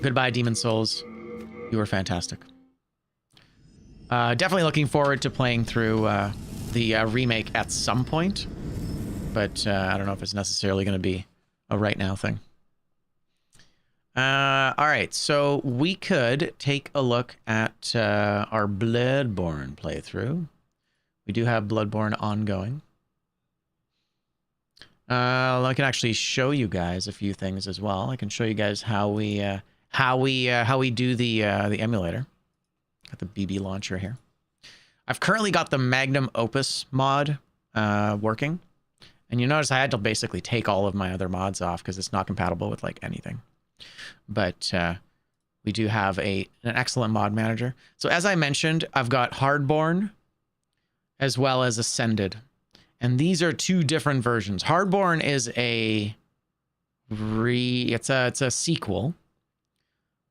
Goodbye, Demon's Souls. You were fantastic. Definitely looking forward to playing through the remake at some point. But I don't know if it's necessarily going to be a right now thing. All right, so we could take a look at our BloodBorne playthrough. We do have BloodBorne ongoing. I can actually show you guys a few things as well. I can show you guys how we do the emulator. Got the BB launcher here. I've currently got the Magnum Opus mod working. And you notice I had to basically take all of my other mods off because it's not compatible with like anything. But we do have an excellent mod manager. So as I mentioned, I've got Hardborn as well as Ascended. And these are two different versions. Hardborn is it's a sequel,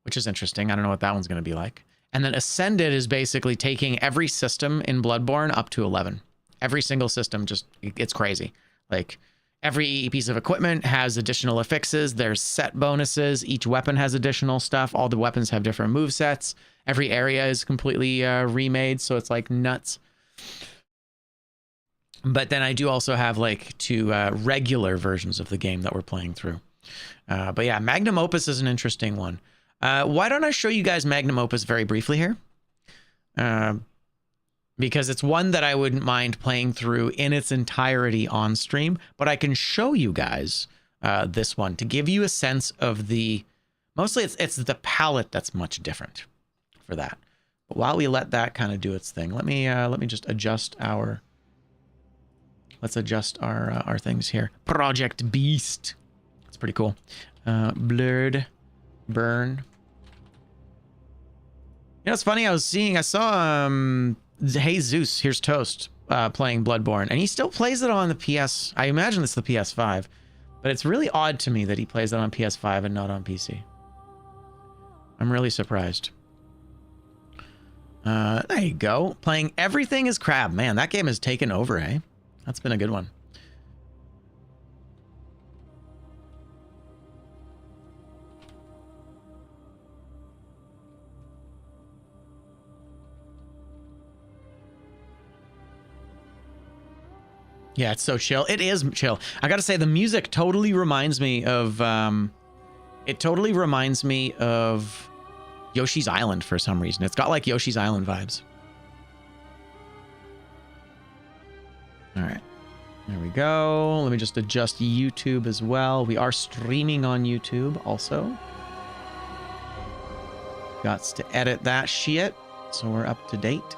which is interesting. I don't know what that one's going to be like. And then Ascended is basically taking every system in BloodBorne up to 11. Every single system, it's crazy. Like, every piece of equipment has additional affixes. There's set bonuses. Each weapon has additional stuff. All the weapons have different movesets. Every area is completely remade, so it's like nuts. But then I do also have like two regular versions of the game that we're playing through. But yeah, Magnum Opus is an interesting one. Why don't I show you guys Magnum Opus very briefly here? Because it's one that I wouldn't mind playing through in its entirety on stream, but I can show you guys this one to give you a sense of mostly it's the palette that's much different for that. But while we let that kind of do its thing, let me just adjust our things here. Project Beast. It's pretty cool. BloodBorne. You know, it's funny. I saw Hey Zeus, here's Toast, playing BloodBorne, and he still plays it on the PS. I imagine it's the PS5, but it's really odd to me that he plays it on PS5 and not on PC. I'm really surprised. There you go. Playing Everything is Crab. Man, that game has taken over, eh? That's been a good one. Yeah, it's so chill. It is chill. I gotta say, the music totally reminds me of, Yoshi's Island for some reason. It's got like Yoshi's Island vibes. All right, there we go. Let me just adjust YouTube as well. We are streaming on YouTube also. Got to edit that shit, so we're up to date.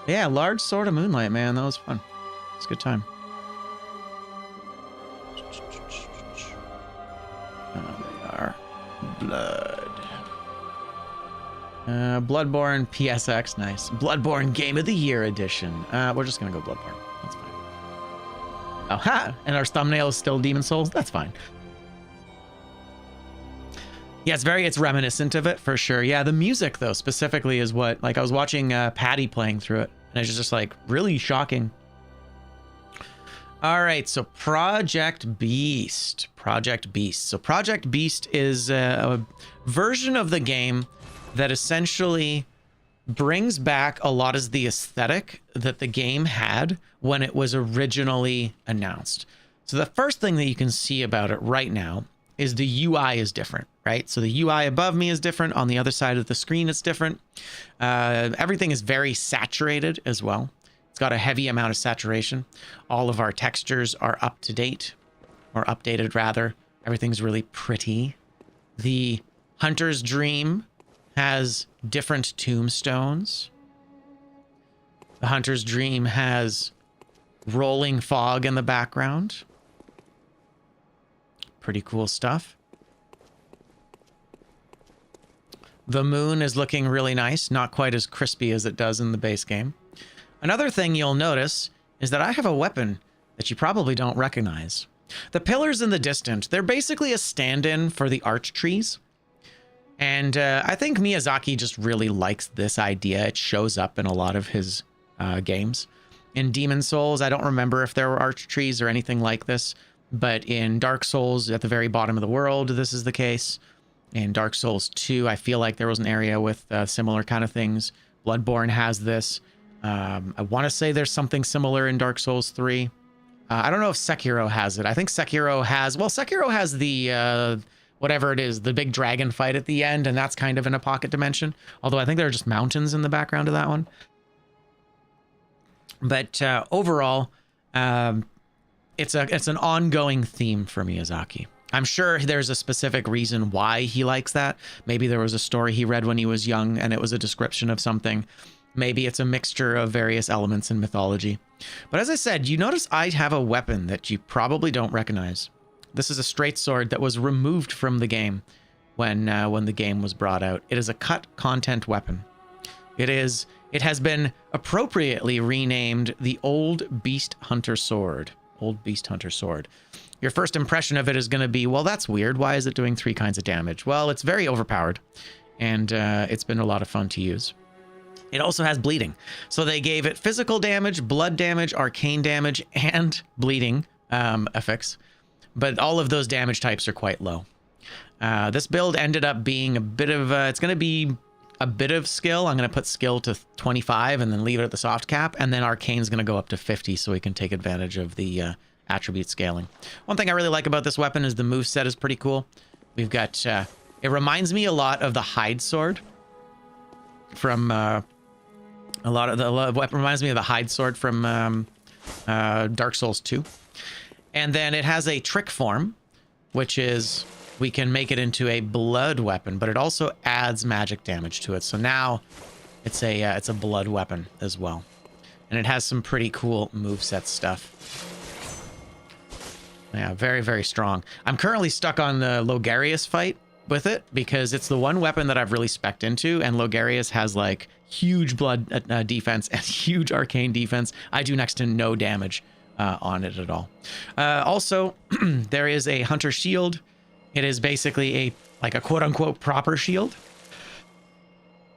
Yeah, Large Sword of Moonlight, man. That was fun. It's a good time. They are Blood. Bloodborne PSX, nice. Bloodborne Game of the Year edition. We're just gonna go Bloodborne. That's fine. Oh, ha! And our thumbnail is still Demon Souls. That's fine. Yeah, it's reminiscent of it for sure. Yeah, the music though specifically is what, like I was watching Patty playing through it, and it's just like really shocking. All right, so Project Beast. So Project Beast is a version of the game that essentially brings back a lot of the aesthetic that the game had when it was originally announced. So the first thing that you can see about it right now is the UI is different, right? So the UI above me is different. On the other side of the screen, it's different. Everything is very saturated as well. It's got a heavy amount of saturation. All of our textures are up to date, or updated rather. Everything's really pretty. The Hunter's Dream has different tombstones. The Hunter's Dream has rolling fog in the background. Pretty cool stuff. The moon is looking really nice, not quite as crispy as it does in the base game. Another thing you'll notice is that I have a weapon that you probably don't recognize. The pillars in the distance, they're basically a stand-in for the arch trees. And I think Miyazaki just really likes this idea. It shows up in a lot of his games. In Demon Souls, I don't remember if there were arch trees or anything like this, but in Dark Souls, at the very bottom of the world, this is the case. In Dark Souls 2, I feel like there was an area with similar kind of things. Bloodborne has this. I want to say there's something similar in Dark Souls 3. I don't know if Sekiro has it. I think Sekiro has... Well, Sekiro has the... whatever it is, the big dragon fight at the end, and that's kind of in a pocket dimension. Although I think there are just mountains in the background of that one. But overall, it's an ongoing theme for Miyazaki. I'm sure there's a specific reason why he likes that. Maybe there was a story he read when he was young and it was a description of something. Maybe it's a mixture of various elements in mythology. But as I said, you notice I have a weapon that you probably don't recognize. This is a straight sword that was removed from the game when the game was brought out. It is a cut content weapon. It has been appropriately renamed the Old Beast Hunter Sword. Old Beast Hunter Sword. Your first impression of it is going to be, well, that's weird. Why is it doing 3 kinds of damage? Well, it's very overpowered, and it's been a lot of fun to use. It also has bleeding. So they gave it physical damage, blood damage, arcane damage, and bleeding effects. But all of those damage types are quite low. This build ended up being a bit of... it's going to be a bit of skill. I'm going to put skill to 25 and then leave it at the soft cap. And then arcane's going to go up to 50 so we can take advantage of the attribute scaling. One thing I really like about this weapon is the moveset is pretty cool. We've got... it reminds me a lot of the Hide Sword from... it reminds me of the Hide Sword from Dark Souls 2. And then it has a trick form, which is we can make it into a blood weapon, but it also adds magic damage to it. So now it's a blood weapon as well. And it has some pretty cool moveset stuff. Yeah, very, very strong. I'm currently stuck on the Logarius fight with it because it's the one weapon that I've really spec'd into, and Logarius has like huge blood defense and huge arcane defense. I do next to no damage on it at all. Also, there is a hunter shield. It is basically a quote-unquote proper shield,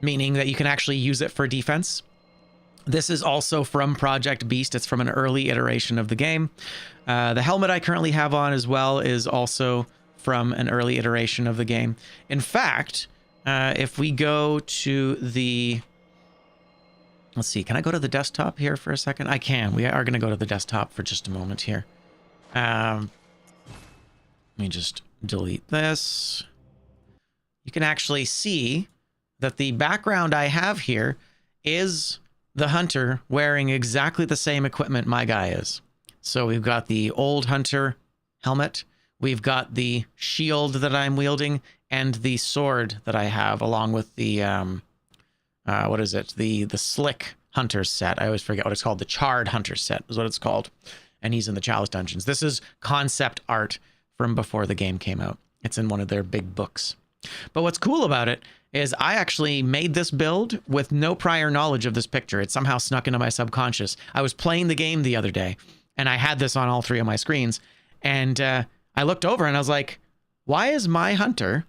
meaning that you can actually use it for defense. This is also from Project Beast. It's from an early iteration of the game. The helmet I currently have on as well is also from an early iteration of the game. In fact, if we go to the... Let's see, can I go to the desktop here for a second? I can. We are going to go to the desktop for just a moment here. Let me just delete this. You can actually see that the background I have here is the hunter wearing exactly the same equipment my guy is. So we've got the old hunter helmet. We've got the shield that I'm wielding and the sword that I have, along with the... what is it? The slick hunter set. I always forget what it's called. The charred hunter set is what it's called. And he's in the Chalice Dungeons. This is concept art from before the game came out. It's in one of their big books. But what's cool about it is I actually made this build with no prior knowledge of this picture. It somehow snuck into my subconscious. I was playing the game the other day, and I had this on all 3 of my screens, and I looked over and I was like, why is my hunter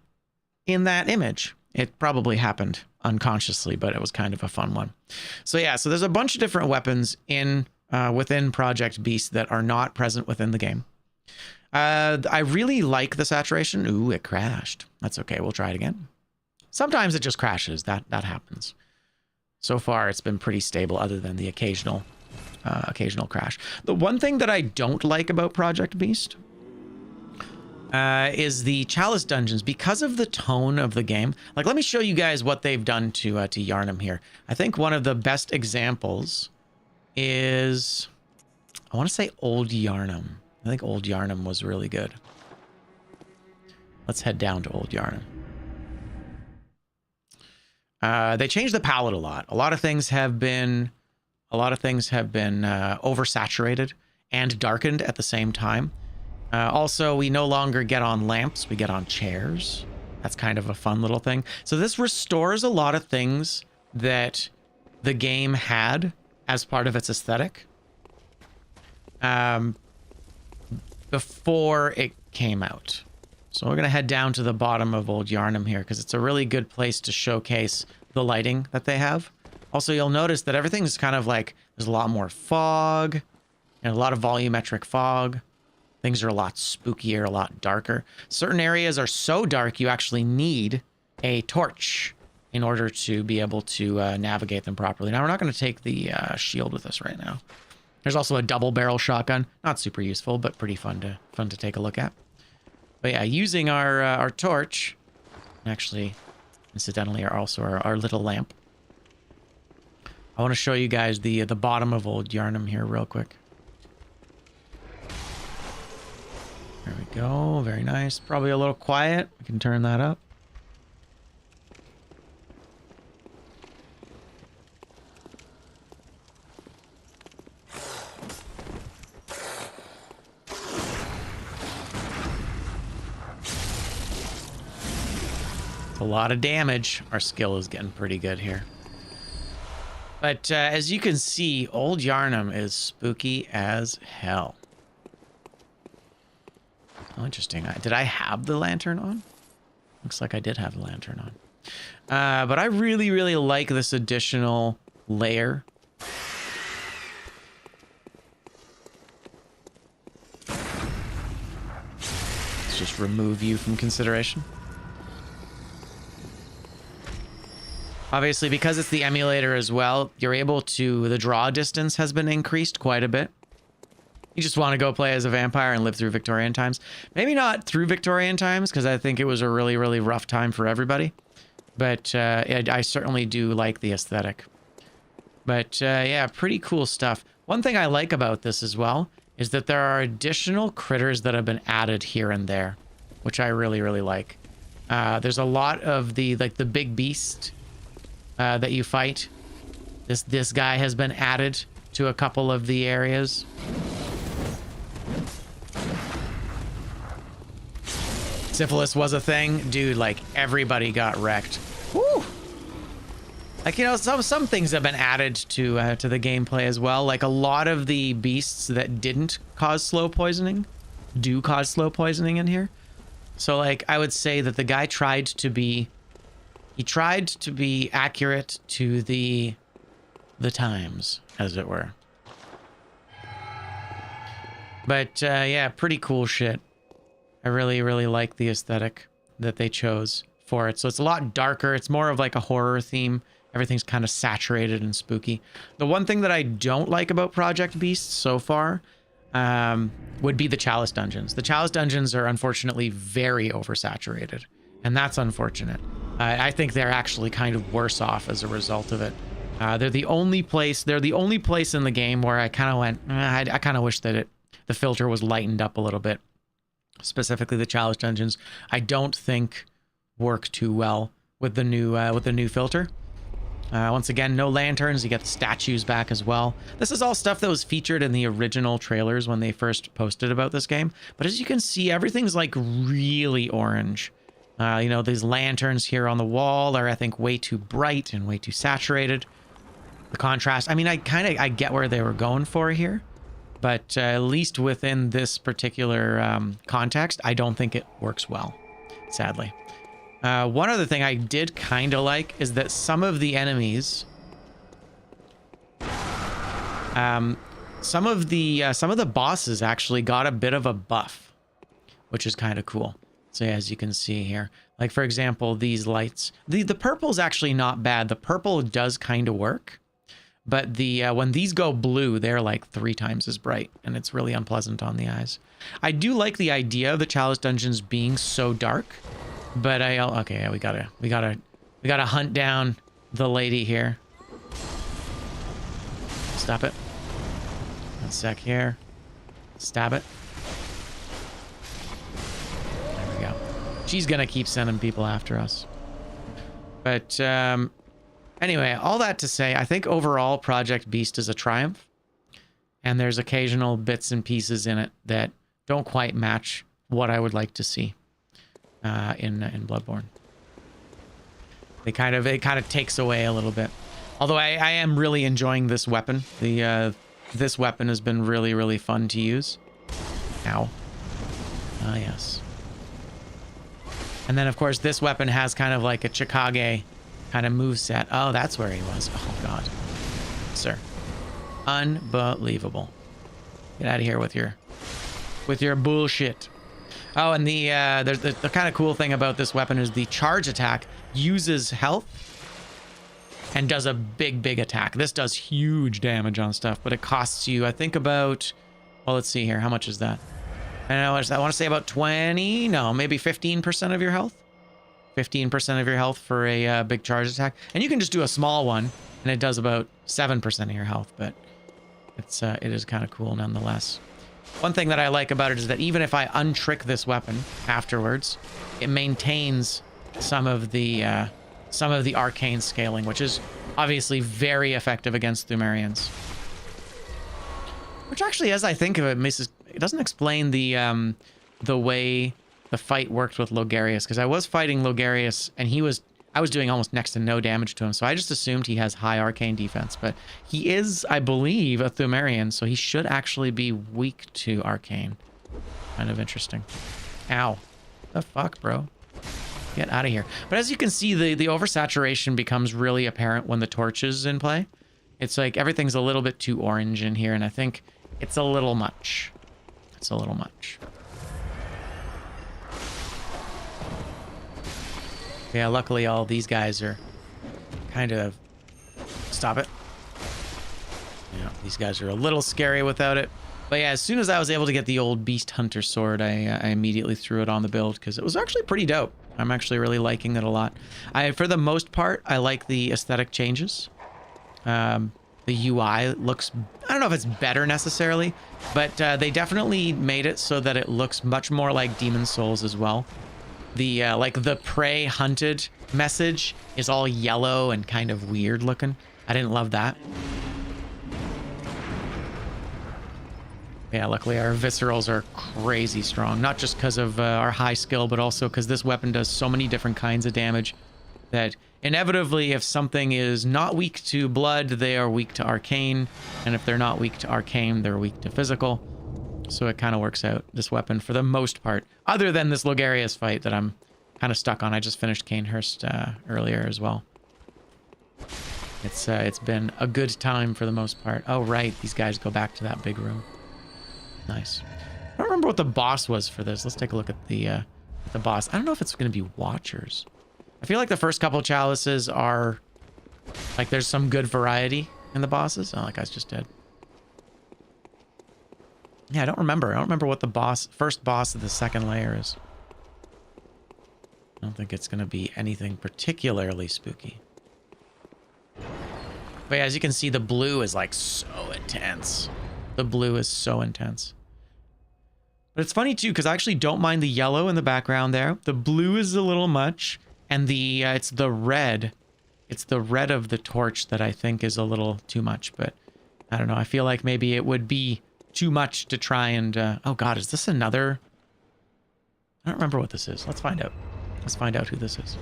in that image? It probably happened unconsciously, but it was kind of a fun one. So yeah, so there's a bunch of different weapons in within Project Beast that are not present within the game. I really like the saturation. Ooh, it crashed. That's okay. We'll try it again. Sometimes it just crashes. That happens. So far, it's been pretty stable other than the occasional crash. The one thing that I don't like about Project Beast is the Chalice dungeons because of the tone of the game. Like, let me show you guys what they've done to Yharnam here. I think one of the best examples is, I want to say Old Yharnam. I think Old Yharnam was really good. Let's head down to Old Yharnam. They changed the palette a lot. A lot of things have been oversaturated and darkened at the same time. Also, we no longer get on lamps, we get on chairs. That's kind of a fun little thing. So this restores a lot of things that the game had as part of its aesthetic before it came out. So we're going to head down to the bottom of Old Yharnam here because it's a really good place to showcase the lighting that they have. Also, you'll notice that everything's kind of like, there's a lot more fog and a lot of volumetric fog. Things are a lot spookier, a lot darker. Certain areas are so dark you actually need a torch in order to be able to navigate them properly. Now, we're not going to take the shield with us right now. There's also a double barrel shotgun. Not super useful, but pretty fun to take a look at. But yeah, using our torch, actually, incidentally, our little lamp. I want to show you guys the bottom of Old Yharnam here real quick. There we go. Very nice. Probably a little quiet. We can turn that up. A lot of damage. Our skill is getting pretty good here. But as you can see, Old Yharnam is spooky as hell. Oh, interesting. Did I have the lantern on? Looks like I did have the lantern on. But I really, really like this additional layer. Let's just remove you from consideration. Obviously, because it's the emulator as well, you're able to, the draw distance has been increased quite a bit. You just want to go play as a vampire and live through Victorian times. Maybe not through Victorian times, because I think it was a really, really rough time for everybody. But I certainly do like the aesthetic. But yeah, pretty cool stuff. One thing I like about this as well is that there are additional critters that have been added here and there, which I really, really like. There's a lot of the big beast that you fight. This guy has been added to a couple of the areas. Syphilis was a thing, dude. Like, everybody got wrecked. Woo! Like, you know, some things have been added to the gameplay as well. Like, a lot of the beasts that didn't cause slow poisoning do cause slow poisoning in here. So, like, I would say that the guy tried to be accurate to the times, as it were. But yeah, pretty cool shit. I really, really like the aesthetic that they chose for it. So it's a lot darker. It's more of like a horror theme. Everything's kind of saturated and spooky. The one thing that I don't like about Project Beast so far would be the Chalice dungeons. The Chalice dungeons are unfortunately very oversaturated, and that's unfortunate. I think they're actually kind of worse off as a result of it. They're the only place in the game where I kind of went, I kind of wish that the filter was lightened up a little bit. Specifically, the Chalice dungeons, I don't think work too well with the new filter. Once again, no lanterns. You get the statues back as well. This is all stuff that was featured in the original trailers when they first posted about this game. But as you can see, everything's like really orange. You know, these lanterns here on the wall are, I think, way too bright and way too saturated. The contrast, I mean, I get where they were going for here. But at least within this particular context, I don't think it works well, sadly. One other thing I did kind of like is that some of the enemies, some of the bosses actually got a bit of a buff, which is kind of cool. So yeah, as you can see here, like for example, these lights, the purple's actually not bad. The purple does kind of work, but the when these go blue, they're like 3 times as bright, and it's really unpleasant on the eyes. I do like the idea of the Chalice dungeons being so dark. But okay, yeah, we gotta hunt down the lady here. Stop it. 1 sec here. Stab it. There we go. She's gonna keep sending people after us. But anyway, all that to say, I think overall Project Beast is a triumph. And there's occasional bits and pieces in it that don't quite match what I would like to see. In BloodBorne. It kind of takes away a little bit. Although I am really enjoying this weapon. This weapon has been really, really fun to use. Ow. Ah, yes. And then, of course, this weapon has kind of like a Chikage kind of moveset. Oh, that's where he was. Oh, God. Sir. Unbelievable. Get out of here with your bullshit. Oh, and the kind of cool thing about this weapon is the charge attack uses health and does a big attack. This does huge damage on stuff, but it costs you, I think, about, well, let's see here. How much is that? I want to say about 20, no, maybe 15% of your health. 15% of your health for a big charge attack. And you can just do a small one, and it does about 7% of your health, but it is kind of cool nonetheless. One thing that I like about it is that even if I untrick this weapon afterwards, it maintains some of the arcane scaling, which is obviously very effective against Thumerians. Which actually, as I think of it, it doesn't explain the way the fight worked with Logarius, because I was fighting Logarius and I was doing almost next to no damage to him, so I just assumed he has high arcane defense, but he is, I believe, a Thumerian, so he should actually be weak to arcane. Kind of interesting. Ow. The fuck, bro? Get out of here. But as you can see, the oversaturation becomes really apparent when the torch is in play. It's like everything's a little bit too orange in here, and I think it's a little much. It's a little much. Yeah, luckily all these guys are kind of... Stop it. Yeah, these guys are a little scary without it. But yeah, as soon as I was able to get the old Beast Hunter sword, I immediately threw it on the build because it was actually pretty dope. I'm actually really liking it a lot. For the most part, I like the aesthetic changes. The UI looks... I don't know if it's better necessarily, but they definitely made it so that it looks much more like Demon's Souls as well. The like the prey hunted message is all yellow and kind of weird looking. I didn't love that. Yeah, luckily our viscerals are crazy strong, not just because of our high skill, but also because this weapon does so many different kinds of damage that inevitably, if something is not weak to blood, they are weak to arcane, and if they're not weak to arcane, they're weak to physical. So it kind of works out, this weapon, for the most part. Other than this Logarius fight that I'm kind of stuck on. I just finished Canehurst earlier as well. It's been a good time for the most part. Oh, right. These guys go back to that big room. Nice. I don't remember what the boss was for this. Let's take a look at the boss. I don't know if it's going to be Watchers. I feel like the first couple of chalices are... like, there's some good variety in the bosses. Oh, that guy's just dead. Yeah, I don't remember. I don't remember what the first boss of the second layer is. I don't think it's going to be anything particularly spooky. But yeah, as you can see, the blue is like so intense. The blue is so intense. But it's funny too, because I actually don't mind the yellow in the background there. The blue is a little much. And it's the red It's the red of the torch that I think is a little too much, but I don't know. I feel like maybe it would be too much to try and... oh god, is this another... I don't remember what this is. Let's find out. Let's find out who this is.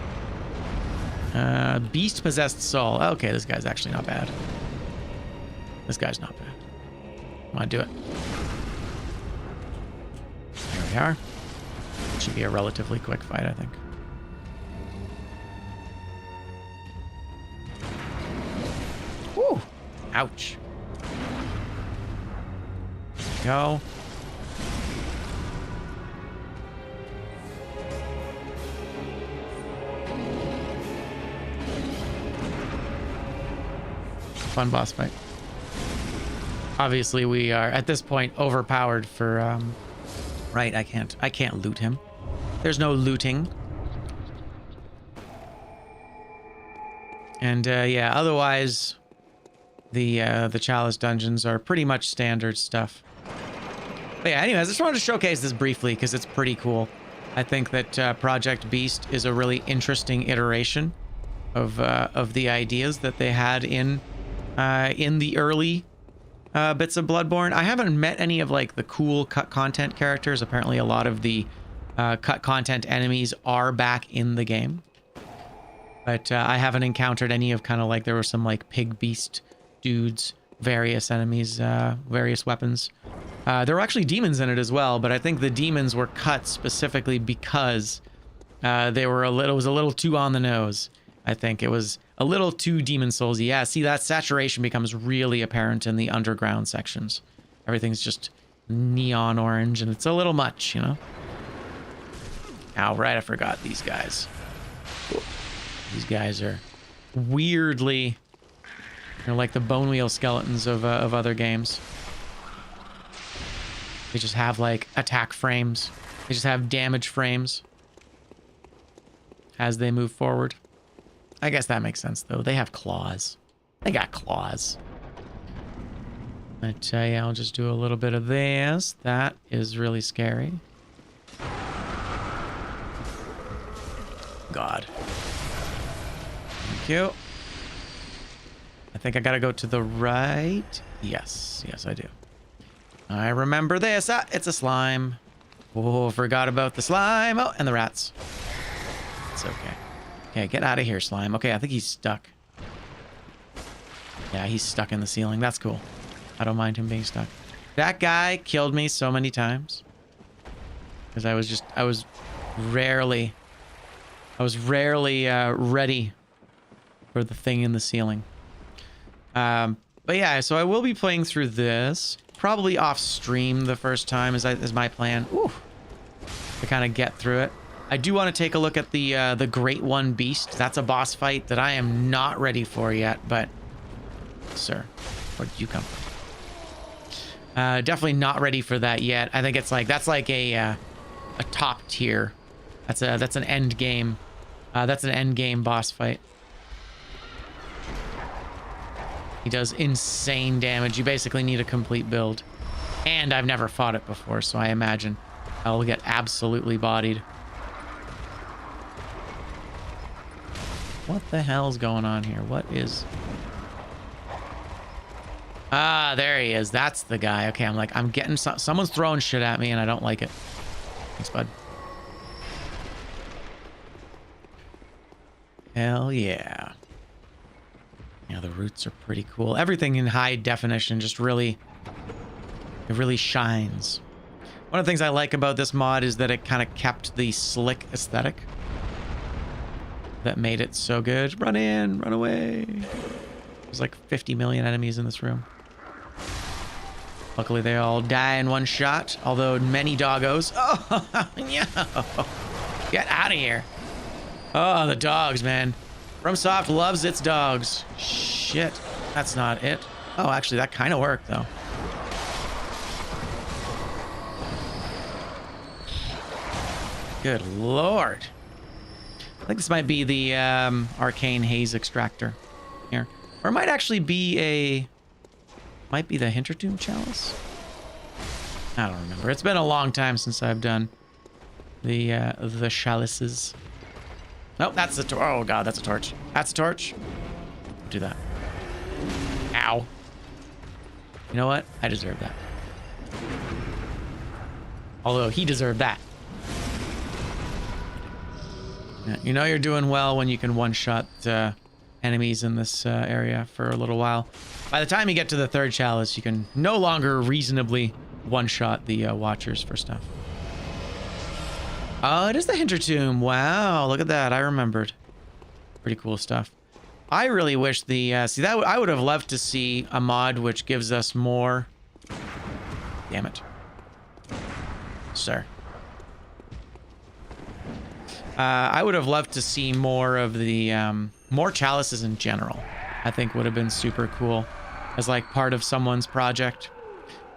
Beast Possessed Soul. Okay, this guy's actually not bad. This guy's not bad. Come on, do it. Here we are. It should be a relatively quick fight, I think. Woo! Ouch. Go. Fun boss fight. Obviously, we are at this point overpowered for right, I can't loot him. There's no looting. And yeah, otherwise the Chalice dungeons are pretty much standard stuff. But yeah, anyways, I just wanted to showcase this briefly because it's pretty cool. I think that Project Beast is a really interesting iteration of the ideas that they had in the early bits of Bloodborne. I haven't met any of like the cool cut content characters. Apparently a lot of the cut content enemies are back in the game. But I haven't encountered any of kind of like, there were some like pig beast dudes, various enemies, various weapons. There were actually demons in it as well, but I think the demons were cut specifically because they were it was a little too on the nose. I think it was a little too Demon Souls. Yeah, see, that saturation becomes really apparent in the underground sections. Everything's just neon orange, and it's a little much, you know? Ow, right, I forgot these guys. These guys are weirdly... They're like the bone wheel skeletons of other games. They just have, like, attack frames. They just have damage frames as they move forward. I guess that makes sense, though. They have claws. They got claws. But, yeah, I'll just do a little bit of this. That is really scary. God. Thank you. I think I gotta go to the right. Yes. Yes, I do. I remember this. Ah, it's a slime. Oh, forgot about the slime. Oh, and the rats. It's okay. Okay, get out of here, slime. Okay, I think he's stuck. Yeah, he's stuck in the ceiling. That's cool. I don't mind him being stuck. That guy killed me so many times. Because I was rarely ready for the thing in the ceiling. But yeah, so I will be playing through this. Probably off stream the first time is my plan. Ooh, to kind of get through it. I do want to take a look at the Great One Beast. That's a boss fight that I am not ready for yet, but... Sir, where did you come from? Definitely not ready for that yet. I think it's like... That's like a top tier. That's an end game. That's an end game boss fight. He does insane damage. You basically need a complete build. And I've never fought it before, so I imagine I'll get absolutely bodied. What the hell's going on here? What is... Ah, there he is. That's the guy. Okay, I'm getting... Someone's throwing shit at me and I don't like it. Thanks, bud. Hell yeah. Yeah, the roots are pretty cool. Everything in high definition just really... It really shines. One of the things I like about this mod is that it kind of kept the slick aesthetic that made it so good. Run in, run away. There's like 50 million enemies in this room. Luckily, they all die in one shot, although many doggos... Oh, no! Get out of here. Oh, the dogs, man. FromSoft loves its dogs. Shit. That's not it. Oh, actually, that kind of worked, though. Good lord. I think this might be the Arcane Haze Extractor here. Or it might actually be a... Might be the Hintertomb Chalice? I don't remember. It's been a long time since I've done the chalices. Nope, that's the torch. Oh god, that's a torch. That's a torch. Do that. Ow. You know what? I deserve that. Although he deserved that. Yeah, you know you're doing well when you can one-shot enemies in this area for a little while. By the time you get to the third chalice, you can no longer reasonably one-shot the Watchers for stuff. Oh, it is the Hinter Tomb. Wow, look at that. I remembered. Pretty cool stuff. I really wish the... see, that I would have loved to see a mod which gives us more... Damn it. Sir. I would have loved to see more of the... more chalices in general. I think would have been super cool. As like part of someone's project.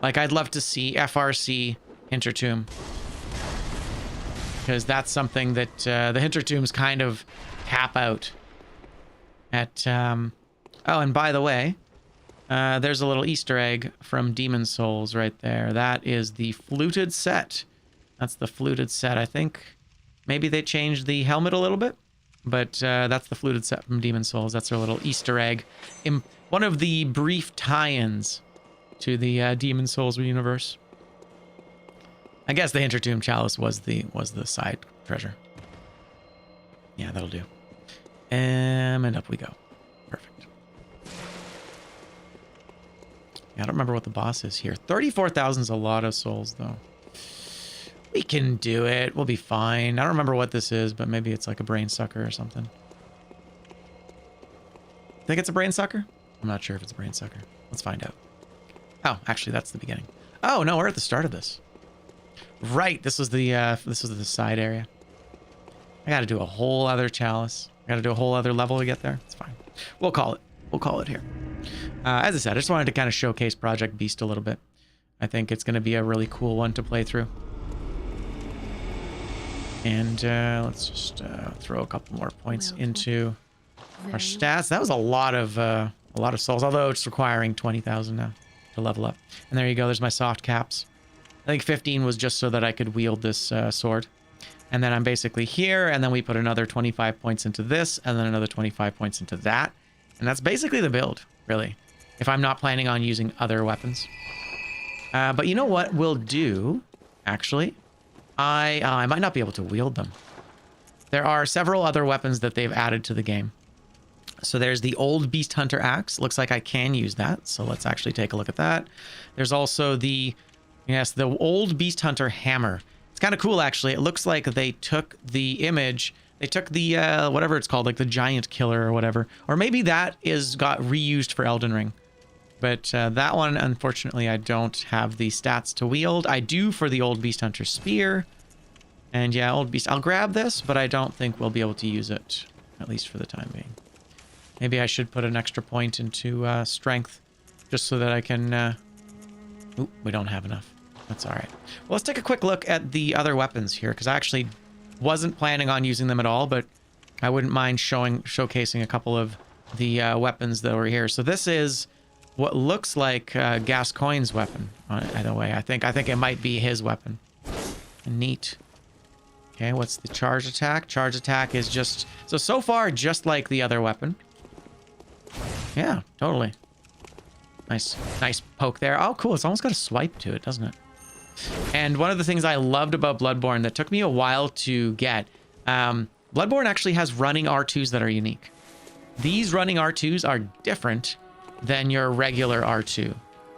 Like, I'd love to see FRC Hinter Tomb. Because that's something that the Hinter Tombs kind of cap out at... Oh, and by the way, there's a little Easter egg from Demon's Souls right there. That is the fluted set. That's the fluted set. I think maybe they changed the helmet a little bit, but that's the fluted set from Demon's Souls. That's their little Easter egg. One of the brief tie-ins to the Demon's Souls universe. I guess the Hinter Tomb Chalice was the side treasure. Yeah, that'll do. And up we go. Perfect. Yeah, I don't remember what the boss is here. 34,000 is a lot of souls, though. We can do it. We'll be fine. I don't remember what this is, but maybe it's like a brain sucker or something. Think it's a brain sucker? I'm not sure if it's a brain sucker. Let's find out. Oh, actually, that's the beginning. Oh, no, we're at the start of this. Right, this was the side area. I gotta do a whole other chalice. I gotta do a whole other level to get there. It's fine. We'll call it. We'll call it here. As I said, I just wanted to kind of showcase Project Beast a little bit. I think it's gonna be a really cool one to play through. And let's just throw a couple more points into our stats. That was a lot of souls, although it's requiring 20,000 now to level up. And there you go. There's my soft caps. I think 15 was just so that I could wield this sword. And then I'm basically here, and then we put another 25 points into this, and then another 25 points into that. And that's basically the build, really, if I'm not planning on using other weapons. But you know what we'll do, actually? I might not be able to wield them. There are several other weapons that they've added to the game. So there's the old Beast Hunter axe. Looks like I can use that, so let's actually take a look at that. There's also the... Yes, the old Beast Hunter hammer. It's kind of cool, actually. It looks like they took the image, they took the, whatever it's called, like the giant killer or whatever. Or maybe that got reused for Elden Ring. But that one, unfortunately, I don't have the stats to wield. I do for the old Beast Hunter spear. And yeah, old Beast, I'll grab this, but I don't think we'll be able to use it, at least for the time being. Maybe I should put an extra point into strength, just so that I can... Oop, we don't have enough. That's all right. Well, let's take a quick look at the other weapons here, because I actually wasn't planning on using them at all, but I wouldn't mind showcasing a couple of the weapons that were here. So this is what looks like Gascoigne's weapon. Either way, I think it might be his weapon. Neat. Okay, what's the charge attack? Charge attack is just... So far, just like the other weapon. Yeah, totally. Nice poke there. Oh, cool. It's almost got a swipe to it, doesn't it? And one of the things I loved about BloodBorne that took me a while to get, BloodBorne actually has running R2s that are unique. These running R2s are different than your regular R2.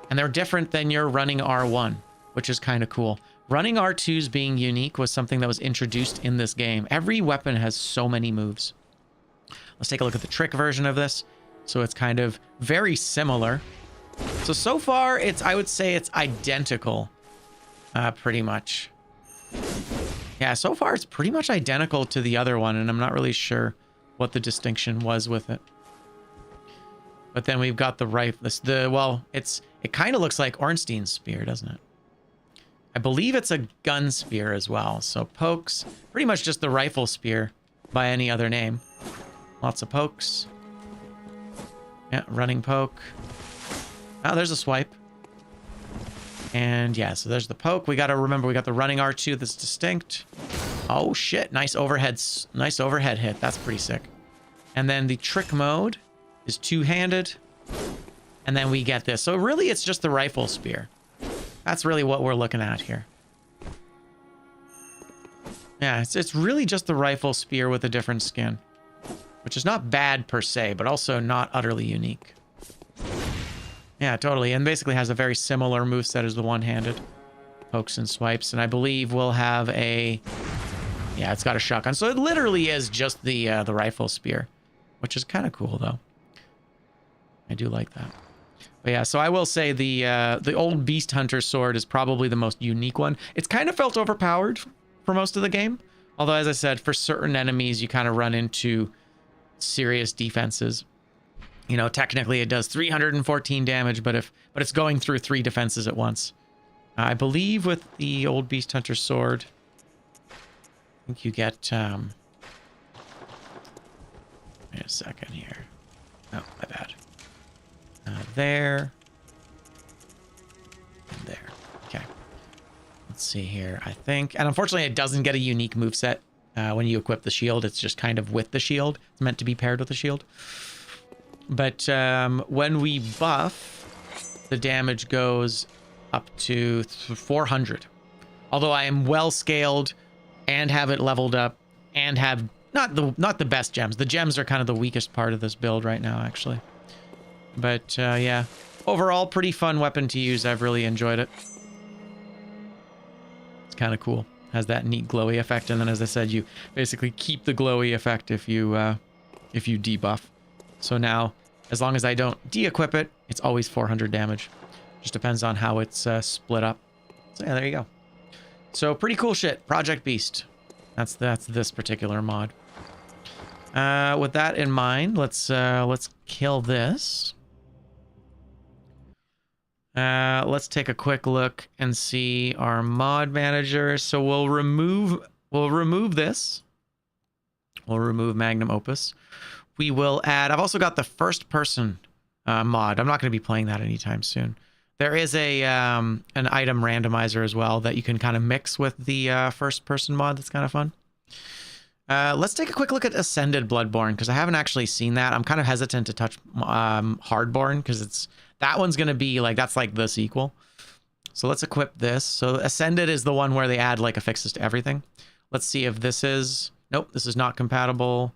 And they're different than your running R1, which is kind of cool. Running R2s being unique was something that was introduced in this game. Every weapon has so many moves. Let's take a look at the trick version of this. So it's kind of very similar. So far, I would say it's identical, pretty much. Yeah, so far it's pretty much identical to the other one, and I'm not really sure what the distinction was with it. But then we've got the rifle. Well, it kind of looks like Ornstein's spear, doesn't it? I believe it's a gun spear as well. So pokes, pretty much just the rifle spear by any other name. Lots of pokes. Yeah, running poke. Oh, there's a swipe. And yeah, so there's the poke. We got to remember we got the running R2 that's distinct. Oh shit, nice overhead hit. That's pretty sick. And then the trick mode is two-handed. And then we get this. So really it's just the rifle spear. That's really what we're looking at here. Yeah, it's really just the rifle spear with a different skin. Which is not bad per se, but also not utterly unique. Yeah, totally. And basically has a very similar moveset as the one-handed. Pokes and swipes. And I believe we'll have a... Yeah, it's got a shotgun. So it literally is just the rifle spear. Which is kind of cool, though. I do like that. But yeah, so I will say the old Beast Hunter sword is probably the most unique one. It's kind of felt overpowered for most of the game. Although, as I said, for certain enemies, you kind of run into serious defenses. You know, technically it does 314 damage, but it's going through 3 defenses at once. I believe with the old Beast Hunter sword, I think you get... wait a second here. Oh, my bad. There. And there. Okay. Let's see here. I think... And unfortunately, it doesn't get a unique moveset when you equip the shield. It's just kind of with the shield. It's meant to be paired with the shield. But when we buff, the damage goes up to 400. Although I am well scaled and have it leveled up and have not the best gems. The gems are kind of the weakest part of this build right now, actually. But yeah, overall, pretty fun weapon to use. I've really enjoyed it. It's kind of cool. Has that neat glowy effect, and then, as I said, you basically keep the glowy effect if you debuff. So now, as long as I don't de-equip it, it's always 400 damage. Just depends on how it's split up. So yeah, there you go. So pretty cool shit. Project Beast. That's this particular mod. With that in mind, let's kill this. Let's take a quick look and see our mod manager. So we'll remove this. We'll remove Magnum Opus. We will add... I've also got the first person mod. I'm not going to be playing that anytime soon. There is a an item randomizer as well that you can kind of mix with the first person mod. That's kind of fun. Let's take a quick look at Ascended BloodBorne, because I haven't actually seen that. I'm kind of hesitant to touch Hardborn, because that one's going to be like, that's like the sequel. So let's equip this. So Ascended is the one where they add like affixes to everything. Let's see if this is... Nope, this is not compatible.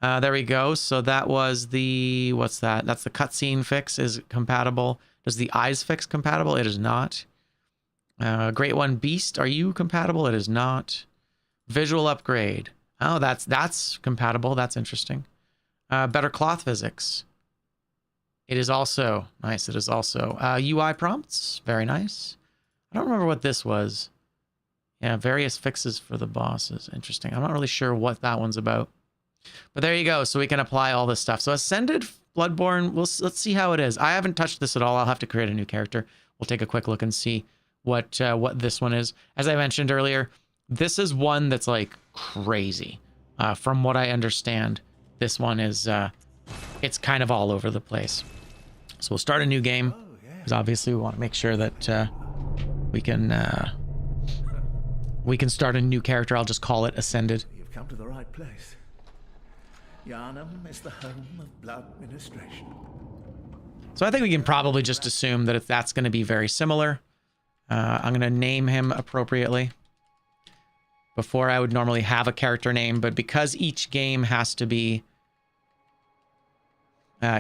There we go. So that was the... What's that? That's the cutscene fix is compatible. Does the eyes fix compatible? It is not. Great One Beast, are you compatible? It is not. Visual upgrade. Oh, that's compatible. That's interesting. Better cloth physics. It is also nice. It is also UI prompts. Very nice. I don't remember what this was. Yeah, various fixes for the bosses. Interesting. I'm not really sure what that one's about. But there you go. So we can apply all this stuff. So Ascended BloodBorne, let's see how it is. I haven't touched this at all. I'll have to create a new character. We'll take a quick look and see what this one is. As I mentioned earlier, this is one that's like crazy. From what I understand, this one is it's kind of all over the place. So we'll start a new game, because obviously we want to make sure that we can start a new character. I'll just call it Ascended. You've come to the right place. Yharnam is the home of blood ministration. So I think we can probably just assume that if that's going to be very similar. I'm going to name him appropriately. Before I would normally have a character name, but because each game has to be...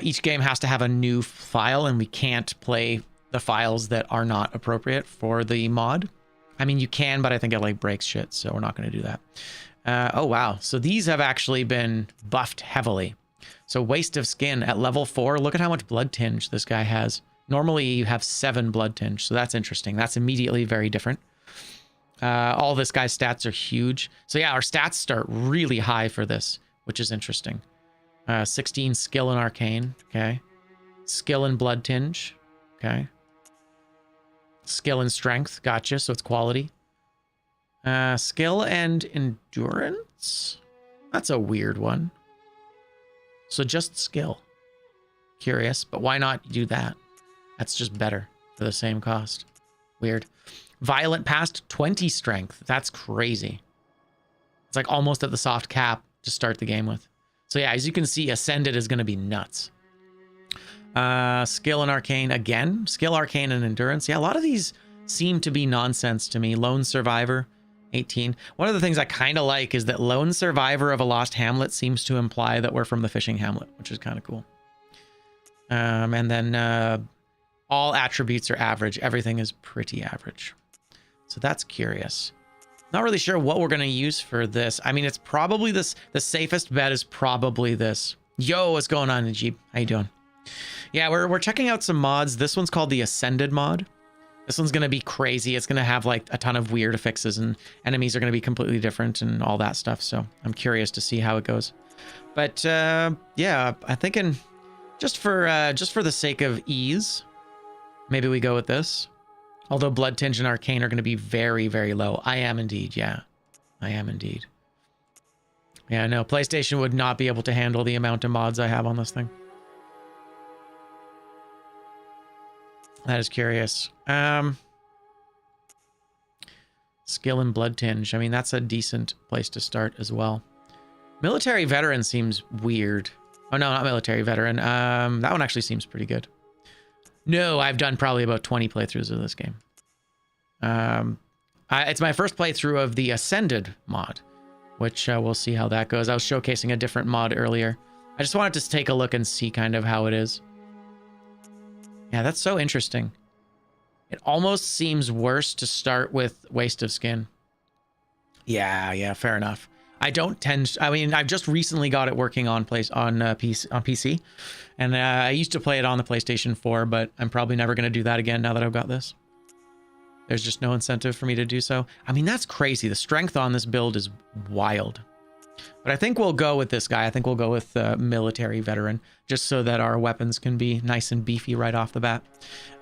each game has to have a new file, and we can't play the files that are not appropriate for the mod. I mean, you can, but I think it like breaks shit, so we're not going to do that. Oh, wow. So these have actually been buffed heavily. So Waste of Skin at level 4. Look at how much blood tinge this guy has. Normally you have 7 blood tinge, so that's interesting. That's immediately very different. All this guy's stats are huge. So yeah, our stats start really high for this, which is interesting. 16 skill in arcane. Okay. Skill in blood tinge. Okay. Skill and strength. Gotcha. So it's quality. Skill and endurance. That's a weird one. So just skill. Curious, but why not do that? That's just better for the same cost. Weird. Violent past 20 strength. That's crazy. It's like almost at the soft cap to start the game with. So yeah, as you can see, Ascended is going to be nuts. Skill and Arcane again. Skill, Arcane, and Endurance. Yeah, a lot of these seem to be nonsense to me. Lone Survivor, 18. One of the things I kind of like is that Lone Survivor of a Lost Hamlet seems to imply that we're from the Fishing Hamlet, which is kind of cool. And then all attributes are average. Everything is pretty average. So that's curious. Not really sure what we're going to use for this. I mean, it's probably this. The safest bet is probably this. Yo, what's going on, Najib? How you doing? Yeah, we're checking out some mods. This one's called the Ascended mod. This one's going to be crazy. It's going to have like a ton of weird affixes, and enemies are going to be completely different and all that stuff. So I'm curious to see how it goes. But yeah, I'm thinking just for the sake of ease, maybe we go with this. Although Blood Tinge and Arcane are going to be very, very low. I am indeed, yeah. I am indeed. Yeah, no, PlayStation would not be able to handle the amount of mods I have on this thing. That is curious. Skill and Blood Tinge. I mean, that's a decent place to start as well. Military Veteran seems weird. Oh, no, not Military Veteran. That one actually seems pretty good. No, I've done probably about 20 playthroughs of this game. It's my first playthrough of the Ascended mod, which we'll see how that goes. I was showcasing a different mod earlier. I just wanted to take a look and see kind of how it is. Yeah, that's so interesting. It almost seems worse to start with Waste of Skin. Yeah, fair enough. I mean, I've just recently got it working on PC, and I used to play it on the PlayStation 4, but I'm probably never going to do that again now that I've got this. There's just no incentive for me to do so. I mean, that's crazy. The strength on this build is wild. But I think we'll go with this guy. I think we'll go with Military Veteran, just so that our weapons can be nice and beefy right off the bat.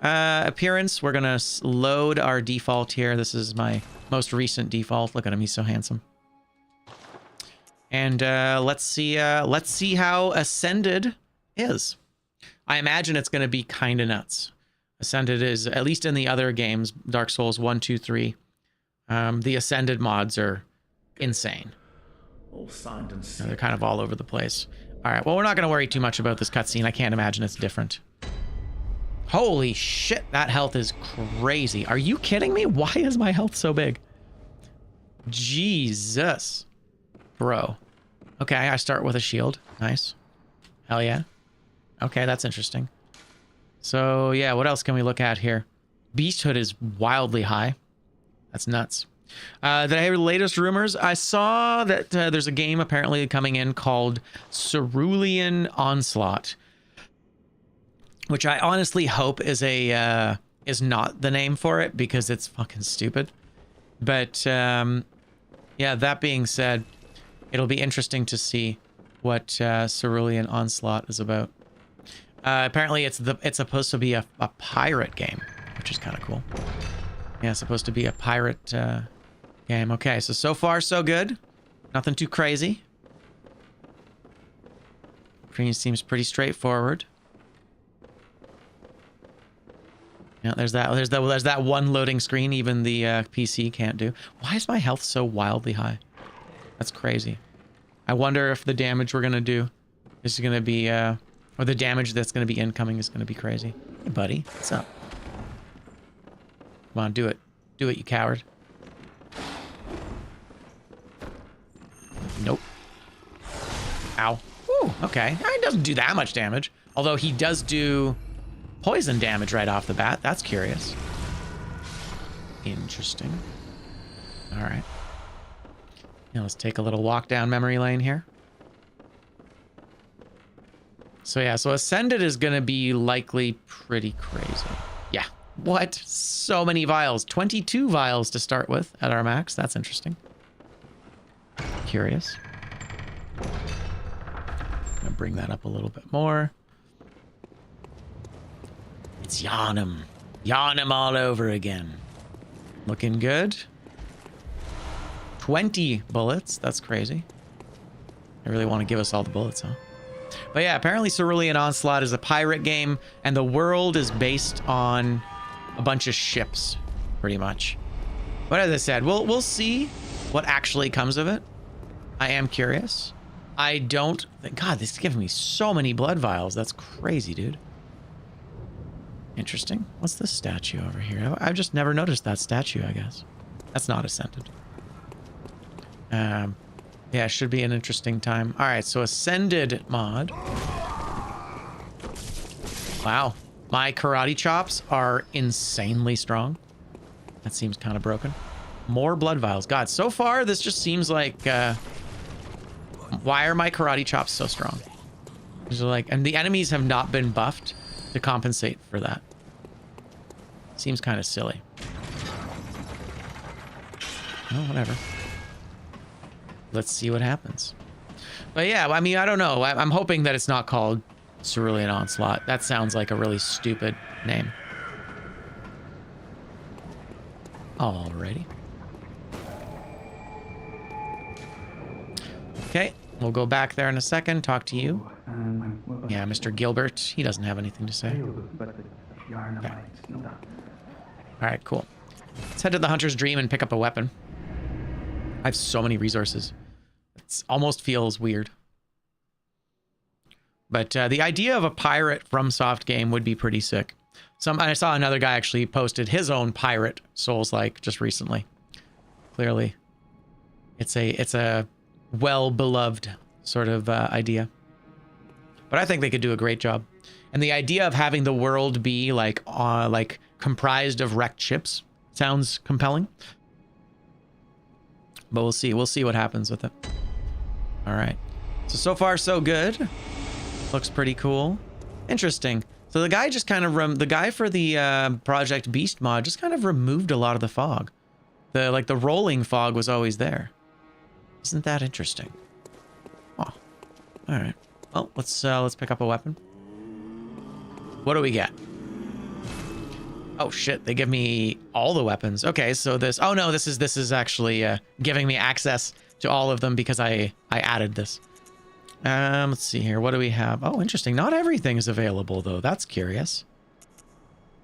Appearance, we're going to load our default here. This is my most recent default. Look at him. He's so handsome. And let's see how Ascended is. I imagine it's going to be kind of nuts. Ascended is, at least in the other games, Dark Souls 1, 2, 3, the Ascended mods are insane. All signed and They're kind of all over the place. All right, well, we're not going to worry too much about this cutscene. I can't imagine it's different. Holy shit, that health is crazy. Are you kidding me? Why is my health so big? Jesus. Bro. Okay, I start with a shield. Nice. Hell yeah. Okay, that's interesting. So, yeah, what else can we look at here? Beasthood is wildly high. That's nuts. Did I hear the latest rumors? I saw that there's a game apparently coming in called Cerulean Onslaught, which I honestly hope is not the name for it because it's fucking stupid. But, yeah, that being said, it'll be interesting to see what Cerulean Onslaught is about. Apparently, it's supposed to be a pirate game, which is kind of cool. Yeah, it's supposed to be a pirate game. Okay, so far, so good. Nothing too crazy. Seems pretty straightforward. Yeah, there's that one loading screen even the PC can't do. Why is my health so wildly high? That's crazy. I wonder if the damage we're gonna do is gonna be or the damage that's gonna be incoming is gonna be crazy. Hey buddy, what's up? Come on, do it. Do it, you coward. Nope. Ow. Ooh, okay. He doesn't do that much damage. Although he does do poison damage right off the bat. That's curious. Interesting. All right. Now let's take a little walk down memory lane here. So yeah, so Ascended is going to be likely pretty crazy. Yeah. What? So many vials. 22 vials to start with at our max. That's interesting. Curious. I'm going to bring that up a little bit more. It's Yharnam. Yharnam all over again. Looking good. 20 bullets. That's crazy. I really want to give us all the bullets, huh? But yeah, apparently Cerulean Onslaught is a pirate game, and the world is based on a bunch of ships, pretty much. But as I said, we'll see what actually comes of it. I am curious. I don't think... God, this is giving me so many blood vials. That's crazy, dude. Interesting. What's this statue over here? I've just never noticed that statue, I guess. That's not Ascended. Yeah, it should be an interesting time. All right, so Ascended mod. Wow. My karate chops are insanely strong. That seems kind of broken. More blood vials. God, so far, this just seems like... why are my karate chops so strong? Like, and the enemies have not been buffed to compensate for that. Seems kind of silly. Oh, whatever. Let's see what happens. But yeah, I mean, I don't know. I'm hoping that it's not called Cerulean Onslaught. That sounds like a really stupid name. Alrighty. Okay, we'll go back there in a second, talk to you. Yeah, Mr. Gilbert, he doesn't have anything to say. Okay. All right, cool. Let's head to the Hunter's Dream and pick up a weapon. I have so many resources. It almost feels weird. But the idea of a pirate FromSoft game would be pretty sick. I saw another guy actually posted his own pirate Souls-like just recently. Clearly, it's a well-beloved sort of idea. But I think they could do a great job. And the idea of having the world be like comprised of wrecked ships sounds compelling. But we'll see. We'll see what happens with it. All right. So far, so good. Looks pretty cool. Interesting. So the guy just kind of... the guy for the Project Beast mod just kind of removed a lot of the fog. The rolling fog was always there. Isn't that interesting? Oh. All right. Well, let's pick up a weapon. What do we get? Oh shit, they give me all the weapons. Okay, so this... Oh no, this is actually giving me access to all of them because I added this. Let's see here. What do we have? Oh, interesting. Not everything is available though. That's curious.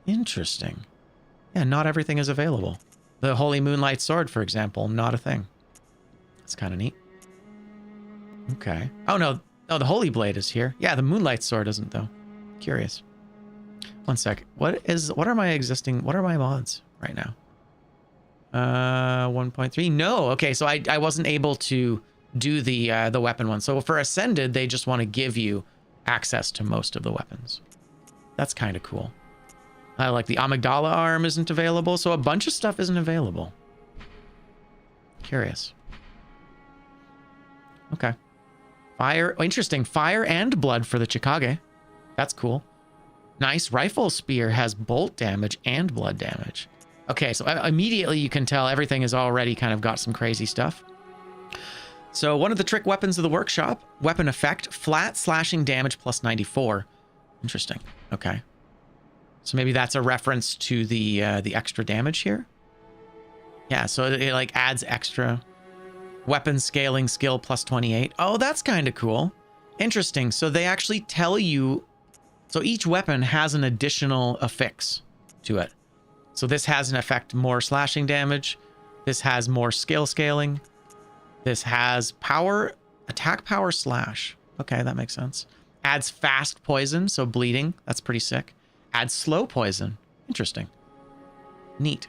Interesting. Yeah, not everything is available. The Holy Moonlight Sword, for example, not a thing. That's kind of neat. Okay. Oh no. Oh, the Holy Blade is here. Yeah, the Moonlight Sword isn't though. Curious. One sec. What are my mods right now? 1.3. No. Okay, so I wasn't able to do the weapon one. So for Ascended, they just want to give you access to most of the weapons. That's kind of cool. Like the Amygdala arm isn't available, so a bunch of stuff isn't available. Curious. Okay. Fire. Oh, interesting. Fire and blood for the Chikage. That's cool. Nice. Rifle spear has bolt damage and blood damage. Okay, so immediately you can tell everything has already kind of got some crazy stuff. So one of the trick weapons of the workshop, weapon effect, flat slashing damage plus 94. Interesting. Okay. So maybe that's a reference to the extra damage here. Yeah, so it like adds extra weapon scaling skill plus 28. Oh, that's kind of cool. Interesting. So they actually tell you, so each weapon has an additional affix to it. So this has an effect more slashing damage. This has more skill scaling. This has power, attack power slash. Okay, that makes sense. Adds fast poison, so bleeding. That's pretty sick. Adds slow poison. Interesting. Neat.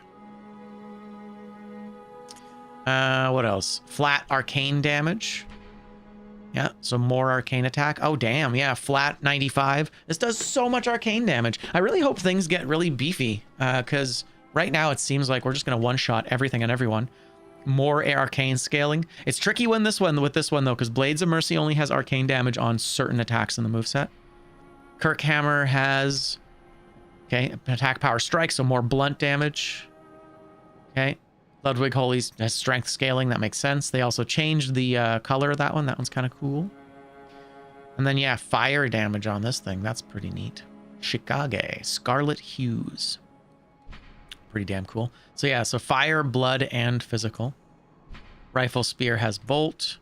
What else? Flat arcane damage. Yeah, so more arcane attack. Oh, damn. Yeah, flat 95. This does so much arcane damage. I really hope things get really beefy, because right now it seems like we're just going to one-shot everything and everyone. More arcane scaling. It's tricky with this one, though, because Blades of Mercy only has arcane damage on certain attacks in the moveset. Kirkhammer has... Okay, attack power strike, so more blunt damage. Okay. Ludwig Holy has strength scaling. That makes sense. They also changed the color of that one. That one's kind of cool. And then, yeah, fire damage on this thing. That's pretty neat. Chikage. Scarlet Hues. Pretty damn cool. So, yeah, so fire, blood, and physical. Rifle Spear has bolt.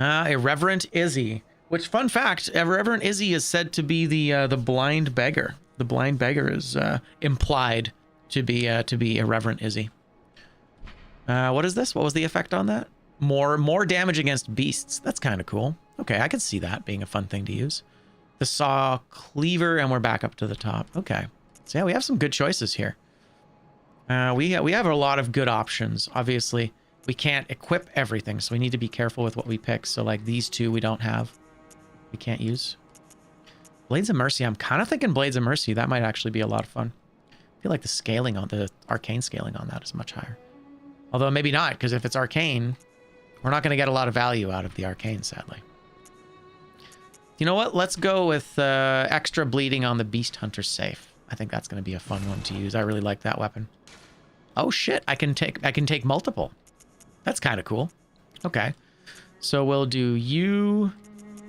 Irreverent Izzy. Which, fun fact, Irreverent Izzy is said to be the blind beggar. The blind beggar is implied to be Irreverent Izzy. What is this? What was the effect on that? More damage against beasts. That's kind of cool. Okay, I could see that being a fun thing to use. The saw cleaver, and we're back up to the top. Okay. So yeah, we have some good choices here. We have a lot of good options. Obviously, we can't equip everything, so we need to be careful with what we pick. So like these two we don't have. We can't use. Blades of Mercy. I'm kind of thinking Blades of Mercy. That might actually be a lot of fun. I feel like the scaling on the arcane scaling on that is much higher. Although maybe not, because if it's arcane, we're not going to get a lot of value out of the arcane, sadly. You know what? Let's go with extra bleeding on the Beast Hunter safe. I think that's going to be a fun one to use. I really like that weapon. Oh shit! I can take multiple. That's kind of cool. Okay, so we'll do you,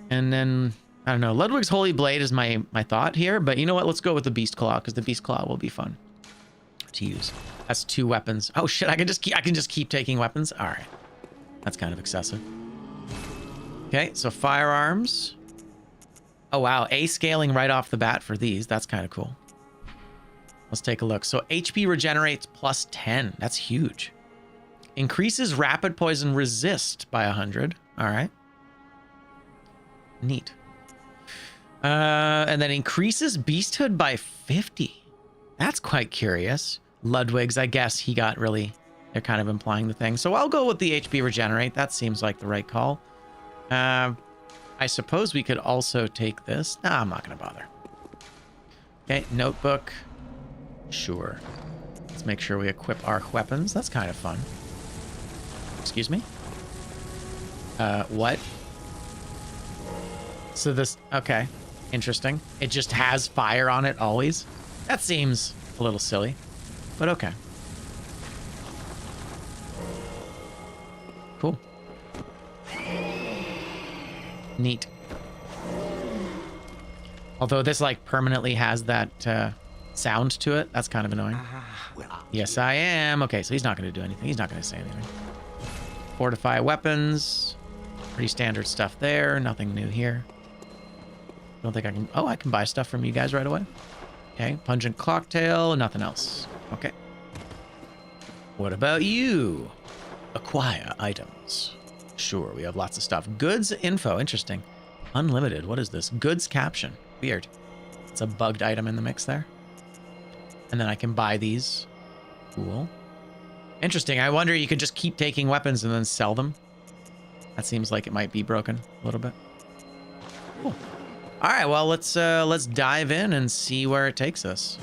and then I don't know. Ludwig's Holy Blade is my thought here, but you know what? Let's go with the Beast Claw because the Beast Claw will be fun to use. That's 2 weapons. Oh shit! I can just keep taking weapons. All right, that's kind of excessive. Okay, so firearms. Oh wow, A scaling right off the bat for these. That's kind of cool. Let's take a look. So HP regenerates plus 10. That's huge. Increases rapid poison resist by 100. All right. Neat. And then increases beasthood by 50. That's quite curious. Ludwig's, I guess he got really... They're kind of implying the thing. So I'll go with the HP regenerate. That seems like the right call. I suppose we could also take this. Nah, I'm not going to bother. Okay, notebook. Sure. Let's make sure we equip our weapons. That's kind of fun. Excuse me? What? So this... Okay. Interesting. It just has fire on it always. That seems a little silly, but okay. Cool. Neat. Although this like permanently has that sound to it. That's kind of annoying. Yes, I am. Okay, so he's not going to do anything. He's not going to say anything. Fortify weapons. Pretty standard stuff there. Nothing new here. Don't think I can... Oh, I can buy stuff from you guys right away. Okay, pungent cocktail. Nothing else. Okay. What about you? Acquire items. Sure, we have lots of stuff. Goods info. Interesting. Unlimited. What is this? Goods caption. Weird. It's a bugged item in the mix there. And then I can buy these. Cool. Interesting. I wonder you could just keep taking weapons and then sell them. That seems like it might be broken a little bit. Cool. All right, well, let's dive in and see where it takes us.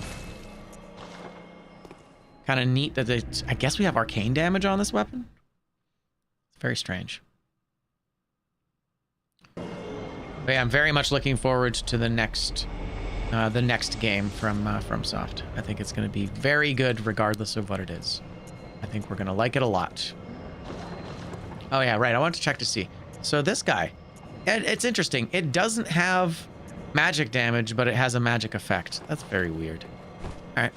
Kind of neat that I guess we have arcane damage on this weapon. It's very strange. But yeah, I'm very much looking forward to the next game from FromSoft. I think it's going to be very good regardless of what it is. I think we're going to like it a lot. Oh yeah, right. I want to check to see. So this guy, it's interesting. It doesn't have magic damage, but it has a magic effect. That's very weird. All right.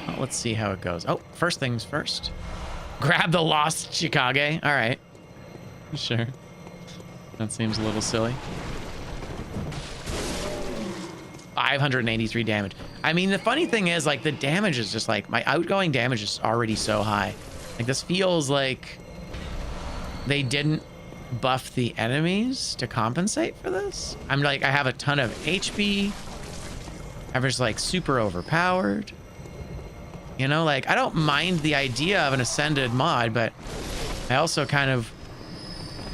Well, let's see how it goes. Oh, first things first. Grab the lost Chikage. All right. Sure. That seems a little silly. 583 damage. I mean, the funny thing is, like, the damage is just like, my outgoing damage is already so high. Like, this feels like they didn't buff the enemies to compensate for this. I'm like, I have a ton of HP. I'm just like super overpowered. You know, like, I don't mind the idea of an ascended mod, but I also kind of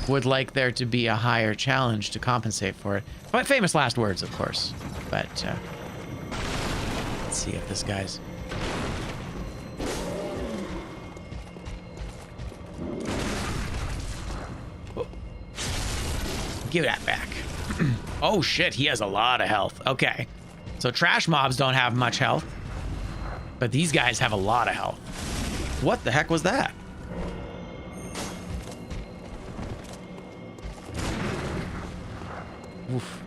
would like there to be a higher challenge to compensate for it. But famous last words, of course. But let's see if this guy's... Whoa. Give that back. Oh shit, he has a lot of health. Okay. So trash mobs don't have much health, but these guys have a lot of health. What the heck was that? Oof.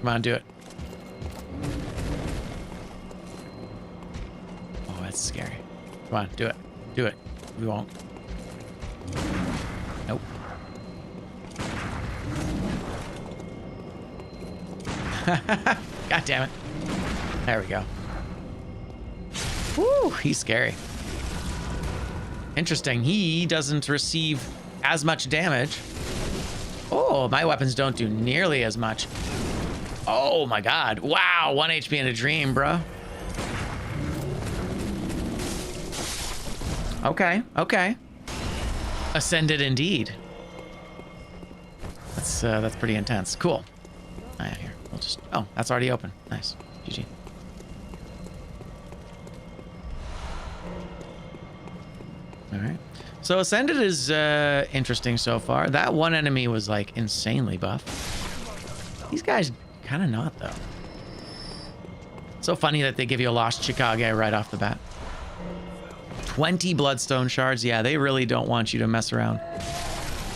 Come on, do it. Oh, that's scary. Come on, do it. Do it. We won't. Nope. God damn it. There we go. Woo, he's scary. Interesting. He doesn't receive as much damage. Oh, my weapons don't do nearly as much. Oh my god. Wow, 1 HP in a dream, bro. Okay, okay. Ascended indeed. That's pretty intense. Cool. Oh, yeah, here. We'll just... Oh, that's already open. Nice. GG. All right. So Ascended is interesting so far. That one enemy was like insanely buff. These guys kind of not though. So funny that they give you a Lost Chicago right off the bat. 20 Bloodstone shards. Yeah, they really don't want you to mess around.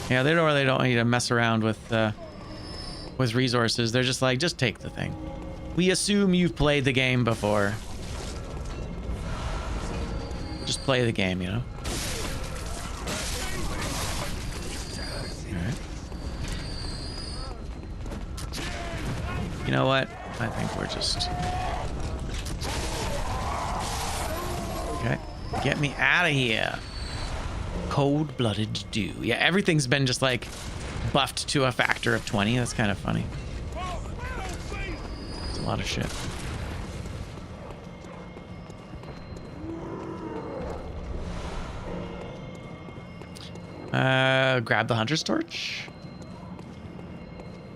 Yeah, they don't want you to mess around with resources. They're just like, just take the thing. We assume you've played the game before. Just play the game, you know? Alright. You know what? I think we're just... Okay. Get me out of here. Cold-blooded dew. Yeah, everything's been just like buffed to a factor of 20. That's kind of funny. It's a lot of shit. Grab the hunter's torch.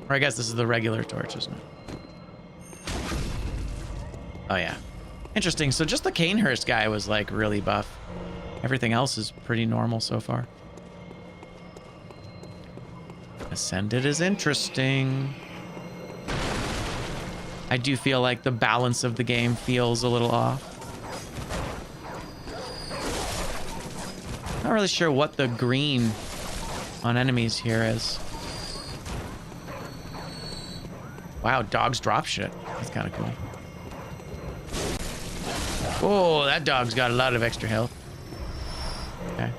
Or I guess this is the regular torch, isn't it? Oh yeah. Interesting. So just the Canehurst guy was like really buff. Everything else is pretty normal so far. Ascended is interesting. I do feel like the balance of the game feels a little off. Not really sure what the green on enemies here is. Wow, dogs drop shit. That's kind of cool. Oh, that dog's got a lot of extra health. Okay.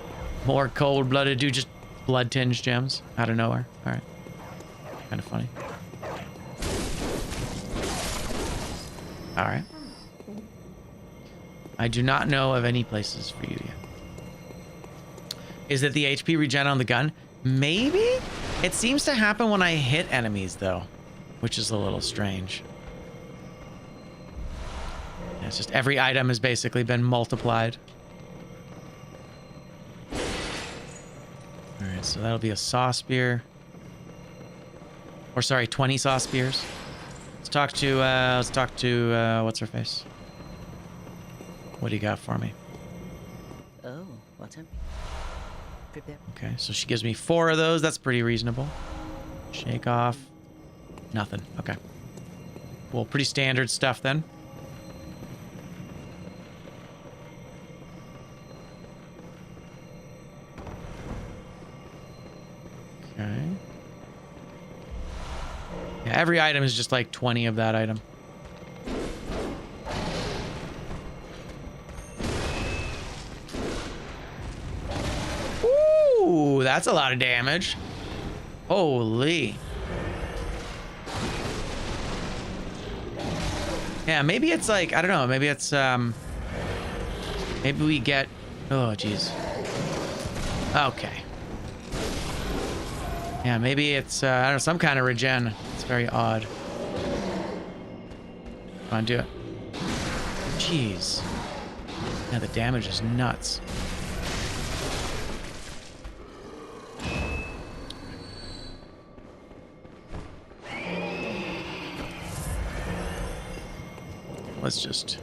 More cold-blooded dude, just blood-tinged gems out of nowhere. All right. Kind of funny. All right. I do not know of any places for you yet. Is it the HP regen on the gun? Maybe? It seems to happen when I hit enemies, though, which is a little strange. Yeah, it's just every item has basically been multiplied. All right, so that'll be a saw spear. Or sorry, 20 saw spears. Let's talk to what's her face? What do you got for me? Oh, what's up? Prepare. Okay, so she gives me 4 of those. That's pretty reasonable. Shake off. Nothing. Okay. Cool. Pretty standard stuff then. Okay. Yeah, every item is just like 20 of that item. Ooh, that's a lot of damage. Holy. Yeah, maybe it's like, I don't know, maybe it's, maybe we get, oh, jeez. Okay. Yeah, maybe it's, I don't know, some kind of regen. It's very odd. Come on, do it. Jeez. Yeah, the damage is nuts. Let's just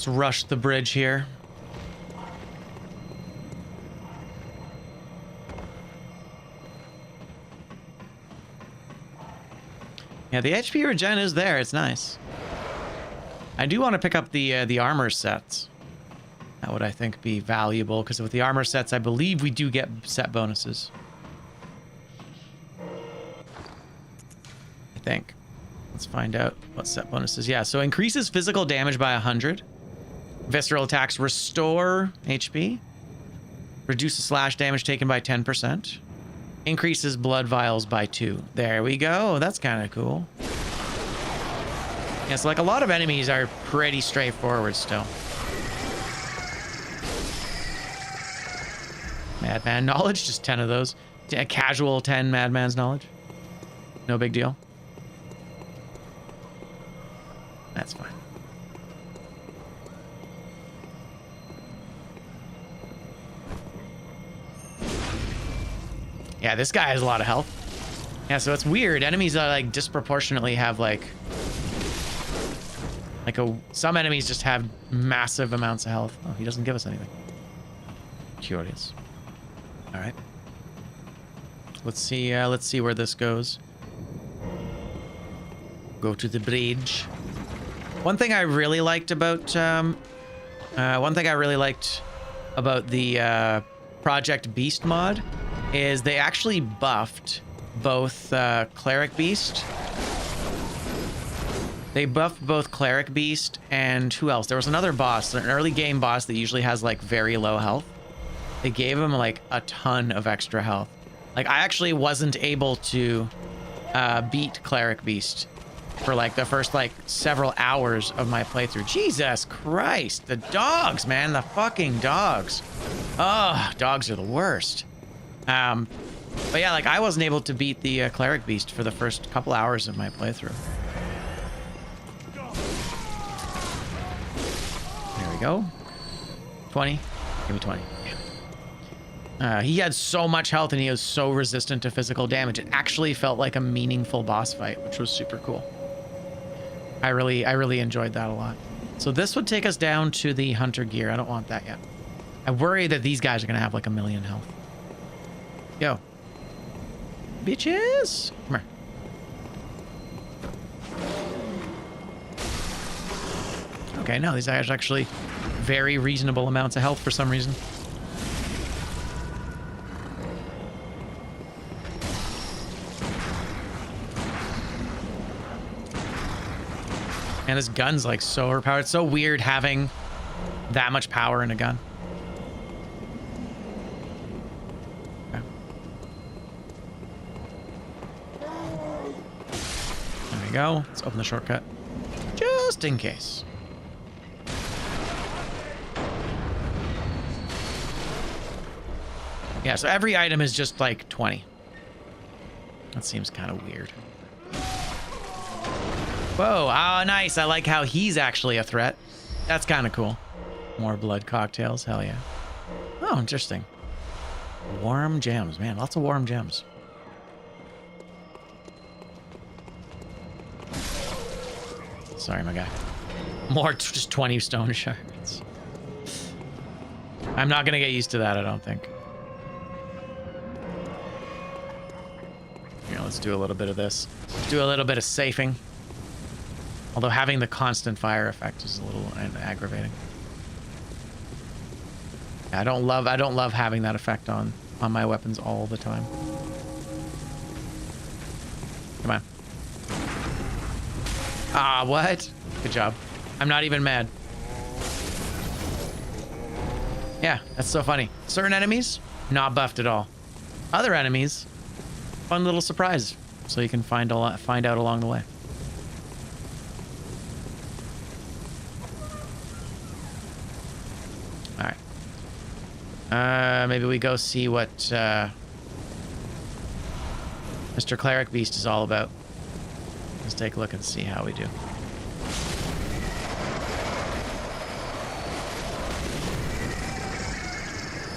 rush the bridge here. Yeah, the HP regen is there. It's nice. I do want to pick up the armor sets. That would, I think, be valuable because with the armor sets, I believe we do get set bonuses. I think. Let's find out what set bonuses. Yeah, so increases physical damage by 100. Visceral attacks restore HP. Reduces slash damage taken by 10%. Increases blood vials by 2. There we go. That's kind of cool. Yeah, so like a lot of enemies are pretty straightforward still. Madman knowledge, just 10 of those. A casual 10 madman's knowledge. No big deal. That's fine. Yeah, this guy has a lot of health. Yeah, so it's weird. Enemies that like disproportionately have some enemies just have massive amounts of health. Oh, he doesn't give us anything. Curious. All right. Let's see where this goes. Go to the bridge. One thing I really liked about the Project Beast mod is they actually buffed both Cleric Beast. They buffed both Cleric Beast and who else? There was another boss, an early game boss that usually has like very low health. They gave him like a ton of extra health. Like I actually wasn't able to beat Cleric Beast for like the first like several hours of my playthrough. Jesus Christ, the dogs, man, the fucking dogs. Oh, dogs are the worst. But yeah, like I wasn't able to beat the Cleric Beast for the first couple hours of my playthrough. There we go. 20. Give me 20. He had so much health and he was so resistant to physical damage. It actually felt like a meaningful boss fight, which was super cool. I really enjoyed that a lot. So this would take us down to the hunter gear. I don't want that yet. I worry that these guys are gonna have like 1,000,000 health. Yo. Bitches! Come here. Okay, no, these guys are actually very reasonable amounts of health for some reason. And this gun's like so overpowered. It's so weird having that much power in a gun. Okay. There we go. Let's open the shortcut. Just in case. Yeah, so every item is just like 20. That seems kind of weird. Whoa, oh, nice. I like how he's actually a threat. That's kind of cool. More blood cocktails, hell yeah. Oh, interesting. Warm gems, man, lots of warm gems. Sorry, my guy. More just 20 stone shards. I'm not gonna get used to that, I don't think. Here, let's do a little bit of this. Do a little bit of safing. Although having the constant fire effect is a little aggravating. I don't love having that effect on my weapons all the time. Come on. Ah, what? Good job. I'm not even mad. Yeah, that's so funny. Certain enemies, not buffed at all. Other enemies, fun little surprise. So you can find out along the way. Maybe we go see what Mr. Cleric Beast is all about. Let's take a look and see how we do.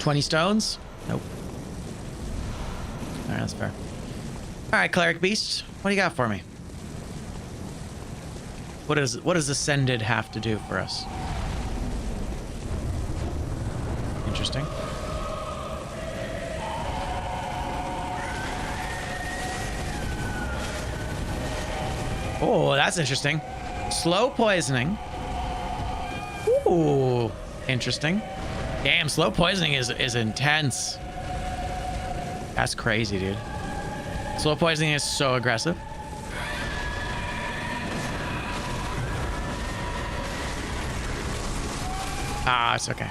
$20 stones? Nope. All right, that's fair. All right, Cleric Beast, what do you got for me? What does Ascended have to do for us? Interesting. Oh, that's interesting. Slow poisoning. Ooh, interesting. Damn, slow poisoning is intense. That's crazy, dude. Slow poisoning is so aggressive. Ah, it's okay.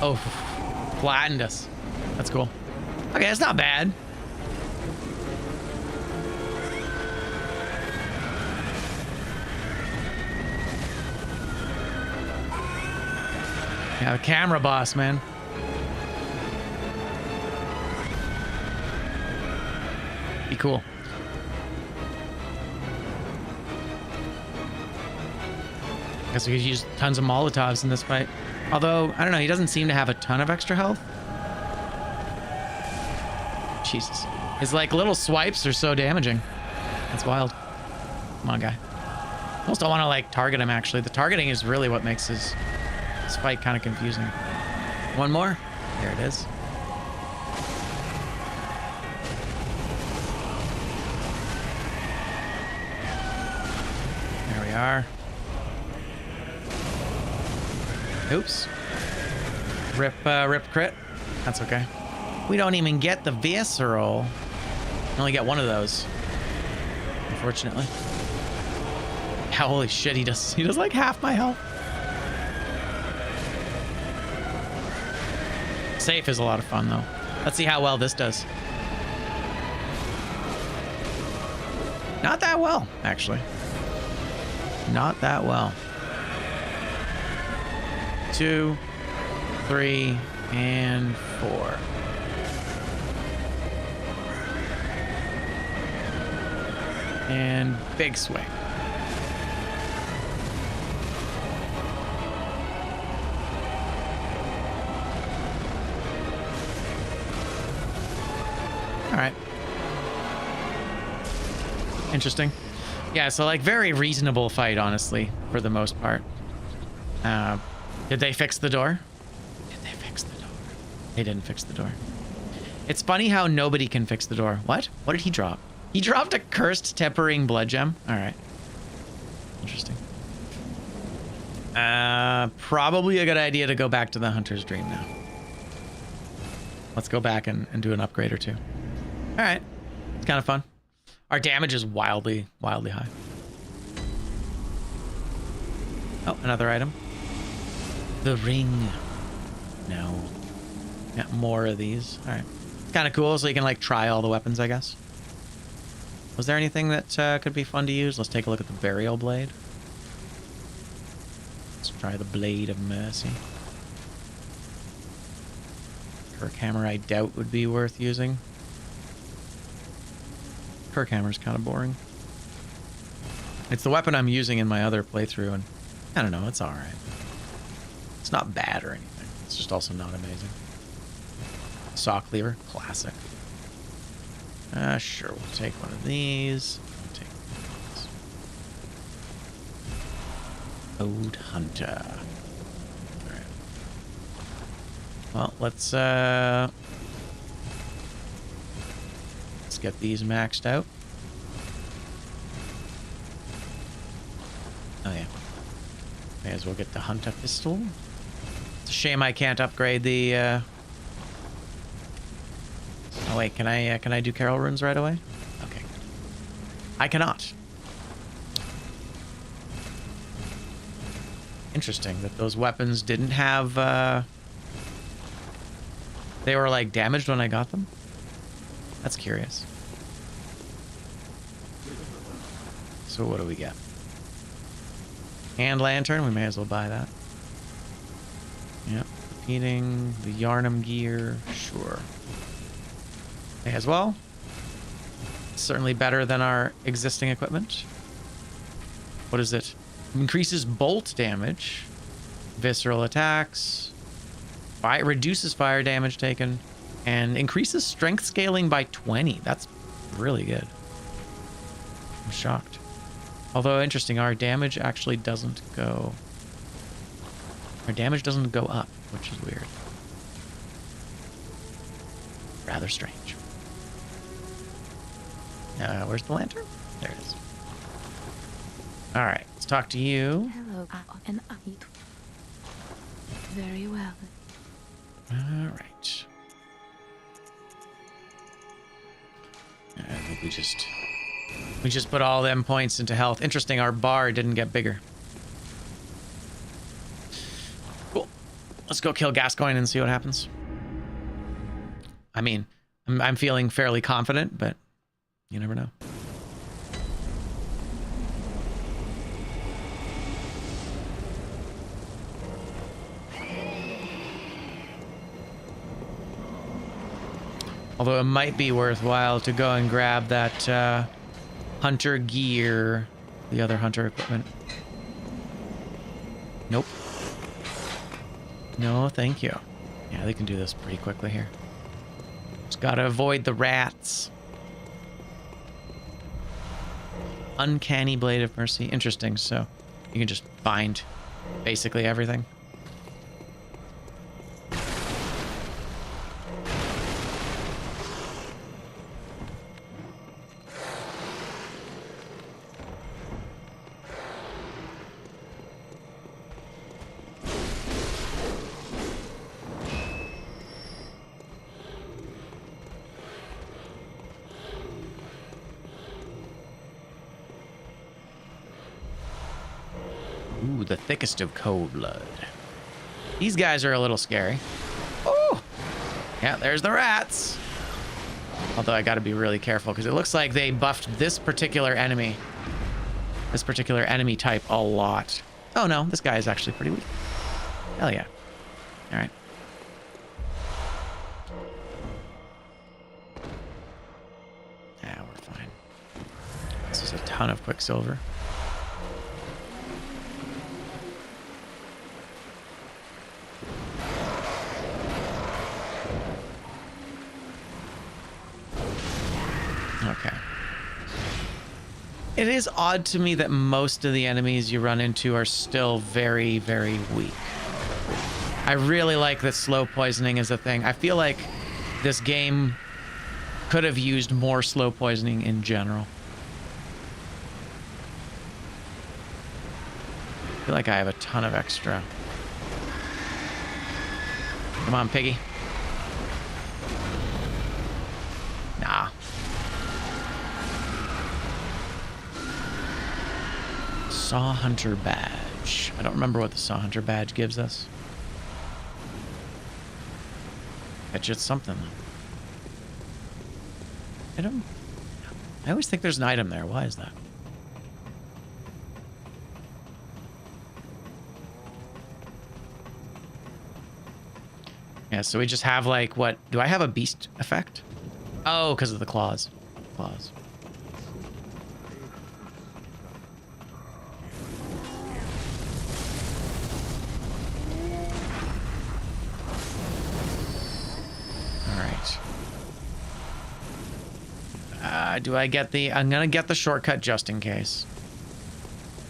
Oh, flattened us. That's cool. Okay, that's not bad. Yeah, the camera boss, man. Be cool. Guess we could use tons of Molotovs in this fight. Although, I don't know, he doesn't seem to have a ton of extra health. Jesus. His, like, little swipes are so damaging. That's wild. Come on, guy. I almost don't want to, like, target him, actually. The targeting is really what makes his fight kind of confusing. One more. There it is. There we are. Oops. Rip crit. That's okay. We don't even get the visceral. We only get one of those. Unfortunately. Holy shit, he does like half my health. Safe is a lot of fun though. Let's see how well this does. Not that well, actually. Not that well. 2, 3, and 4. And big swing. All right. Interesting. Yeah, so like very reasonable fight, honestly, for the most part. Did they fix the door? Did they fix the door? They didn't fix the door. It's funny how nobody can fix the door. What? What did he drop? He dropped a cursed tempering blood gem. All right. Interesting. Probably a good idea to go back to the Hunter's Dream now. Let's go back and do an upgrade or two. All right. It's kind of fun. Our damage is wildly high. Oh, another item. The ring. No. Got more of these. All right. It's kind of cool, so you can like try all the weapons, I guess. Was there anything that could be fun to use? Let's take a look at the burial blade. Let's try the blade of mercy. Kirk hammer, I doubt would be worth using. Kirk hammer's kind of boring. It's the weapon I'm using in my other playthrough, and I don't know, it's all right. It's not bad or anything. It's just also not amazing. Saw cleaver, classic. Sure, we'll take one of these. We'll take these. Ode Hunter. All right. Well, let's get these maxed out. Oh yeah. May as well get the Hunter pistol. It's a shame I can't upgrade the Oh wait, can I do Carol runes right away? Okay. I cannot. Interesting that those weapons didn't have they were like damaged when I got them. That's curious. So what do we get? Hand lantern, we may as well buy that. Yep. Repeating the Yarnum gear, sure. May as well. Certainly better than our existing equipment. What is it? Increases bolt damage, visceral attacks, reduces fire damage taken, and increases strength scaling by 20. That's really good. I'm shocked. Although interesting, our damage actually doesn't go... Our damage doesn't go up, which is weird. Rather strange. Where's the lantern? There it is. All right, let's talk to you. Hello, and I eat very well. All right. I think we just put all them points into health. Interesting, our bar didn't get bigger. Cool. Let's go kill Gascoigne and see what happens. I mean, I'm feeling fairly confident, but you never know. Although it might be worthwhile to go and grab that hunter gear, the other hunter equipment. Nope. No, thank you. Yeah, they can do this pretty quickly here. Just gotta avoid the rats. Uncanny Blade of Mercy. Interesting. So you can just bind basically everything. Ooh, the thickest of cold blood. These guys are a little scary. Oh, yeah, there's the rats. Although I gotta be really careful because it looks like they buffed this particular enemy type a lot. Oh no, this guy is actually pretty weak. Hell yeah. All right. Yeah, we're fine. This is a ton of Quicksilver. Okay. It is odd to me that most of the enemies you run into are still very, very weak. I really like that slow poisoning is a thing. I feel like this game could have used more slow poisoning in general. I feel like I have a ton of extra. Come on, piggy. Nah. Saw Hunter badge. I don't remember what the Saw Hunter badge gives us. Bet you it's something. Item? I always think there's an item there. Why is that? Yeah, so we just have like what? Do I have a beast effect? Oh, because of the claws. Claws. Do I get the... I'm gonna get the shortcut just in case.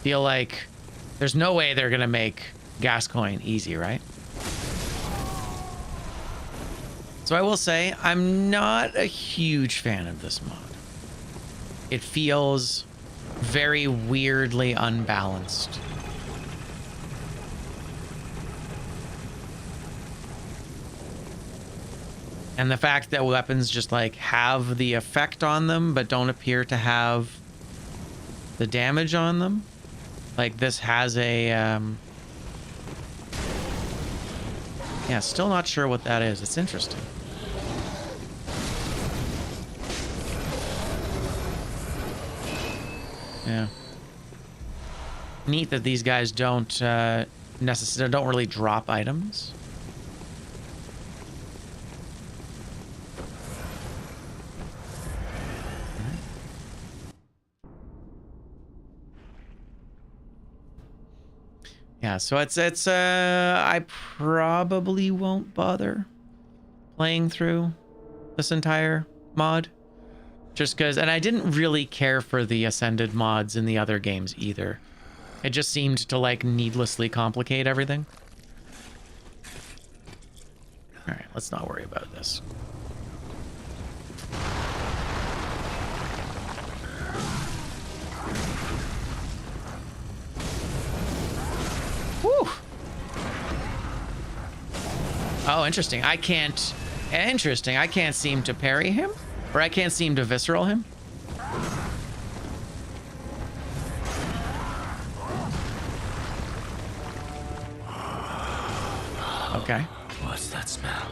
Feel like there's no way they're gonna make Gascoigne easy, right? So I will say, I'm not a huge fan of this mod. It feels very weirdly unbalanced. And the fact that weapons just like have the effect on them, but don't appear to have the damage on them. Like this has a, yeah, still not sure what that is. It's interesting. Yeah. Neat that these guys don't necessarily don't really drop items. Yeah, so it's I probably won't bother playing through this entire mod. Just because, and I didn't really care for the Ascended mods in the other games either. It just seemed to like needlessly complicate everything. All right, let's not worry about this. Whew. Oh, interesting. I can't seem to parry him, or I can't seem to visceral him. Okay. What's that smell?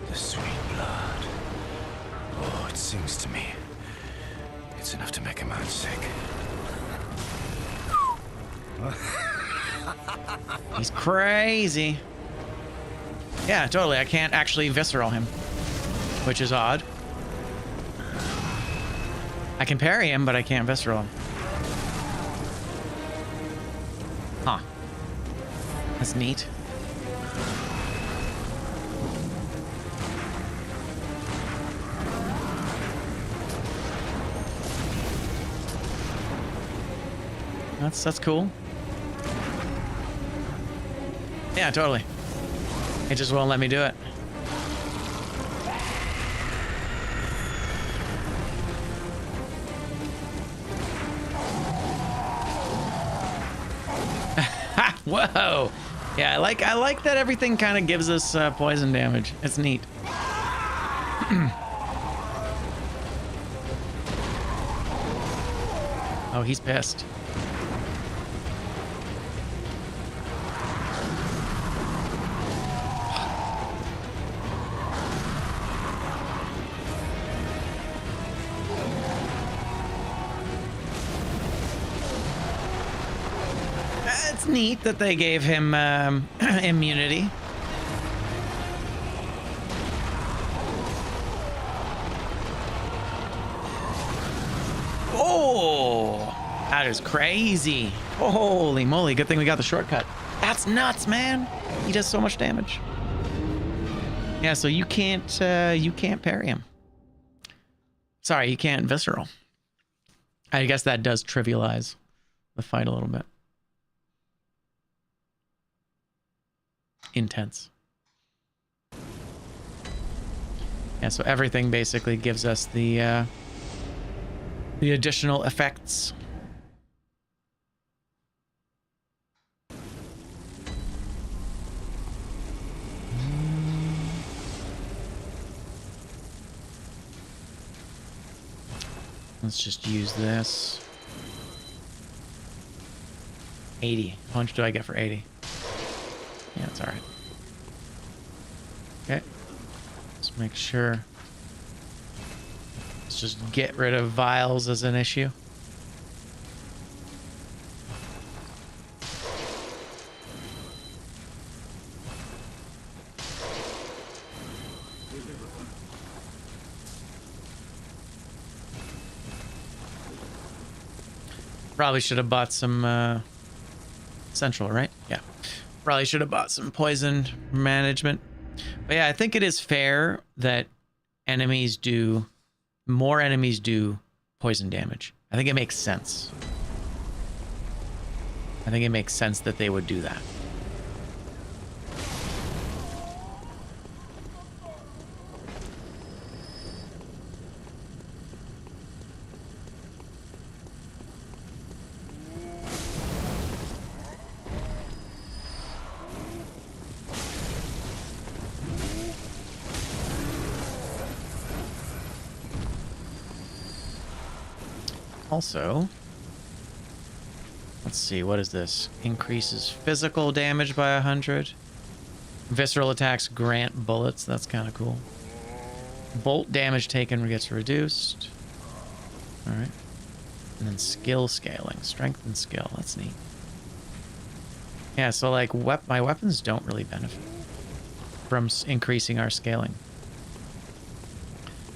The sweet blood. Oh, it sings to me. It's enough to make a man sick. He's crazy. Yeah, totally. I can't actually visceral him. which is odd. I can parry him, but I can't visceral him. Huh. That's neat. That's cool. Yeah, totally. It just won't let me do it. Whoa. Yeah, I like that everything kind of gives us poison damage. It's neat. Oh, he's pissed. It's neat that they gave him immunity. Oh, that is crazy. Holy moly, good thing we got the shortcut. That's nuts, man. He does so much damage. Yeah, so you can't parry him. Sorry, you can't visceral. I guess that does trivialize the fight a little bit. Intense. Yeah, so everything basically gives us the additional effects. Let's just use this. 80. How much do I get for 80? Yeah, it's all right. Okay. Let's make sure. Let's just get rid of vials as an issue. Probably should have bought some central, right? Yeah. Probably should have bought some poison management. But yeah, I think it is fair that more enemies do poison damage. I think it makes sense. I think it makes sense that they would do that. Also, let's see, what is this? Increases physical damage by 100. Visceral attacks grant bullets. That's kind of cool. Bolt damage taken gets reduced. All right. And then skill scaling. Strength and skill. That's neat. Yeah, so like my weapons don't really benefit from increasing our scaling.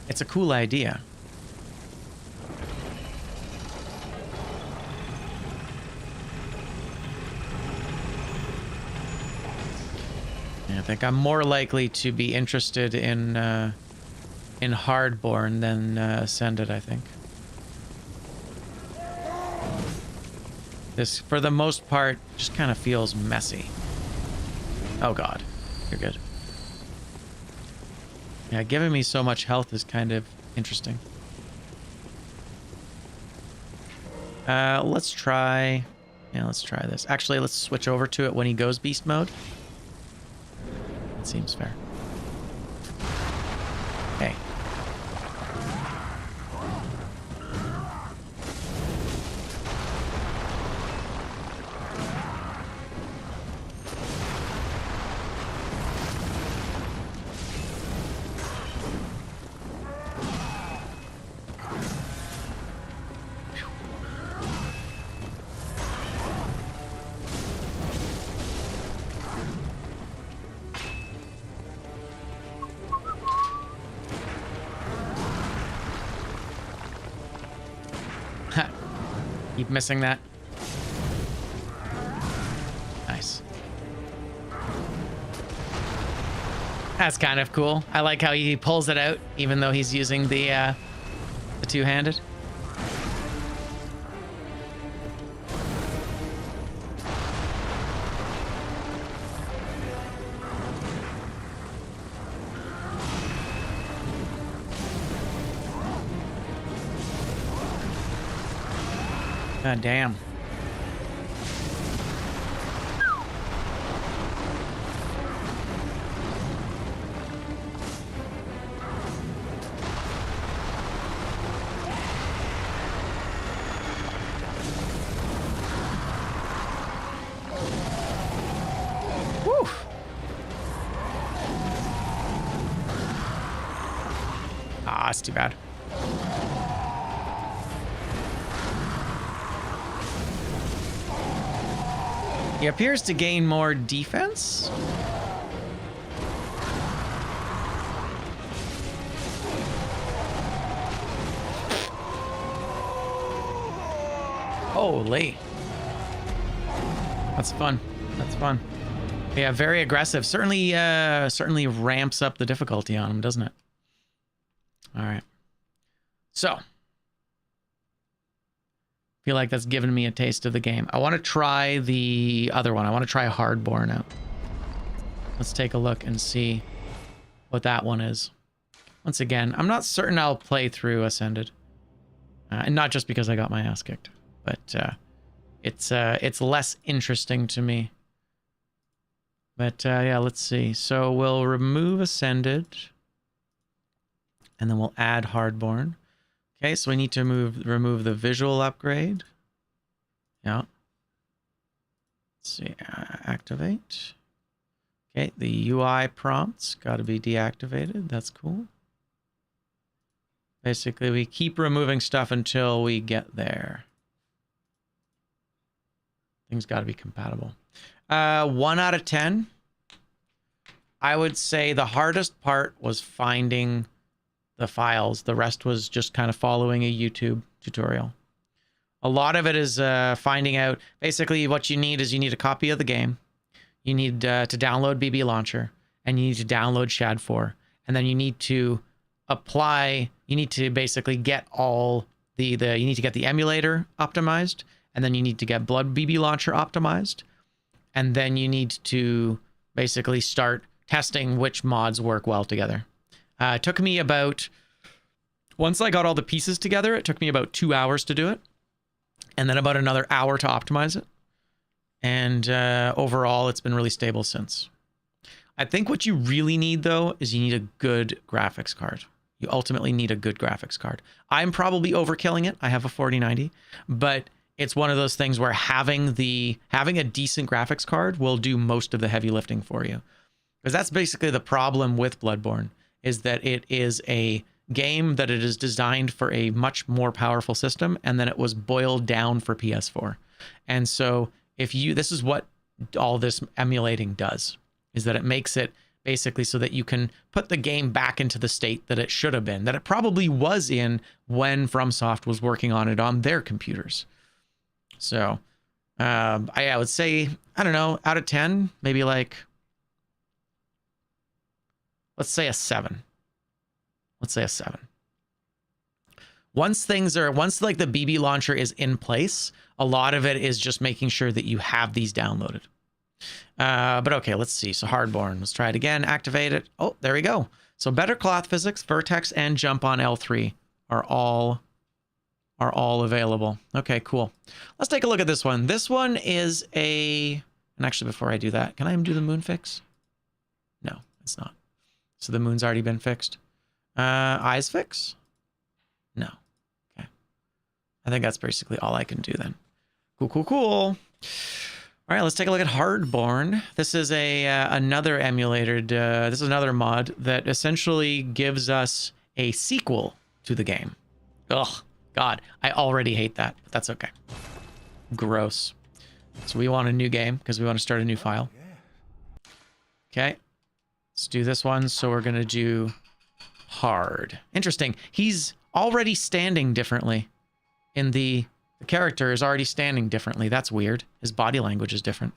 It's a cool idea. I think I'm more likely to be interested in Hardborn than Ascended, I think. This, for the most part, just kind of feels messy. Oh god, you're good. Yeah, giving me so much health is kind of interesting. Let's try this. Actually, let's switch over to it when he goes beast mode. That seems fair. Okay. Keep missing that. Nice. That's kind of cool. I like how he pulls it out, even though he's using the two-handed. God damn. Woo. Ah, that's too bad. He appears to gain more defense. Holy. That's fun. That's fun. Yeah, very aggressive. Certainly ramps up the difficulty on him, doesn't it? All right. So, feel like that's given me a taste of the game. I want to try the other one. I want to try Hardborn out. Let's take a look and see what that one is. Once again, I'm not certain I'll play through Ascended. And not just because I got my ass kicked, but it's less interesting to me. But yeah, let's see. So we'll remove Ascended, and then we'll add Hardborn. Okay, so we need to remove the visual upgrade. Yeah. Let's see, activate. Okay, the UI prompts got to be deactivated. That's cool. Basically, we keep removing stuff until we get there. Things got to be compatible. 1 out of 10. I would say the hardest part was finding the files. The rest was just kind of following a YouTube tutorial. A lot of it is finding out. Basically, what you need is you need a copy of the game. You need to download BB Launcher, and you need to download Shad4, and then you need to apply. You need to basically get all you need to get the emulator optimized, and then you need to get Blood BB Launcher optimized, and then you need to basically start testing which mods work well together. It took me about, once I got all the pieces together, it took me about 2 hours to do it. And then about another hour to optimize it. And overall, it's been really stable since. I think what you really need, though, is you need a good graphics card. You ultimately need a good graphics card. I'm probably overkilling it. I have a 4090. But it's one of those things where having a decent graphics card will do most of the heavy lifting for you. Because that's basically the problem with BloodBorne, is that it is a game that it is designed for a much more powerful system, and then it was boiled down for PS4. And so this is what all this emulating does, is that it makes it basically so that you can put the game back into the state that it should have been, that it probably was in when FromSoft was working on it on their computers. So I would say, I don't know, out of 10, maybe like, let's say a 7. Let's say a 7. Once like the BB launcher is in place, a lot of it is just making sure that you have these downloaded. But okay, let's see. So Hardborn, let's try it again. Activate it. Oh, there we go. So better cloth physics, vertex, and jump on L3 are all available. Okay, cool. Let's take a look at this one. This one is and actually before I do that, can I do the moon fix? No, it's not. So the moon's already been fixed. Eyes fix? No. Okay. I think that's basically all I can do then. Cool. All right, let's take a look at Hardborn. This is another emulated, this is another mod that essentially gives us a sequel to the game. Ugh, God, I already hate that, but that's okay. Gross. So we want a new game because we want to start a new file. Okay. Let's do this one. So we're going to do hard. Interesting. He's already standing differently in the The character is already standing differently. That's weird. His body language is different.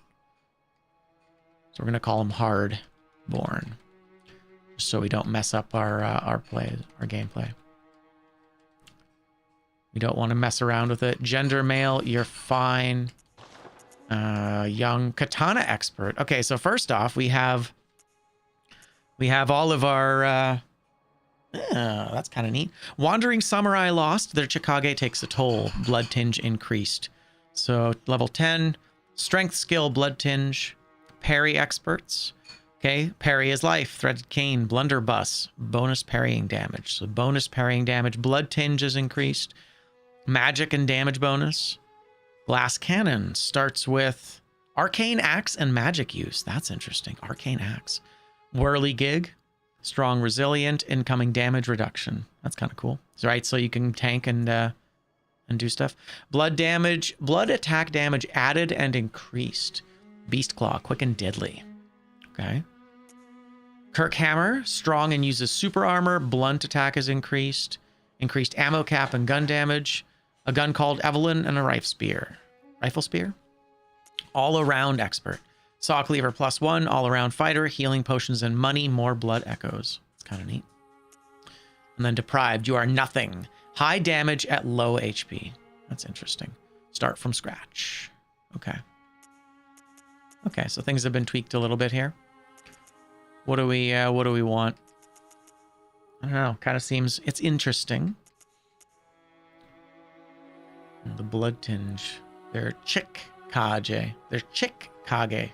So we're going to call him Hardborn. Just so we don't mess up our gameplay. We don't want to mess around with it. Gender male, you're fine. Young katana expert. Okay, so first off, we have all of our that's kind of neat. Wandering samurai lost. Their Chikage takes a toll. Blood tinge increased. So level 10. Strength skill, blood tinge. Parry experts. Okay, parry is life. Threaded cane, blunderbuss. Bonus parrying damage. So bonus parrying damage. Blood tinge is increased. Magic and damage bonus. Glass cannon starts with arcane axe and magic use. That's interesting. Arcane axe. Whirligig. Strong resilient, incoming damage reduction. That's kind of cool. Right, so you can tank and do stuff. Blood damage, blood attack damage added and increased. Beast claw, quick and deadly. Okay. Kirkhammer, strong and uses super armor. Blunt attack is increased. Increased ammo cap and gun damage. A gun called Evelyn and a rifle spear. Rifle spear? All around expert. Saw cleaver +1, all-around fighter, healing potions and money, more blood echoes. It's kind of neat. And then deprived, you are nothing. High damage at low HP. That's interesting. Start from scratch. Okay. Okay, so things have been tweaked a little bit here. What do we want? I don't know. Kind of seems it's interesting. The blood tinge. They're Chikage. They're Chikage.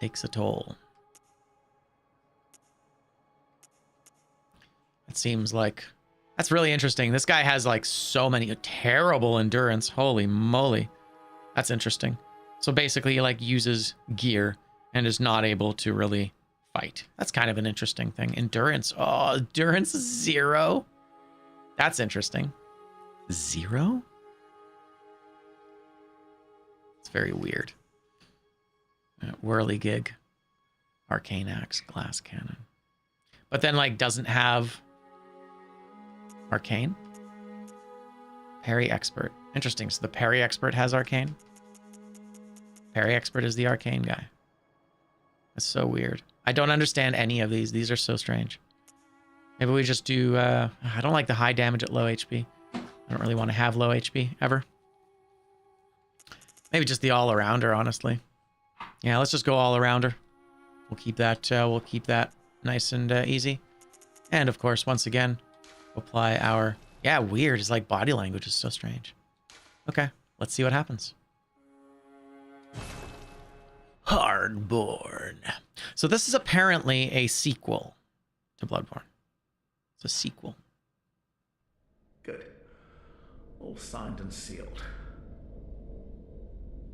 Takes a toll. It seems like that's really interesting. This guy has like so many terrible endurance. Holy moly. That's interesting. So basically he like uses gear and is not able to really fight. That's kind of an interesting thing. Endurance. Oh, endurance 0. That's interesting. 0? It's very weird. Whirligig, arcane axe, glass cannon, but then like doesn't have arcane. Parry expert, interesting. So the parry expert has arcane. Parry expert is the arcane guy. That's so weird. I don't understand any of these. These are so strange. Maybe we just do. I don't like the high damage at low HP. I don't really want to have low HP ever. Maybe just the all-arounder, honestly. Yeah, let's just go all-arounder. We'll keep that. We'll keep that nice and easy. And of course, once again, apply our. Yeah, weird. It's like body language is so strange. Okay, let's see what happens. Hardborn. So this is apparently a sequel to BloodBorne. It's a sequel. Good. All signed and sealed.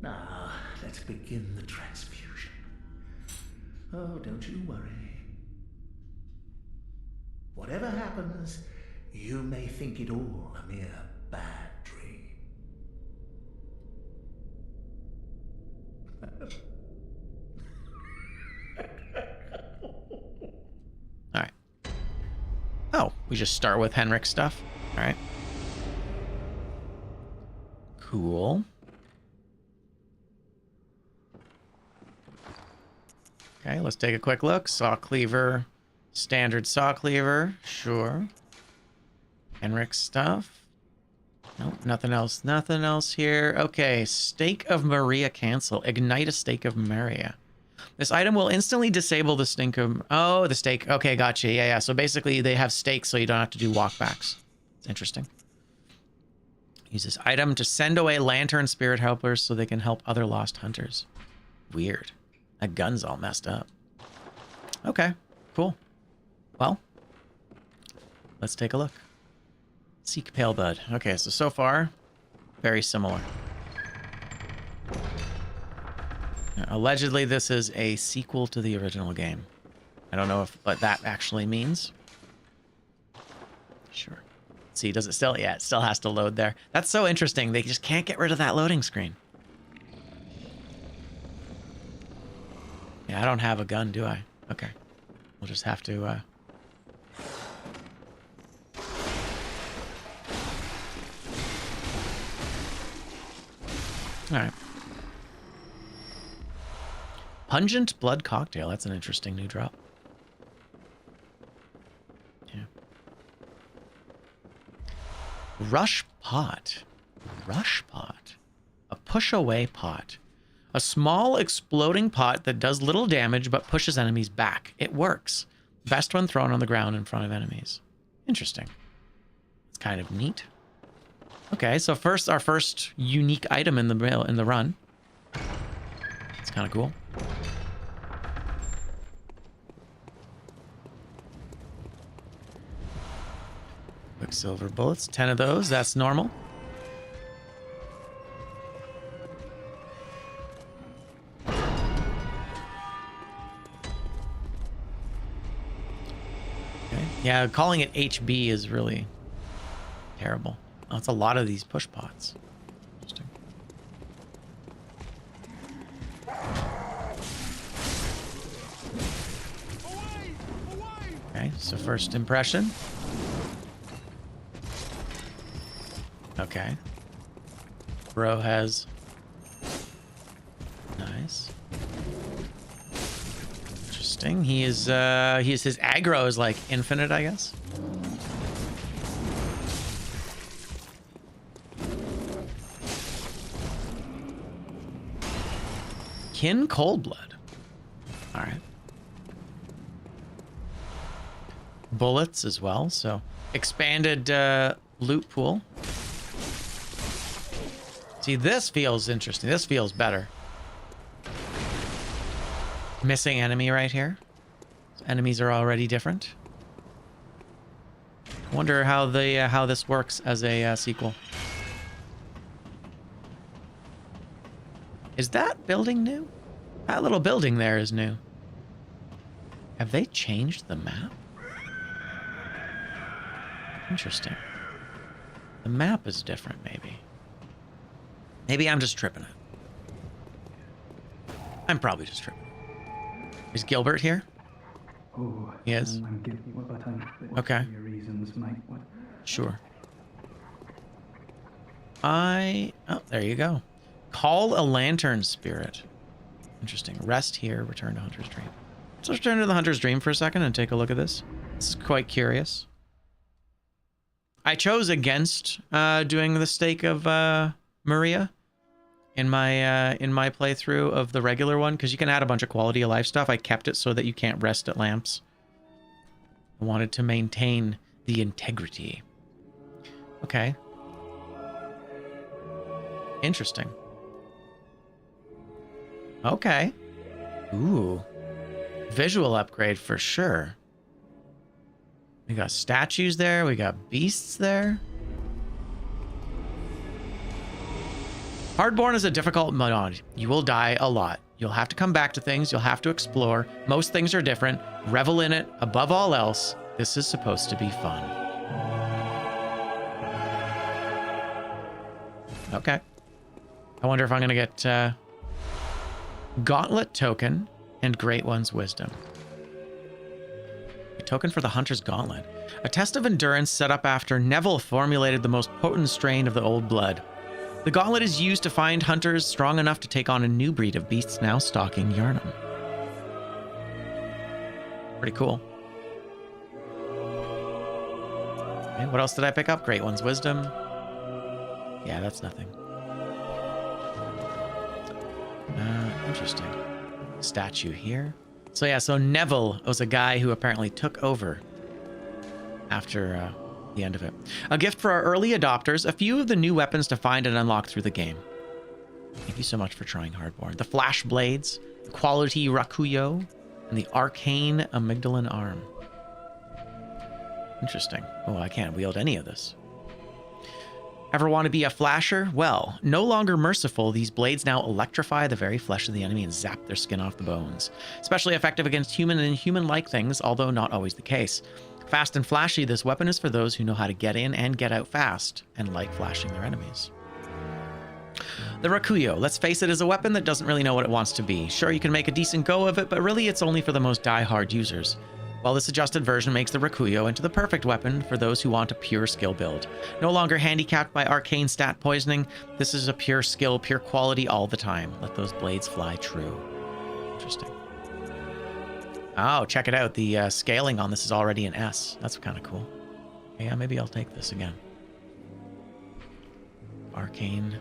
Now, let's begin the transfusion. Oh, don't you worry. Whatever happens, you may think it all a mere bad dream. All right. Oh, we just start with Henrik's stuff. All right. Cool. Okay, let's take a quick look. Saw cleaver, standard saw cleaver, sure. Henrik's stuff. Nope, nothing else. Nothing else here. Okay, Stake of Maria cancel. Ignite a Stake of Maria. This item will instantly disable the stink of... Oh, the stake. Okay, gotcha. Yeah, yeah. So basically they have stakes so you don't have to do walkbacks. It's interesting. Use this item to send away lantern spirit helpers so they can help other lost hunters. Weird. That gun's all messed up. Okay, cool. Well, let's take a look. Seek Pale Bud. Okay, so far, very similar. Allegedly, this is a sequel to the original game. I don't know what that actually means. Sure. See, does it still? Yeah, it still has to load there. That's so interesting. They just can't get rid of that loading screen. Yeah, I don't have a gun, do I? Okay. We'll just have to... All right. Pungent blood cocktail. That's an interesting new drop. Yeah. Rush pot. Rush pot. A push away pot. A small exploding pot that does little damage but pushes enemies back. It works. Best when thrown on the ground in front of enemies. Interesting. It's kind of neat. Okay, so first, our first unique item in the run. It's kind of cool. Quicksilver bullets, 10 of those. That's normal. Okay. Yeah, calling it HB is really terrible. Oh, it's a lot of these push pots. Interesting. Okay, so first impression. Okay. Bro has... Nice. Interesting. He is his aggro is like infinite, I guess. Kin Coldblood. All right. Bullets as well, so expanded loot pool. See, this feels interesting. This feels better. Missing enemy right here. Enemies are already different. Wonder how how this works as a sequel. Is that building new? That little building there is new. Have they changed the map? Interesting. The map is different, maybe. Maybe I'm just tripping it. I'm probably just tripping. Is Gilbert here? Oh, he is. Okay. Sure. Oh, there you go. Call a lantern spirit. Interesting. Rest here. Return to Hunter's Dream. Let's return to the Hunter's Dream for a second and take a look at this. This is quite curious. I chose against doing the stake of Maria in my playthrough of the regular one, because you can add a bunch of quality of life stuff. I kept it so that you can't rest at lamps. I wanted to maintain the integrity. Okay. Interesting. Okay. Ooh. Visual upgrade for sure. We got statues there. We got beasts there. Hardborn is a difficult mod. You will die a lot. You'll have to come back to things. You'll have to explore. Most things are different. Revel in it. Above all else, this is supposed to be fun. Okay. I wonder if I'm going to get Gauntlet token and Great One's Wisdom. A token for the Hunter's Gauntlet. A test of endurance set up after Neville formulated the most potent strain of the old blood. The gauntlet is used to find hunters strong enough to take on a new breed of beasts now stalking Yharnam. Pretty cool. Okay, what else did I pick up? Great One's Wisdom. Yeah, that's nothing. Interesting. Statue here. So yeah, so Neville was a guy who apparently took over after the end of it. A gift for our early adopters, a few of the new weapons to find and unlock through the game. Thank you so much for trying Hardborn. The Flash Blades, the Quality Rakuyo, and the Arcane Amygdalin Arm. Interesting. Oh, I can't wield any of this. Ever want to be a flasher? Well, no longer merciful, these blades now electrify the very flesh of the enemy and zap their skin off the bones. Especially effective against human and human-like things, although not always the case. Fast and flashy, this weapon is for those who know how to get in and get out fast and like flashing their enemies. The Rakuyo, let's face it, is a weapon that doesn't really know what it wants to be. Sure, you can make a decent go of it, but really it's only for the most die-hard users. while this adjusted version makes the Rakuyo into the perfect weapon for those who want a pure skill build. No longer handicapped by arcane stat poisoning, this is a pure skill, pure quality all the time. Let those blades fly true. Interesting. Oh, check it out. The scaling on this is already an S. That's kind of cool. Yeah, maybe I'll take this again. Arcane.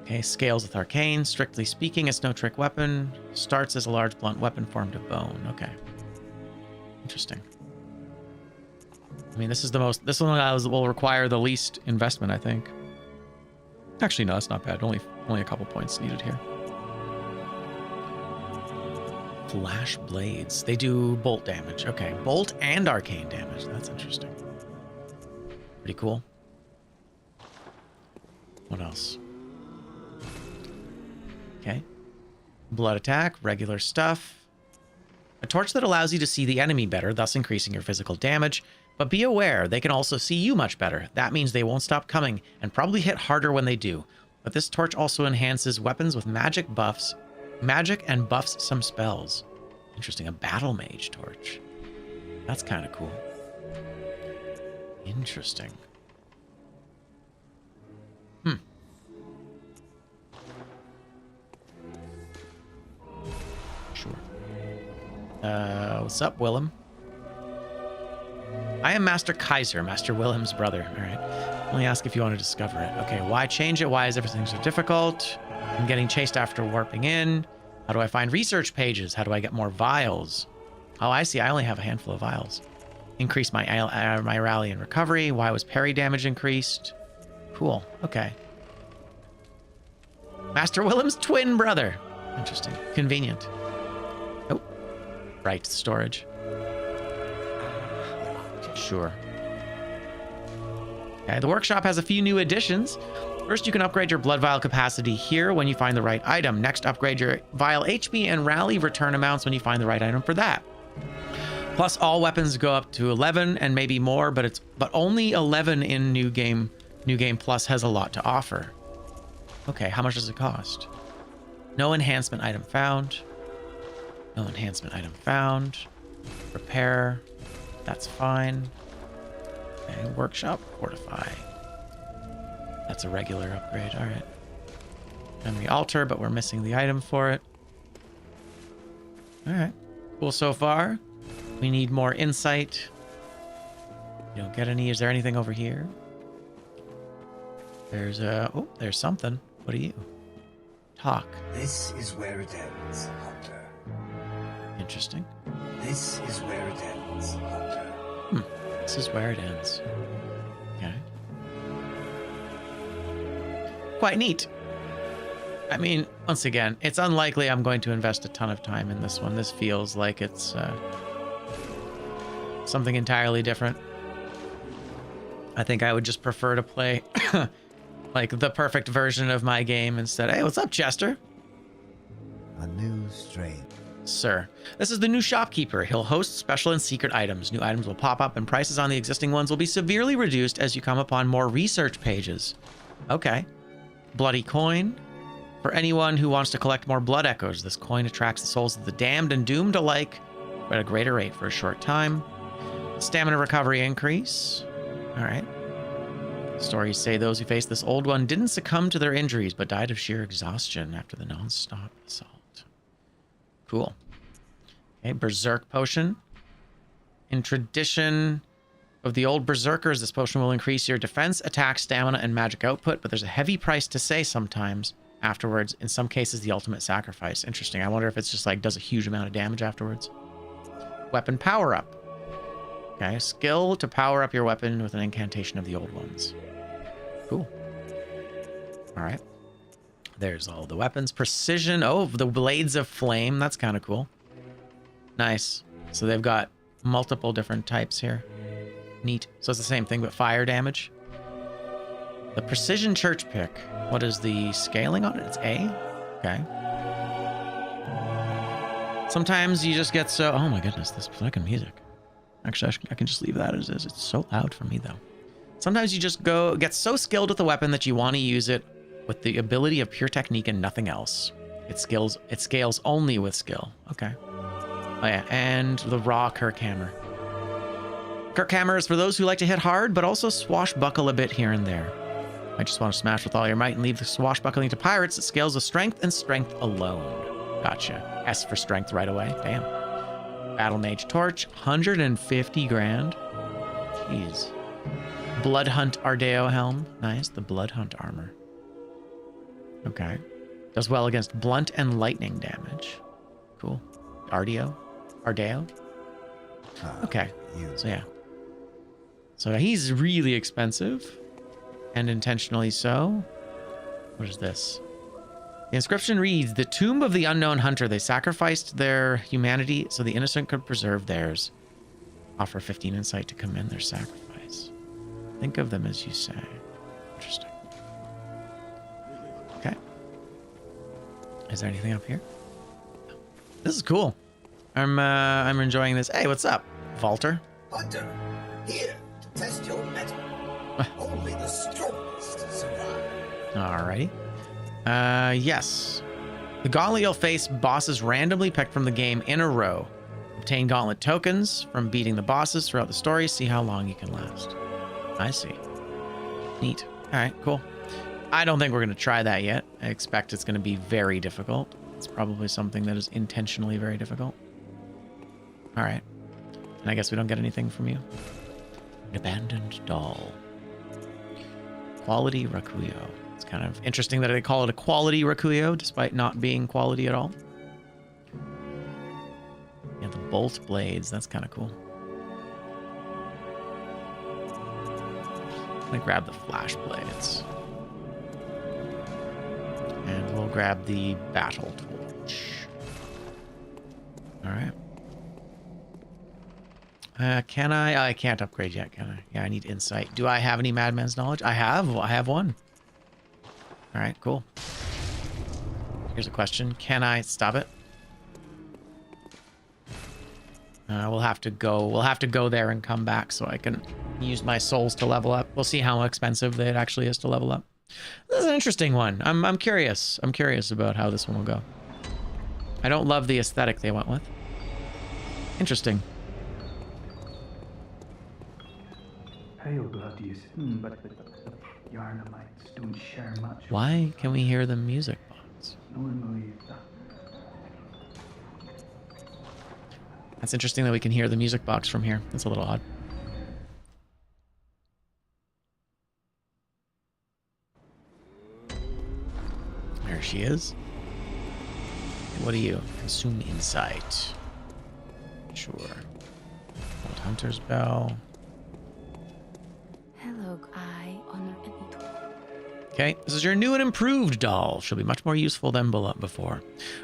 Okay, scales with arcane. Strictly speaking, it's no trick weapon. Starts as a large blunt weapon formed of bone. Okay. Interesting. I mean, this is the most... This one will require the least investment, I think. Actually, no, that's not bad. Only a couple points needed here. Flash blades. They do bolt damage. Okay, bolt and arcane damage. That's interesting. Pretty cool. What else? Okay. Blood attack, regular stuff. A torch that allows you to see the enemy better, thus increasing your physical damage. But be aware, they can also see you much better. That means they won't stop coming, and probably hit harder when they do. But this torch also enhances weapons with magic and buffs some spells. Interesting, a battle mage torch. That's kind of cool. Interesting. Sure. What's up, Willem? I am Master Kaiser, Master Willem's brother. All right. Only ask if you want to discover it. Okay, why change it? Why is everything so difficult? I'm getting chased after warping in. How do I find research pages? How do I get more vials? Oh, I see. I only have a handful of vials. Increase my rally and recovery. Why was parry damage increased? Cool. Okay. Master Willem's twin brother. Interesting. Convenient. Oh. Right. Storage. Sure. Okay, the workshop has a few new additions. First, you can upgrade your blood vial capacity here when you find the right item. Next, upgrade your vial HP and rally return amounts when you find the right item for that. Plus, all weapons go up to 11 and maybe more, but only 11 in New Game Plus has a lot to offer. Okay, how much does it cost? No enhancement item found. No enhancement item found. Repair. That's fine. Okay, workshop, fortify. That's a regular upgrade. All right. Memory altar, but we're missing the item for it. All right. Cool so far. We need more insight. You don't get any. Is there anything over here? There's a... Oh, there's something. What are you? Talk. This is where it ends, Hunter. Interesting. This is where it ends, Hunter. This is where it ends. Okay. Quite neat. I mean, once again, it's unlikely I'm going to invest a ton of time in this one. This feels like it's something entirely different. I think I would just prefer to play like the perfect version of my game instead. Hey, what's up, Chester? A new strain. Sir, this is the new shopkeeper. He'll host special and secret items. New items will pop up and prices on the existing ones will be severely reduced as you come upon more research pages. Okay. Bloody coin. For anyone who wants to collect more blood echoes, this coin attracts the souls of the damned and doomed alike at a greater rate for a short time. Stamina recovery increase. All right. Stories say those who faced this old one didn't succumb to their injuries, but died of sheer exhaustion after the non-stop assault. Cool. Okay, Berserk Potion. In tradition of the old Berserkers, this potion will increase your defense, attack, stamina, and magic output, but there's a heavy price to say sometimes afterwards. In some cases, the ultimate sacrifice. Interesting. I wonder if it's just like does a huge amount of damage afterwards. Weapon power-up. Okay, skill to power up your weapon with an incantation of the old ones. Cool. All right. There's all the weapons. Precision. Oh, the blades of flame. That's kind of cool. Nice. So they've got multiple different types here. Neat. So it's the same thing, but fire damage. The precision church pick. What is the scaling on it? It's A? Okay. Sometimes you just get so... Oh my goodness, this fucking music. Actually, I can just leave that as is. It's so loud for me, though. Sometimes you just get so skilled with the weapon that you want to use it with the ability of pure technique and nothing else. It scales only with skill. Okay. Oh yeah, and the raw Kirk hammer. Kirk hammer is for those who like to hit hard, but also swashbuckle a bit here and there. I just want to smash with all your might and leave the swashbuckling to pirates. It scales with strength and strength alone. Gotcha. S for strength right away. Damn. Battle Mage Torch, 150 grand. Jeez. Bloodhunt Ardeo helm. Nice. The Bloodhunt armor. Okay. Does well against blunt and lightning damage. Cool. Ardeo? Okay. So yeah. So he's really expensive. And intentionally so. What is this? The inscription reads, "The tomb of the unknown hunter. They sacrificed their humanity so the innocent could preserve theirs. Offer 15 insight to commend their sacrifice. Think of them as you say." Interesting. Okay. Is there anything up here? This is cool. I'm enjoying this. Hey, what's up, Valter? Hunter, here to test your metal. Only the strongest survive. Alrighty. Yes. The gauntlet you'll face bosses randomly picked from the game in a row. Obtain gauntlet tokens from beating the bosses throughout the story. See how long you can last. I see. Neat. Alright, cool. I don't think we're going to try that yet. I expect it's going to be very difficult. It's probably something that is intentionally very difficult. Alright. And I guess we don't get anything from you. An abandoned doll. Quality Rakuyo. It's kind of interesting that they call it a quality Rakuyo, despite not being quality at all. Yeah, the bolt blades. That's kind of cool. I'm gonna grab the flash blades. And we'll grab the battle torch. Alright. Can I? I can't upgrade yet, can I? Yeah, I need insight. Do I have any Madman's knowledge? I have one. All right, cool. Here's a question. Can I stop it? We'll have to go there and come back so I can use my souls to level up. We'll see how expensive it actually is to level up. This is an interesting one. I'm curious. I'm curious about how this one will go. I don't love the aesthetic they went with. Interesting. Why can we hear the music box? That's interesting that we can hear the music box from here. That's a little odd. There she is. What are you? Consume insight. Sure. Old Hunter's Bell. Hello, I honor and eat. Okay, this is your new and improved doll. She'll be much more useful than before.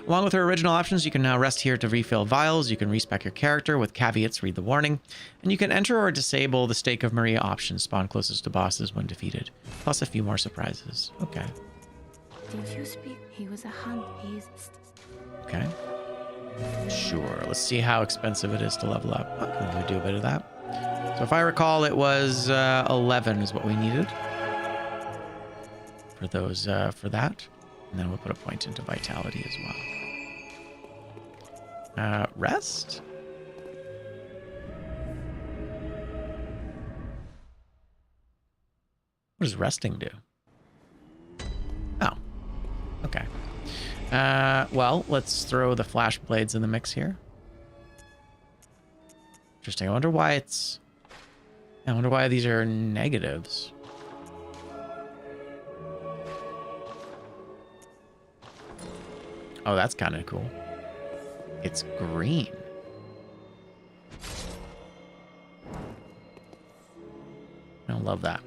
Along with her original options, you can now rest here to refill vials. You can respec your character with caveats, read the warning. And you can enter or disable the Stake of Maria option. Spawn closest to bosses when defeated. Plus a few more surprises. Okay. Did you speak? He was a hunt. He is... Okay. Sure. Let's see how expensive it is to level up. Okay, we do a bit of that. So if I recall, it was 11 is what we needed. For those, for that. And then we'll put a point into vitality as well. Rest? What does resting do? Oh. Okay. Well, let's throw the flash blades in the mix here. Interesting. I wonder why these are negatives. Oh, that's kind of cool. It's green. I don't love that.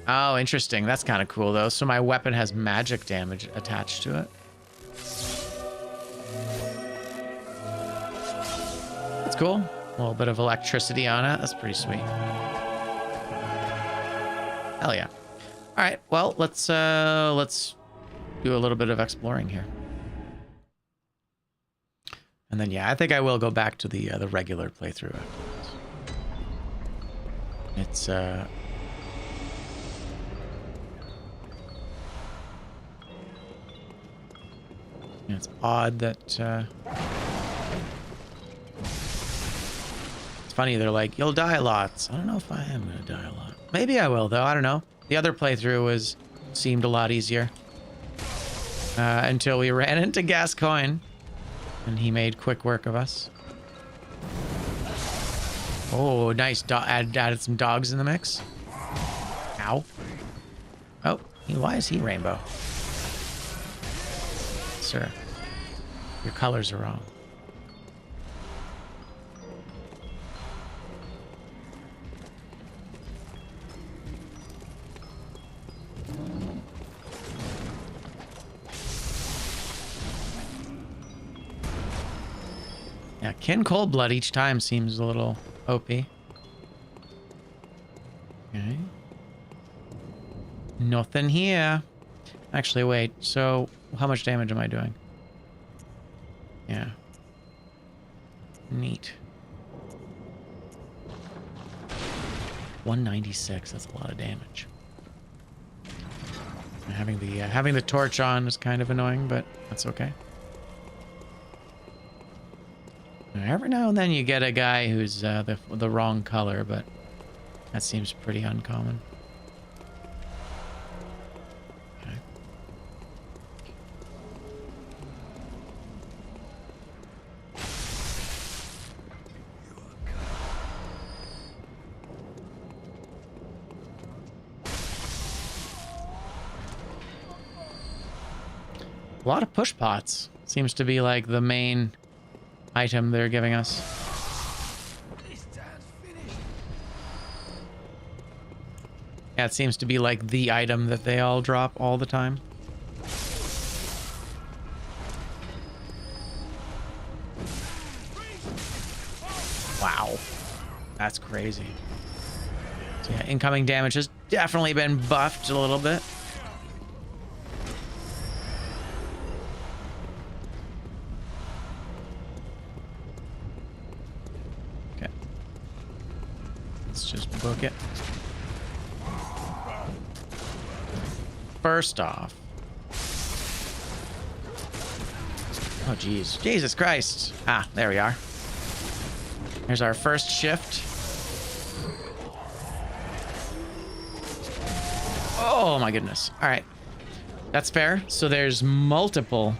Oh, interesting. That's kind of cool, though. So my weapon has magic damage attached to it. That's cool. A little bit of electricity on it. That's pretty sweet. Hell yeah. All right. Well, let's do a little bit of exploring here. And then, yeah, I think I will go back to the regular playthrough afterwards. It's odd that funny. They're like, you'll die lots. I don't know if I am going to die a lot. Maybe I will, though. I don't know. The other playthrough seemed a lot easier. Until we ran into Gascoigne. And he made quick work of us. Oh, nice. Added some dogs in the mix. Ow. Oh, why is he rainbow? Sir, your colors are wrong. Yeah, Kin Coldblood each time seems a little OP. Okay. Nothing here. Actually, wait. So, how much damage am I doing? Yeah. Neat. 196. That's a lot of damage. Having the torch on is kind of annoying, but that's okay. Every now and then you get a guy who's the wrong color, but that seems pretty uncommon. Okay. A lot of push pots. Seems to be like the main item they're giving us. Yeah, it seems to be like the item that they all drop all the time. Wow. That's crazy. So yeah, incoming damage has definitely been buffed a little bit. Just book it. First off. Oh, geez. Jesus Christ. Ah, there we are. Here's our first shift. Oh, my goodness. All right. That's fair. So there's multiple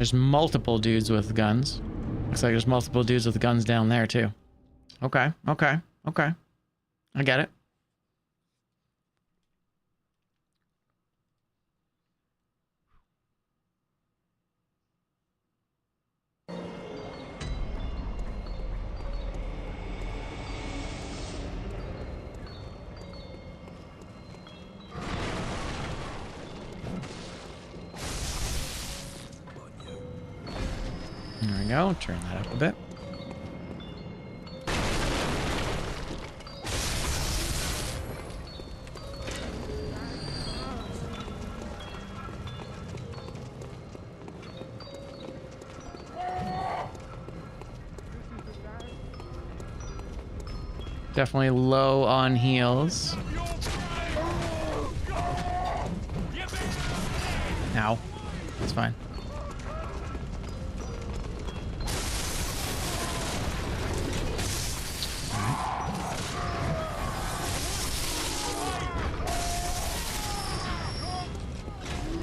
dudes with guns. Looks like there's multiple dudes with guns down there, too. Okay. Okay. Okay. I get it. There we go. Turn that up a bit. Definitely low on heals. Ow. That's fine.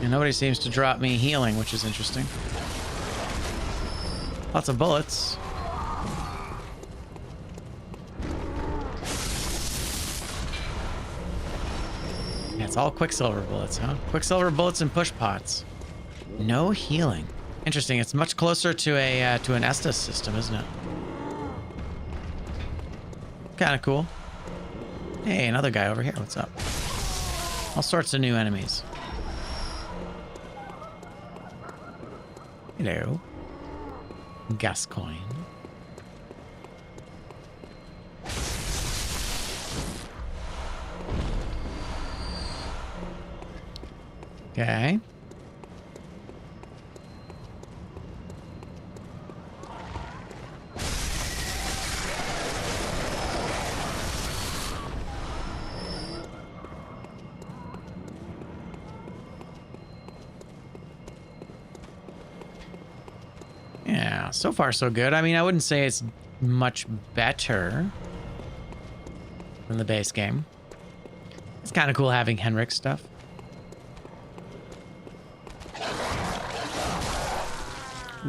And nobody seems to drop me healing, which is interesting. Lots of bullets. It's all Quicksilver bullets, huh? Quicksilver bullets and push pots. No healing. Interesting. It's much closer to an Estus system, isn't it? Kind of cool. Hey, another guy over here. What's up? All sorts of new enemies. Hello. Gascoigne. Okay. Yeah, so far so good. I mean, I wouldn't say it's much better than the base game. It's kind of cool having Henrik's stuff.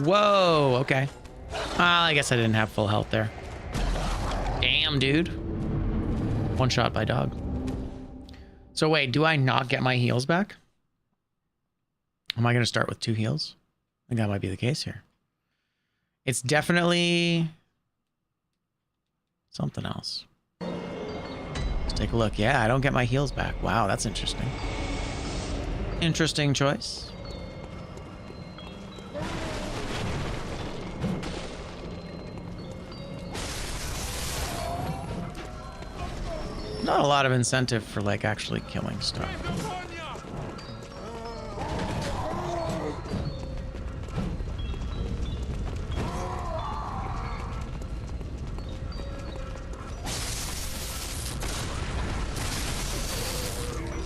Whoa, okay. I guess I didn't have full health there. Damn, dude. One shot by dog. So wait, do I not get my heals back? Am I going to start with 2 heals? I think that might be the case here. It's definitely something else. Let's take a look. Yeah, I don't get my heals back. Wow, that's interesting. Interesting choice. Not a lot of incentive for like actually killing stuff.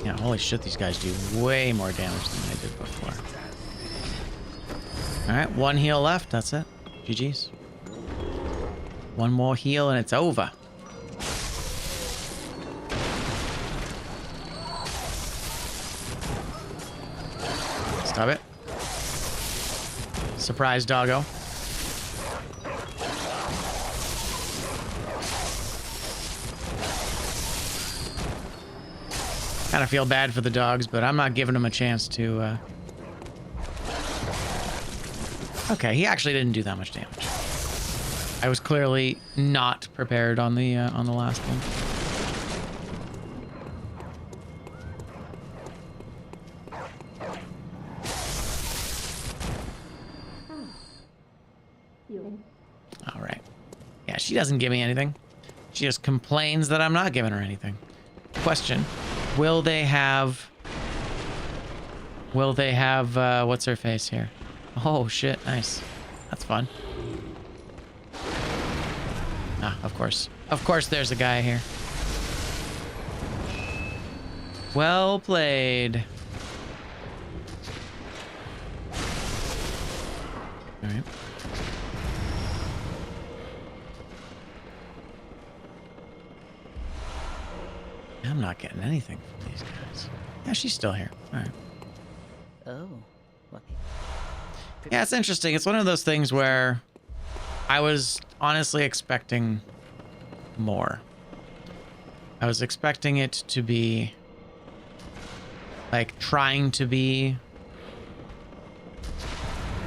Yeah, holy shit, these guys do way more damage than they did before. Alright, 1 heal left, that's it. GG's. 1 more heal and it's over. Stop it. Surprise, doggo. Kind of feel bad for the dogs, but I'm not giving them a chance to... Okay, he actually didn't do that much damage. I was clearly not prepared on the last one. All right. Yeah, she doesn't give me anything. She just complains that I'm not giving her anything. Question. Will they have what's her face here? Oh shit, nice. That's fun. Ah, of course. Of course there's a guy here. Well played. All right. I'm not getting anything from these guys. Yeah, she's still here. All right. Oh, lucky. Yeah, it's interesting. It's one of those things where I was honestly expecting more. I was expecting it to be like trying to be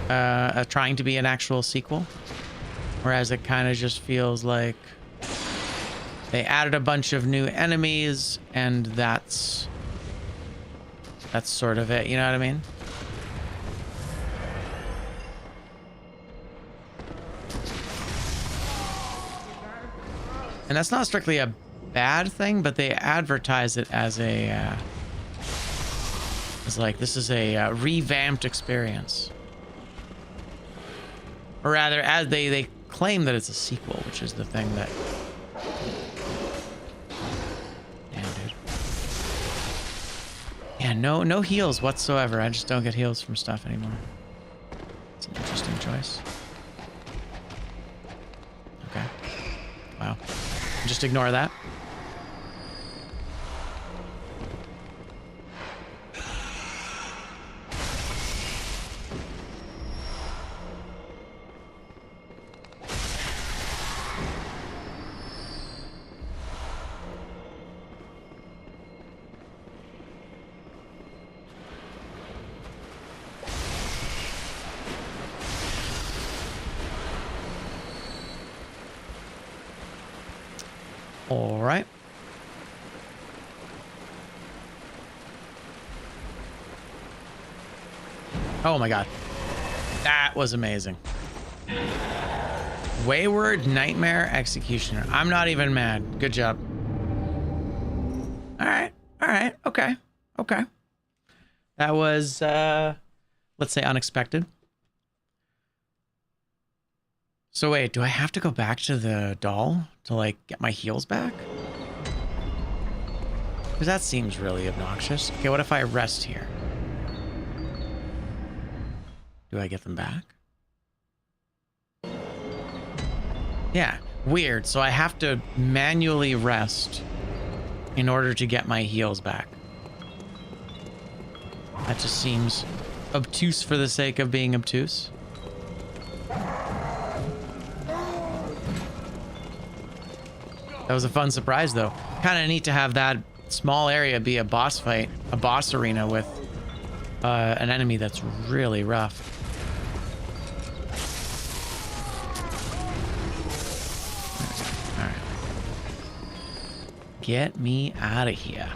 an actual sequel, whereas it kind of just feels like they added a bunch of new enemies and that's sort of it, you know what I mean? And that's not strictly a bad thing, but they advertise it as a as like this is a revamped experience, or rather, as they claim that it's a sequel, which is the thing that. Damn, dude. Yeah, no heals whatsoever. I just don't get heals from stuff anymore. It's an interesting choice. Okay. Wow. Just ignore that. All right. Oh my god. That was amazing. Wayward Nightmare Executioner. I'm not even mad. Good job. All right. All right. Okay. Okay. That was, let's say, unexpected. So wait, do I have to go back to the doll to like get my heals back? Because that seems really obnoxious. Okay, what if I rest here? Do I get them back? Yeah. Weird. So I have to manually rest in order to get my heals back. That just seems obtuse for the sake of being obtuse. That was a fun surprise, though. Kind of neat to have that small area be a boss fight, a boss arena with an enemy that's really rough. All right. Get me out of here.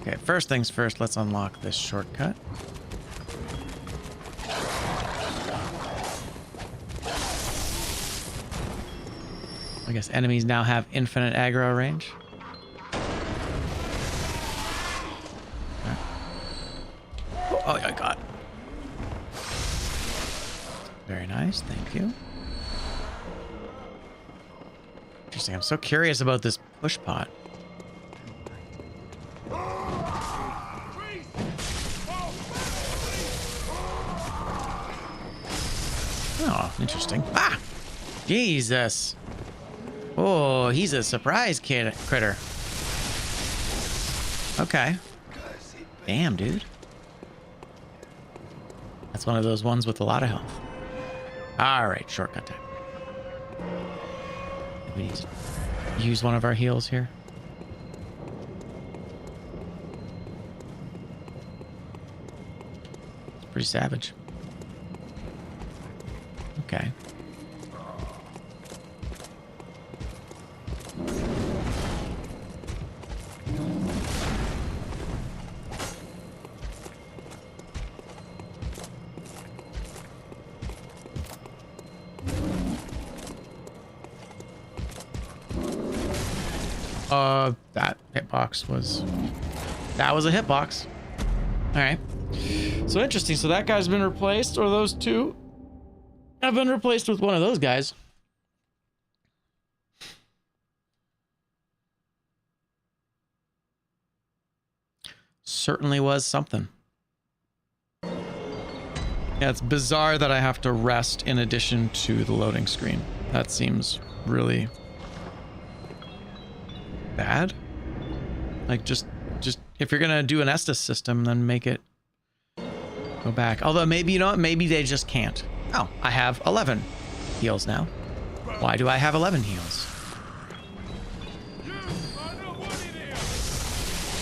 Okay, first things first, let's unlock this shortcut. I guess enemies now have infinite aggro range. Right. Oh, I got. Very nice, thank you. Interesting, I'm so curious about this push pot. Oh, interesting. Ah! Jesus. Oh, he's a surprise critter. Okay. Damn, dude. That's one of those ones with a lot of health. All right, shortcut time. We need to use one of our heals here. It's pretty savage. Okay. That hitbox was... That was a hitbox. Alright. So interesting. So that guy's been replaced, or those two have been replaced with one of those guys. Certainly was something. Yeah, it's bizarre that I have to rest in addition to the loading screen. That seems really bad. Like, just if you're gonna do an Estus system, then make it go back. Although maybe, you know what, maybe they just can't. Oh, I have 11 heals now. Why do I have 11 heals?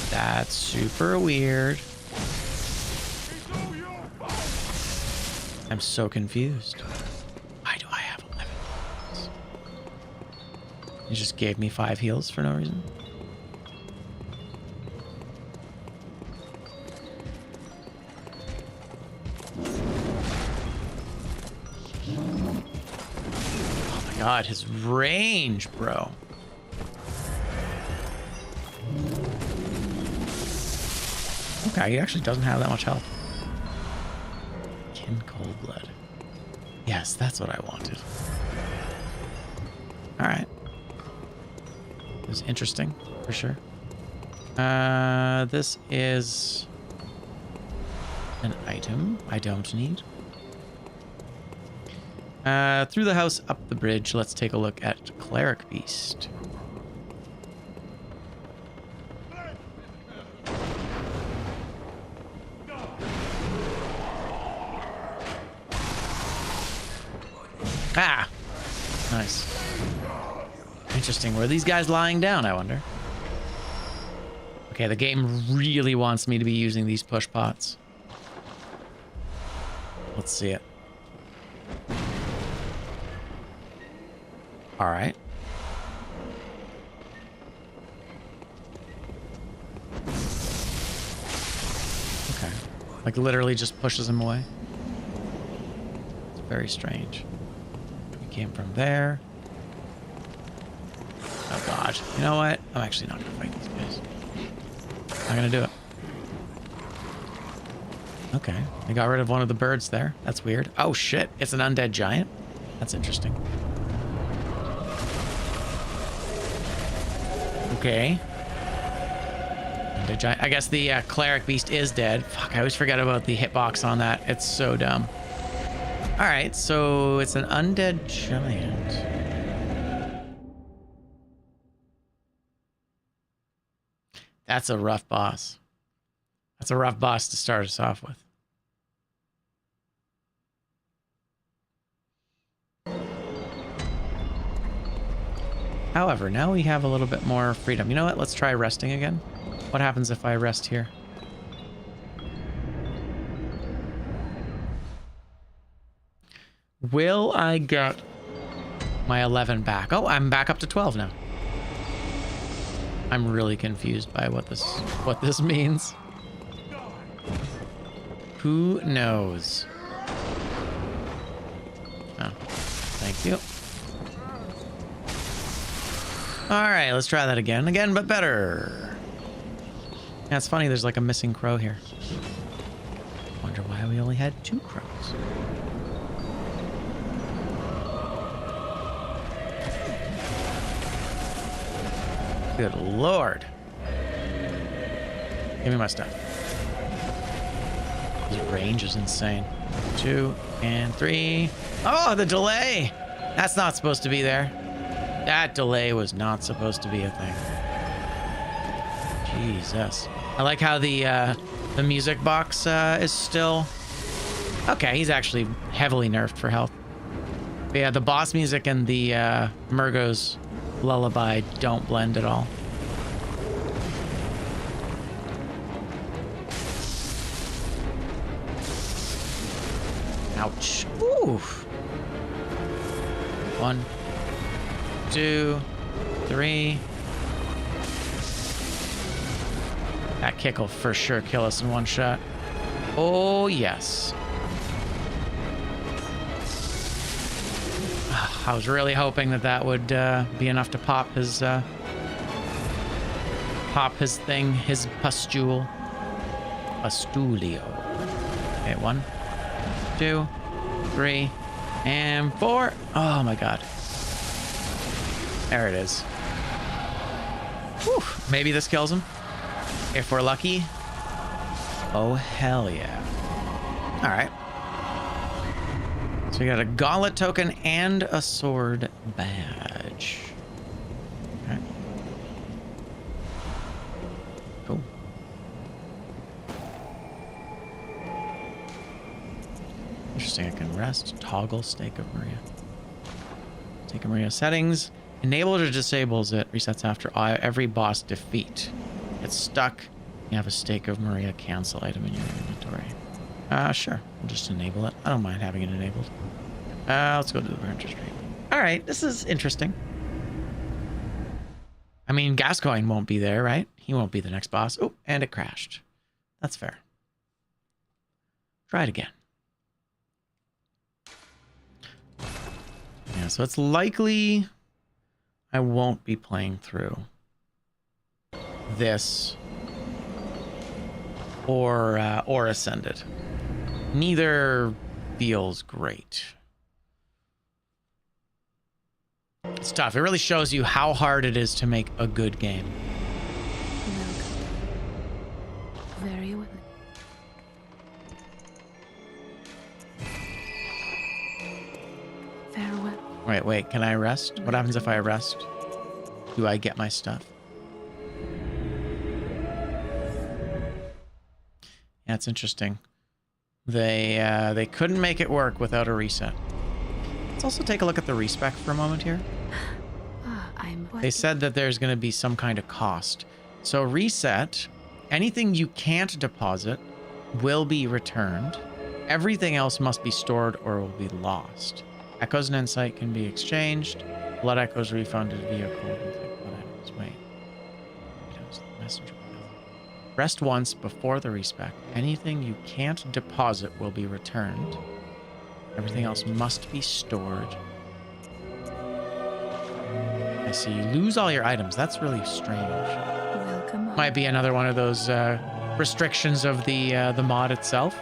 That's super weird. I'm so confused. Why do I have 11 heals? You just gave me 5 heals for no reason? Oh my god, his range, bro. Okay, he actually doesn't have that much health. Kin cold blood. Yes, that's what I wanted. Alright. It was interesting, for sure. This is an item I don't need. Through the house, up the bridge, let's take a look at Cleric Beast. Ah! Nice. Interesting. Were these guys lying down, I wonder? Okay, the game really wants me to be using these push pots. Let's see it. Alright. Okay. Like, literally just pushes him away. It's very strange. Came from there. Oh god. You know what? I'm actually not gonna fight these guys. Not gonna do it. Okay. I got rid of one of the birds there. That's weird. Oh shit. It's an undead giant. That's interesting. Okay. bandage. I guess the cleric beast is dead. Fuck, I always forget about the hitbox on that. It's so dumb. All right, so it's an undead giant. That's a rough boss. That's a rough boss to start us off with. However, now we have a little bit more freedom. You know what? Let's try resting again. What happens if I rest here? Will I get my 11 back? Oh, I'm back up to 12 now. I'm really confused by what this means. Who knows? Oh, thank you. All right, let's try that again. Again, but better. Yeah, it's funny. There's like a missing crow here. Wonder why we only had 2 crows. Good Lord. Give me my stuff. His range is insane. 2 and 3. Oh, the delay. That's not supposed to be there. That delay was not supposed to be a thing. Jesus. I like how the music box is still... Okay, he's actually heavily nerfed for health. But yeah, the boss music and the Murgo's lullaby don't blend at all. Ouch. Oof. 1, 2, 3. That kick will for sure kill us in one shot. Oh, yes. I was really hoping that that would be enough to pop his thing, his pustule. Pustulio. Okay, 1, 2, 3, and 4. Oh my god. There it is. Whew. Maybe this kills him. If we're lucky. Oh, hell yeah. All right. So we got a gauntlet token and a sword badge. Okay. Cool. Interesting. I can rest. Toggle Stake of Maria. Stake of Maria settings. Enables or disables it. Resets after every boss defeat. Gets stuck. You have a Stake of Maria cancel item in your inventory. Sure. We'll just enable it. I don't mind having it enabled. Let's go to the Burnt Street. All right, this is interesting. I mean, Gascoigne won't be there, right? He won't be the next boss. Oh, and it crashed. That's fair. Try it again. Yeah, so it's likely I won't be playing through this or Ascended. Neither feels great. It's tough. It really shows you how hard it is to make a good game. Very well. Farewell. Wait, can I rest? What happens if I rest? Do I get my stuff? Yeah, it's interesting. They couldn't make it work without a reset. Let's also take a look at the respec for a moment here. They said that there's going to be some kind of cost. So reset, anything you can't deposit will be returned. Everything else must be stored or will be lost. Echoes and insight can be exchanged. Blood echoes refunded via cold. Wait. Messenger. Rest once before the respec. Anything you can't deposit will be returned. Everything else must be stored. I see. You lose all your items. That's really strange. Welcome. Might be another one of those restrictions of the mod itself.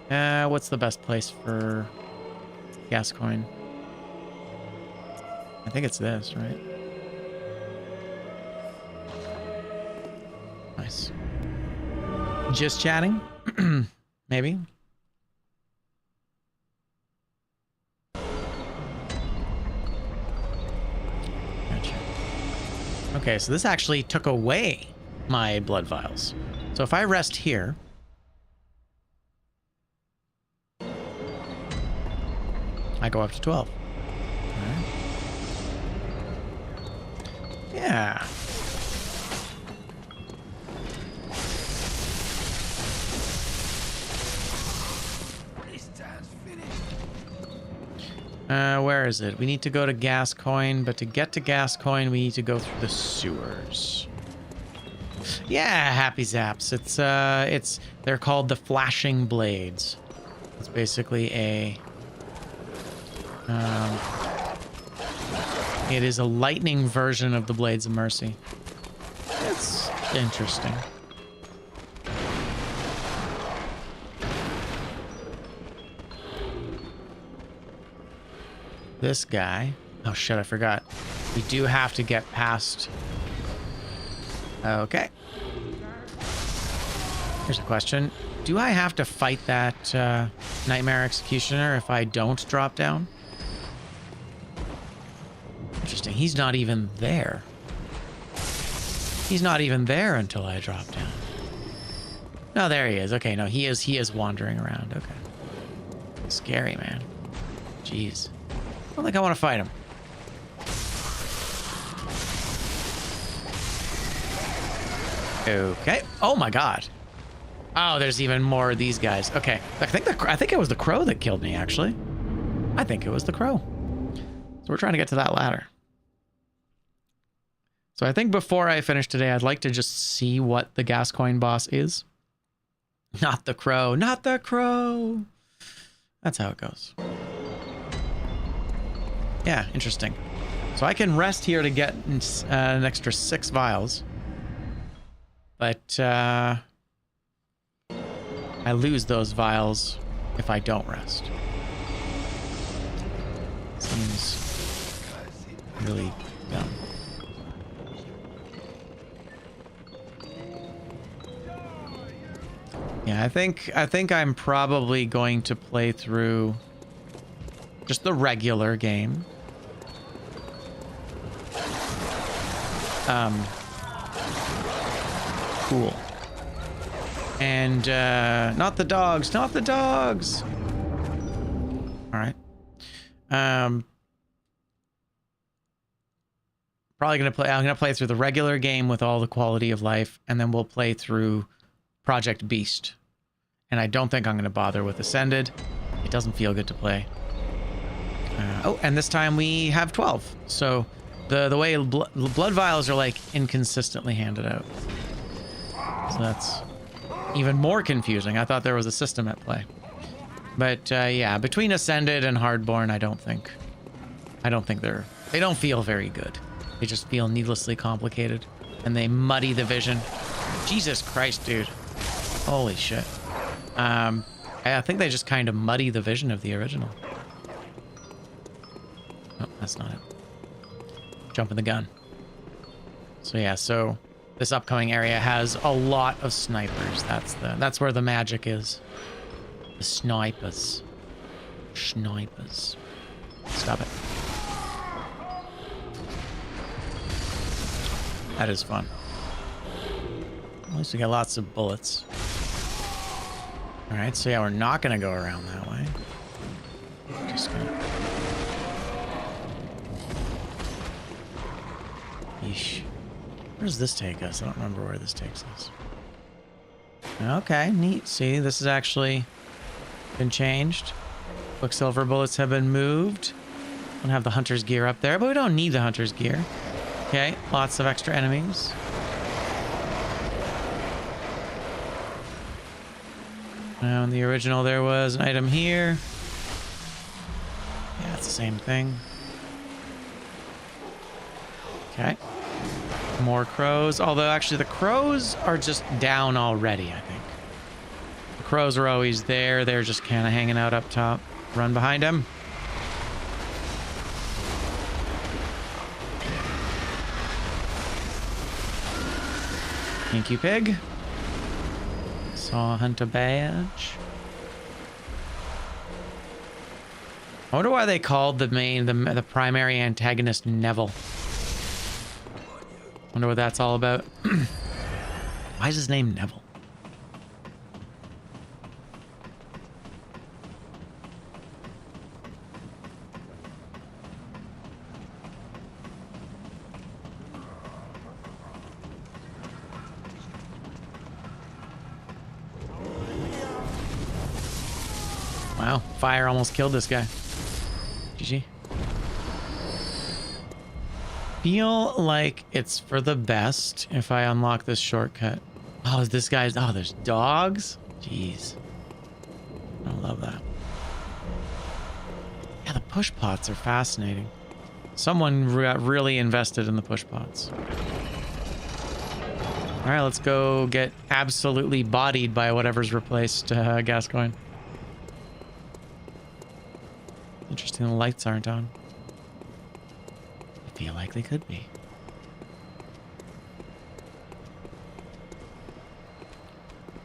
What's the best place for Gascoigne? I think it's this, right? Just chatting? Maybe. Gotcha. Okay, so this actually took away my blood vials. So if I rest here, I go up to 12. All right. Yeah. Where is it? We need to go to Gascoigne, but to get to Gascoigne, we need to go through the sewers. Yeah, happy zaps. They're called the flashing blades. It's basically it is a lightning version of the Blades of Mercy. It's interesting. This guy. Oh shit, I forgot. We do have to get past. Okay. Here's a question. Do I have to fight that Nightmare Executioner if I don't drop down? Interesting. He's not even there. He's not even there until I drop down. No, there he is. Okay, no, he is wandering around. Okay. Scary, man. Jeez. I don't think I want to fight him. Okay. Oh my god. Oh, there's even more of these guys. Okay. I think it was the crow that killed me, actually. I think it was the crow. So we're trying to get to that ladder. So I think before I finish today, I'd like to just see what the Gascoigne boss is. Not the crow. Not the crow. That's how it goes. Yeah, interesting. So I can rest here to get an extra 6 vials. But I lose those vials if I don't rest. Seems really dumb. Yeah, I think I'm probably going to play through just the regular game. Cool. And not the dogs, not the dogs. All right. Probably gonna play. I'm gonna play through the regular game with all the quality of life, and then we'll play through Project Beast. And I don't think I'm gonna bother with Ascended. It doesn't feel good to play. Oh, and this time we have 12. So the way blood vials are like inconsistently handed out. So that's even more confusing. I thought there was a system at play. But yeah, between Ascended and Hardborn, I don't think they don't feel very good. They just feel needlessly complicated, and they muddy the vision. Jesus Christ, dude. Holy shit. I think they just kind of muddy the vision of the original. Oh, that's not it. Jumping the gun. So yeah, so this upcoming area has a lot of snipers. That's where the magic is. The snipers. Snipers. Stop it. That is fun. At least we got lots of bullets. Alright, so yeah, we're not gonna go around that way. Just gonna... Yeesh. Where does this take us? I don't remember where this takes us. Okay, neat. See, this has actually been changed. Quicksilver bullets have been moved. Don't have the hunter's gear up there, but we don't need the hunter's gear. Okay, lots of extra enemies. Now in the original there was an item here. Yeah, it's the same thing. Okay. More crows, although actually the crows are just down already, I think. The crows are always there, they're just kind of hanging out up top. Run behind them. Thank you, pig. So Saw Hunter badge. I wonder why they called the primary antagonist Neville. Wonder what that's all about. Why is his name Neville? Wow, fire almost killed this guy. GG. Feel like it's for the best if I unlock this shortcut. Oh, is this guy's... Oh, there's dogs? Jeez. I love that. Yeah, the push pots are fascinating. Someone got really invested in the push pots. All right, let's go get absolutely bodied by whatever's replaced Gascoigne. Interesting, the lights aren't on. I feel like they could be.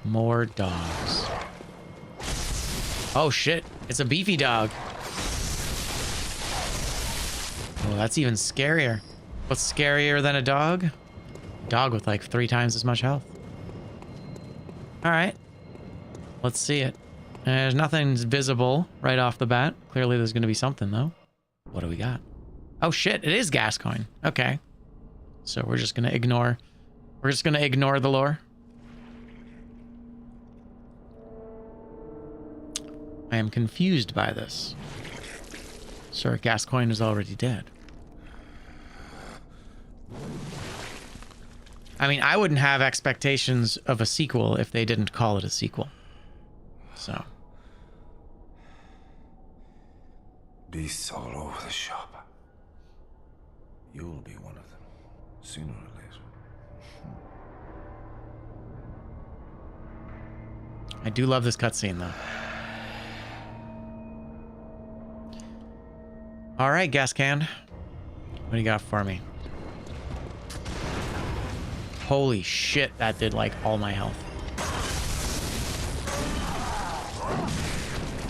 More dogs. Oh shit, it's a beefy dog. Oh, that's even scarier. What's scarier than a dog? A dog with like 3 times as much health. All right, let's see it. There's nothing visible right off the bat. Clearly there's going to be something though. What do we got? Oh shit, it is Gascoigne. Okay. So we're just going to ignore the lore. I am confused by this. Sir Gascoigne is already dead. I mean, I wouldn't have expectations of a sequel if they didn't call it a sequel. So. Beasts all over the shop. You'll be one of them, sooner or later. I do love this cutscene, though. All right, Gascan. What do you got for me? Holy shit, that did like all my health.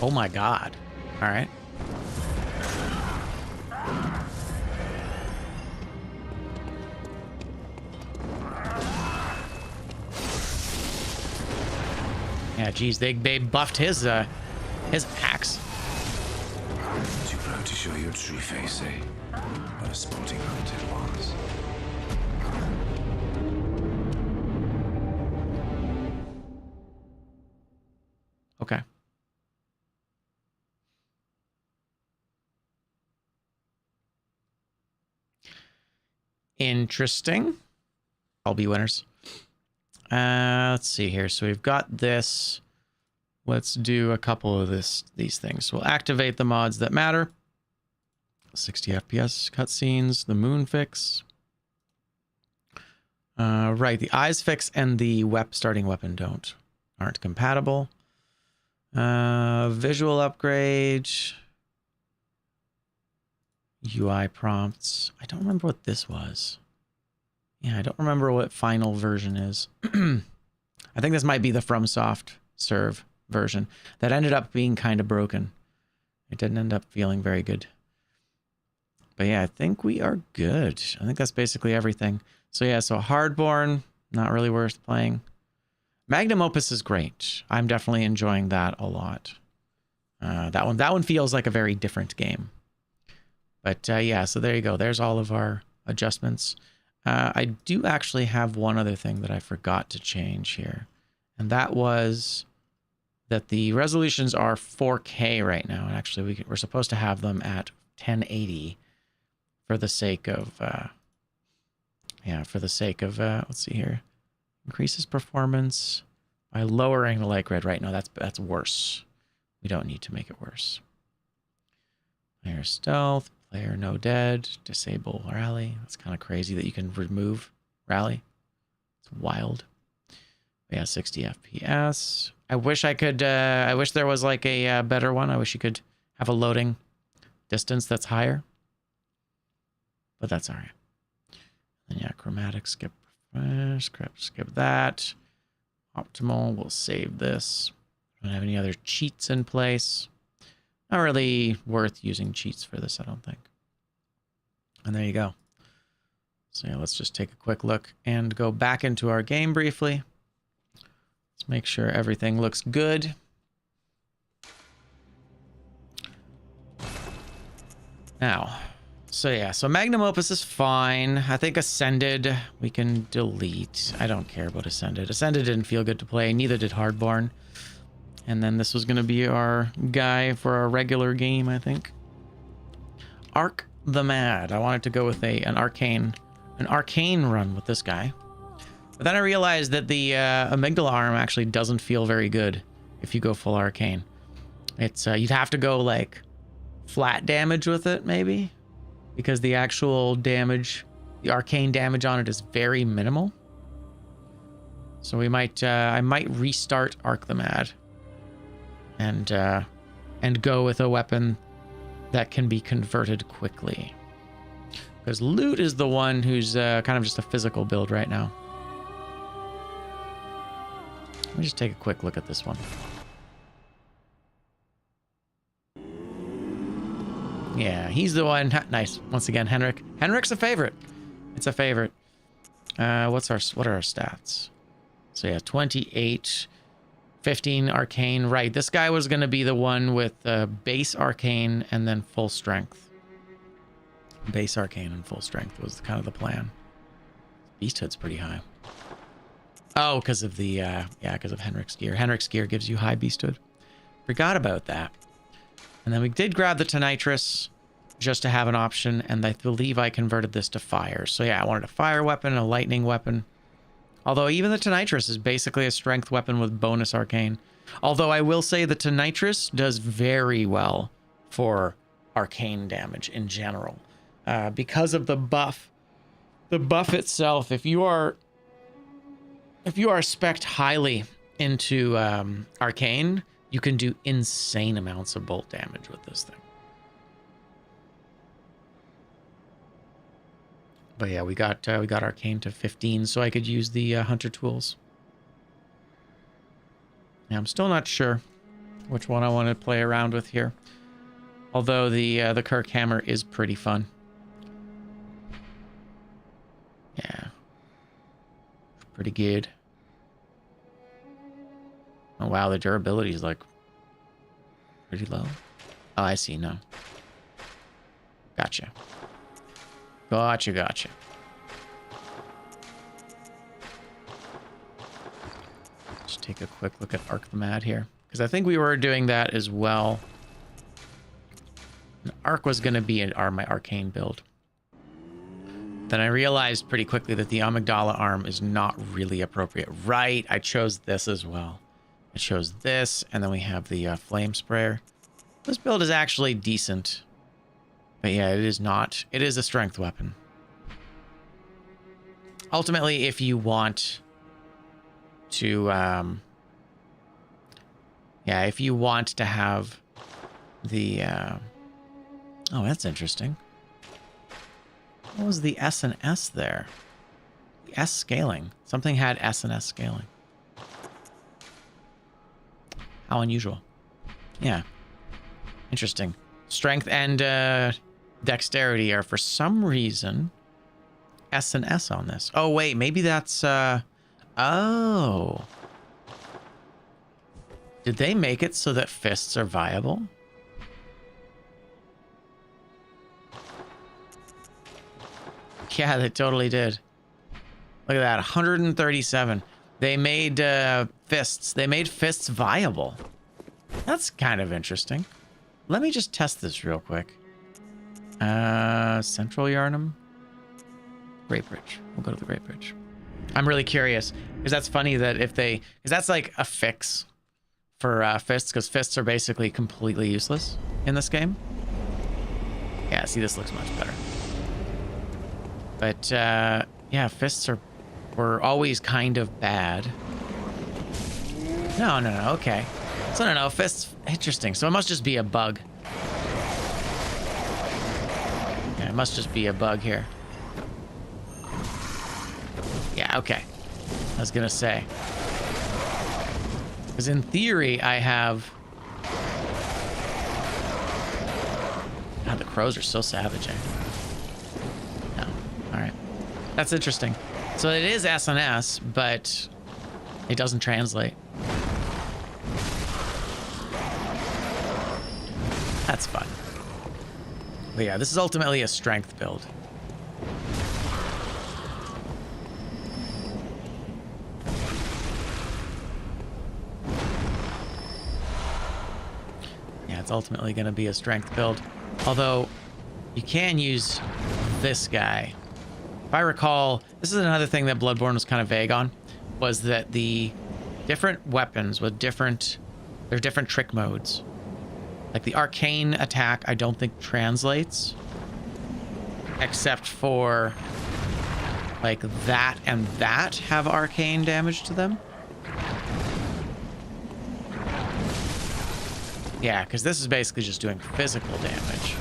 Oh my god. All right. Yeah, geez, they buffed his axe. Too proud to show your true face, eh? What a sporting hunt it was. Okay. Interesting. I'll be winners. Let's see here. So we've got this. Let's do a couple of these things. We'll activate the mods that matter. 60 FPS cutscenes, the moon fix. Right, the eyes fix and the starting weapon aren't compatible. Visual upgrade. UI prompts. I don't remember what this was. Yeah, I don't remember what final version is. I think this might be the FromSoft serve version that ended up being kind of broken. It didn't end up feeling very good. But yeah, I think we are good. I think that's basically everything. So yeah, so Hardborn, not really worth playing. Magnum Opus is great. I'm definitely enjoying that a lot. That one feels like a very different game. But yeah, so there you go. There's all of our adjustments. I do actually have one other thing that I forgot to change here. And that was that the resolutions are 4K right now. And actually, we're supposed to have them at 1080 for the sake of, let's see here. Increases performance by lowering the light grid. Right, no, that's worse. We don't need to make it worse. Player stealth, player no dead, disable rally. That's kind of crazy that you can remove rally. It's wild. But yeah, 60 FPS. I wish I could, I wish there was like a better one. I wish you could have a loading distance that's higher. But that's all right. And yeah, chromatic, skip that. Optimal. We'll save this. Don't have any other cheats in place. Not really worth using cheats for this, I don't think. And there you go. So yeah, let's just take a quick look and go back into our game briefly. Let's make sure everything looks good. Now, so yeah, so Magnum Opus is fine. I think Ascended we can delete. I don't care about Ascended. Ascended didn't feel good to play, neither did Hardborn. And then this was going to be our guy for our regular game, I think. Arc the Mad. I wanted to go with an arcane run with this guy. But then I realized that the amygdala arm actually doesn't feel very good if you go full arcane. It's you'd have to go like flat damage with it, maybe, because the actual damage, the arcane damage on it is very minimal. So we might I might restart Arc the Mad and go with a weapon that can be converted quickly, because Loot is the one who's kind of just a physical build right now. Let me just take a quick look at this one. Yeah, he's the one. Nice. Once again, Henrik. Henrik's a favorite. It's a favorite. What are our stats? So yeah, 28, 15 arcane. Right. This guy was going to be the one with base arcane and then full strength. Base arcane and full strength was kind of the plan. Beasthood's pretty high. Oh, because of the because of Henrik's gear. Henrik's gear gives you high beasthood. Forgot about that. And then we did grab the Tonitrus just to have an option, and I believe I converted this to fire. So yeah, I wanted a fire weapon and a lightning weapon. Although even the Tonitrus is basically a strength weapon with bonus arcane. Although I will say the Tonitrus does very well for arcane damage in general. Because of the buff. The buff itself, if you are spec'd highly into arcane, you can do insane amounts of bolt damage with this thing. But yeah, we got arcane to 15, so I could use the hunter tools. Yeah, I'm still not sure which one I want to play around with here. Although the Kirk hammer is pretty fun. Yeah, pretty good. Oh wow, the durability is like pretty low. Oh, I see. No. Gotcha. Gotcha. Just take a quick look at Arc the Mad here, because I think we were doing that as well. And Arc was going to be my arcane build. Then I realized pretty quickly that the amygdala arm is not really appropriate. Right, I chose this as well. I chose this, and then we have the flame sprayer. This build is actually decent. But yeah, it is not. It is a strength weapon. Ultimately, if you want to... if you want to have the... Oh, that's interesting. What was the S and S there? The S scaling. Something had S and S scaling. How unusual. Yeah. Interesting. Strength and dexterity are for some reason S and S on this. Oh, wait. Maybe that's... Oh. Did they make it so that fists are viable? Yeah, they totally did. Look at that. 137. They made fists. They made fists viable. That's kind of interesting. Let me just test this real quick. Central Yarnum. Great Bridge. We'll go to the Great Bridge. I'm really curious, because that's funny that if they... Because that's like a fix for fists, because fists are basically completely useless in this game. Yeah, see, this looks much better. But, yeah, fists were always kind of bad. No, okay. So, no, fists... Interesting. So it must just be a bug. Yeah, it must just be a bug here. Yeah, okay. I was gonna say. Because in theory, I have... God, the crows are so savage, eh? No. All right. That's interesting. So it is SNS, but it doesn't translate. That's fun. But yeah, this is ultimately a strength build. Yeah, it's ultimately going to be a strength build. Although, you can use this guy. If I recall, this is another thing that BloodBorne was kind of vague on, was that the different weapons with different trick modes. Like the arcane attack, I don't think translates. Except for like that and that have arcane damage to them. Yeah, because this is basically just doing physical damage.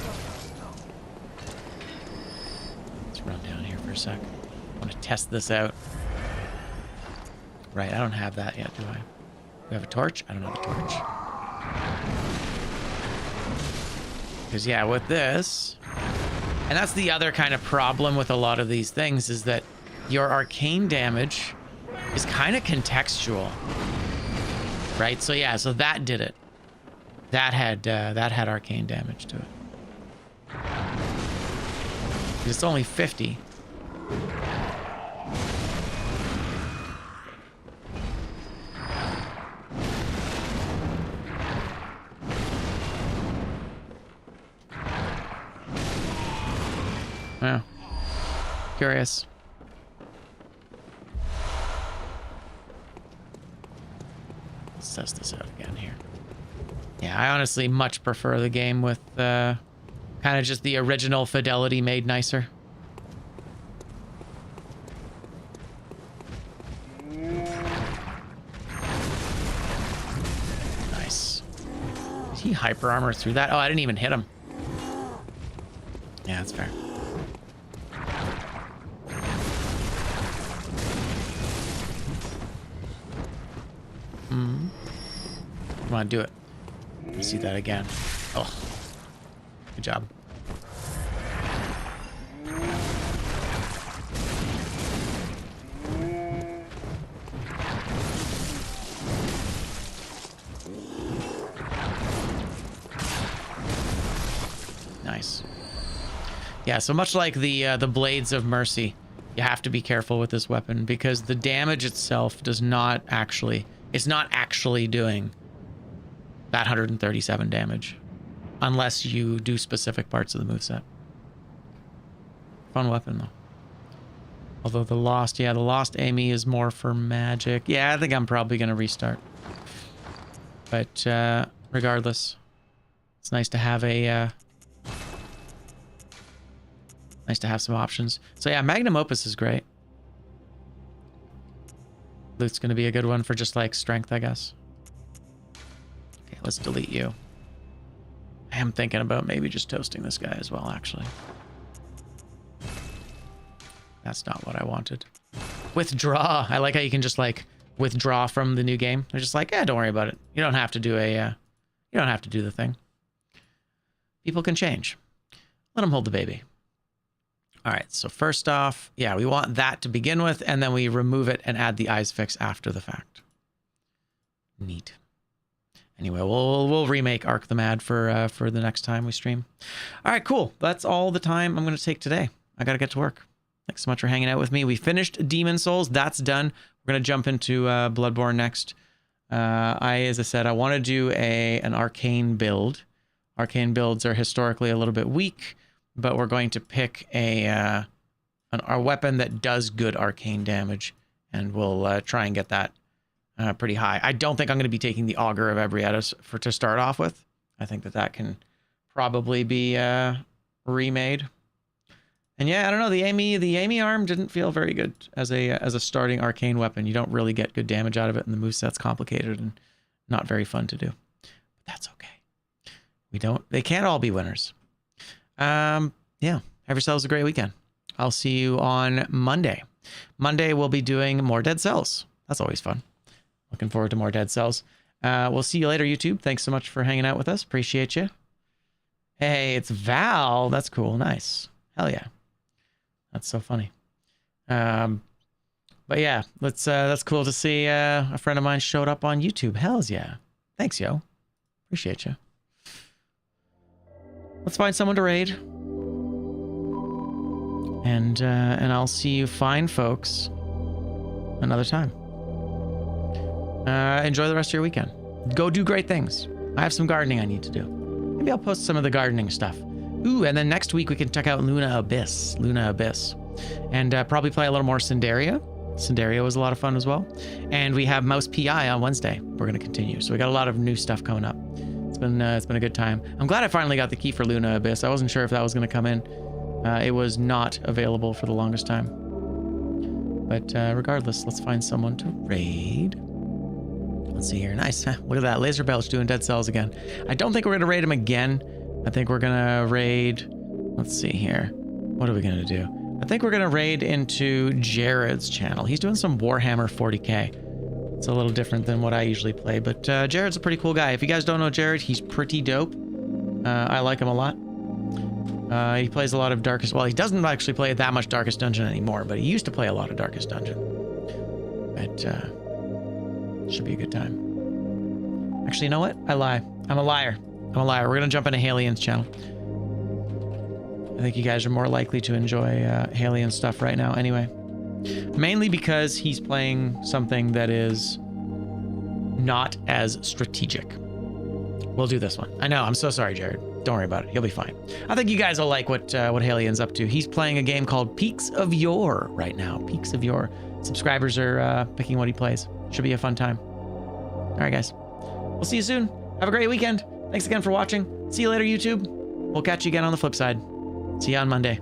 Let's run down here for a sec. I want to test this out. Right, I don't have that yet, do I? Do we have a torch? I don't have a torch. Because yeah, with this... And that's the other kind of problem with a lot of these things, is that your arcane damage is kind of contextual. Right? So yeah, so that did it. That had arcane damage to it. It's only 50. Yeah. Curious. Let's test this out again here. Yeah, I honestly much prefer the game with kind of just the original fidelity made nicer. Nice. Did he hyper armor through that? Oh, I didn't even hit him. Yeah, that's fair. Come on, do it. Let's see that again. Oh, good job. Nice. Yeah, so much like the Blades of Mercy, you have to be careful with this weapon because the damage itself does not actually... It's not actually doing that 137 damage unless you do specific parts of the moveset. Fun weapon though. Although the Lost Amy is more for magic. Yeah, I think I'm probably going to restart. But regardless, it's nice to have a nice to have some options. So yeah, Magnum Opus is great. Loot's going to be a good one for just like strength, I guess. Okay, let's delete you. I am thinking about maybe just toasting this guy as well, actually. That's not what I wanted. Withdraw. I like how you can just like withdraw from the new game. They're just like, yeah, don't worry about it. You don't have to do you don't have to do the thing. People can change. Let them hold the baby. All right, so first off, yeah, we want that to begin with, and then we remove it and add the eyes fix after the fact. Neat. Anyway, we'll remake Arc the Mad for the next time we stream. All right, cool. That's all the time I'm going to take today. I got to get to work. Thanks so much for hanging out with me. We finished Demon Souls. That's done. We're going to jump into Bloodborne next. As I said, I want to do an arcane build. Arcane builds are historically a little bit weak, but we're going to pick a weapon that does good arcane damage, and we'll try and get that pretty high. I don't think I'm going to be taking the Augur of Ebrietas to start off with. I think that can probably be remade. And yeah, I don't know, the Amy arm didn't feel very good as a starting arcane weapon. You don't really get good damage out of it, and the moveset's complicated and not very fun to do. But that's okay. They can't all be winners. Yeah, have yourselves a great weekend. I'll see you on Monday. Monday we'll be doing more Dead Cells. That's always fun. Looking forward to more Dead Cells. We'll see you later, YouTube. Thanks so much for hanging out with us. Appreciate you. Hey, it's Val. That's cool. Nice. Hell yeah. That's so funny. But yeah, that's cool to see a friend of mine showed up on YouTube. Hells yeah. Thanks, yo. Appreciate you. Let's find someone to raid. And I'll see you fine folks another time. Enjoy the rest of your weekend. Go do great things. I have some gardening I need to do. Maybe I'll post some of the gardening stuff. Ooh, and then next week we can check out Luna Abyss. And probably play a little more Cinderia. Cinderia was a lot of fun as well. And we have Mouse PI on Wednesday. We're going to continue. So we got a lot of new stuff coming up. It's been a good time. I'm glad I finally got the key for Luna Abyss. I wasn't sure if that was going to come in. It was not available for the longest time. But regardless, let's find someone to raid. Let's see here. Nice. Look at that. Laser Belch doing Dead Cells again. I don't think we're going to raid him again. I think we're going to raid... Let's see here. What are we going to do? I think we're going to raid into Jared's channel. He's doing some Warhammer 40k. It's a little different than what I usually play, but Jared's a pretty cool guy. If you guys don't know Jared, he's pretty dope. I like him a lot. He plays a lot of Darkest... Well, he doesn't actually play that much Darkest Dungeon anymore, but he used to play a lot of Darkest Dungeon. But, should be a good time. Actually, you know what? I lie. I'm a liar. We're going to jump into Halien's channel. I think you guys are more likely to enjoy Halien stuff right now anyway. Mainly because he's playing something that is not as strategic. We'll do this one. I know. I'm so sorry, Jared. Don't worry about it. He'll be fine. I think you guys will like what Halien's up to. He's playing a game called Peaks of Yore right now. Peaks of Yore. Subscribers are picking what he plays. Should be a fun time. All right, guys. We'll see you soon. Have a great weekend. Thanks again for watching. See you later, YouTube. We'll catch you again on the flip side. See you on Monday.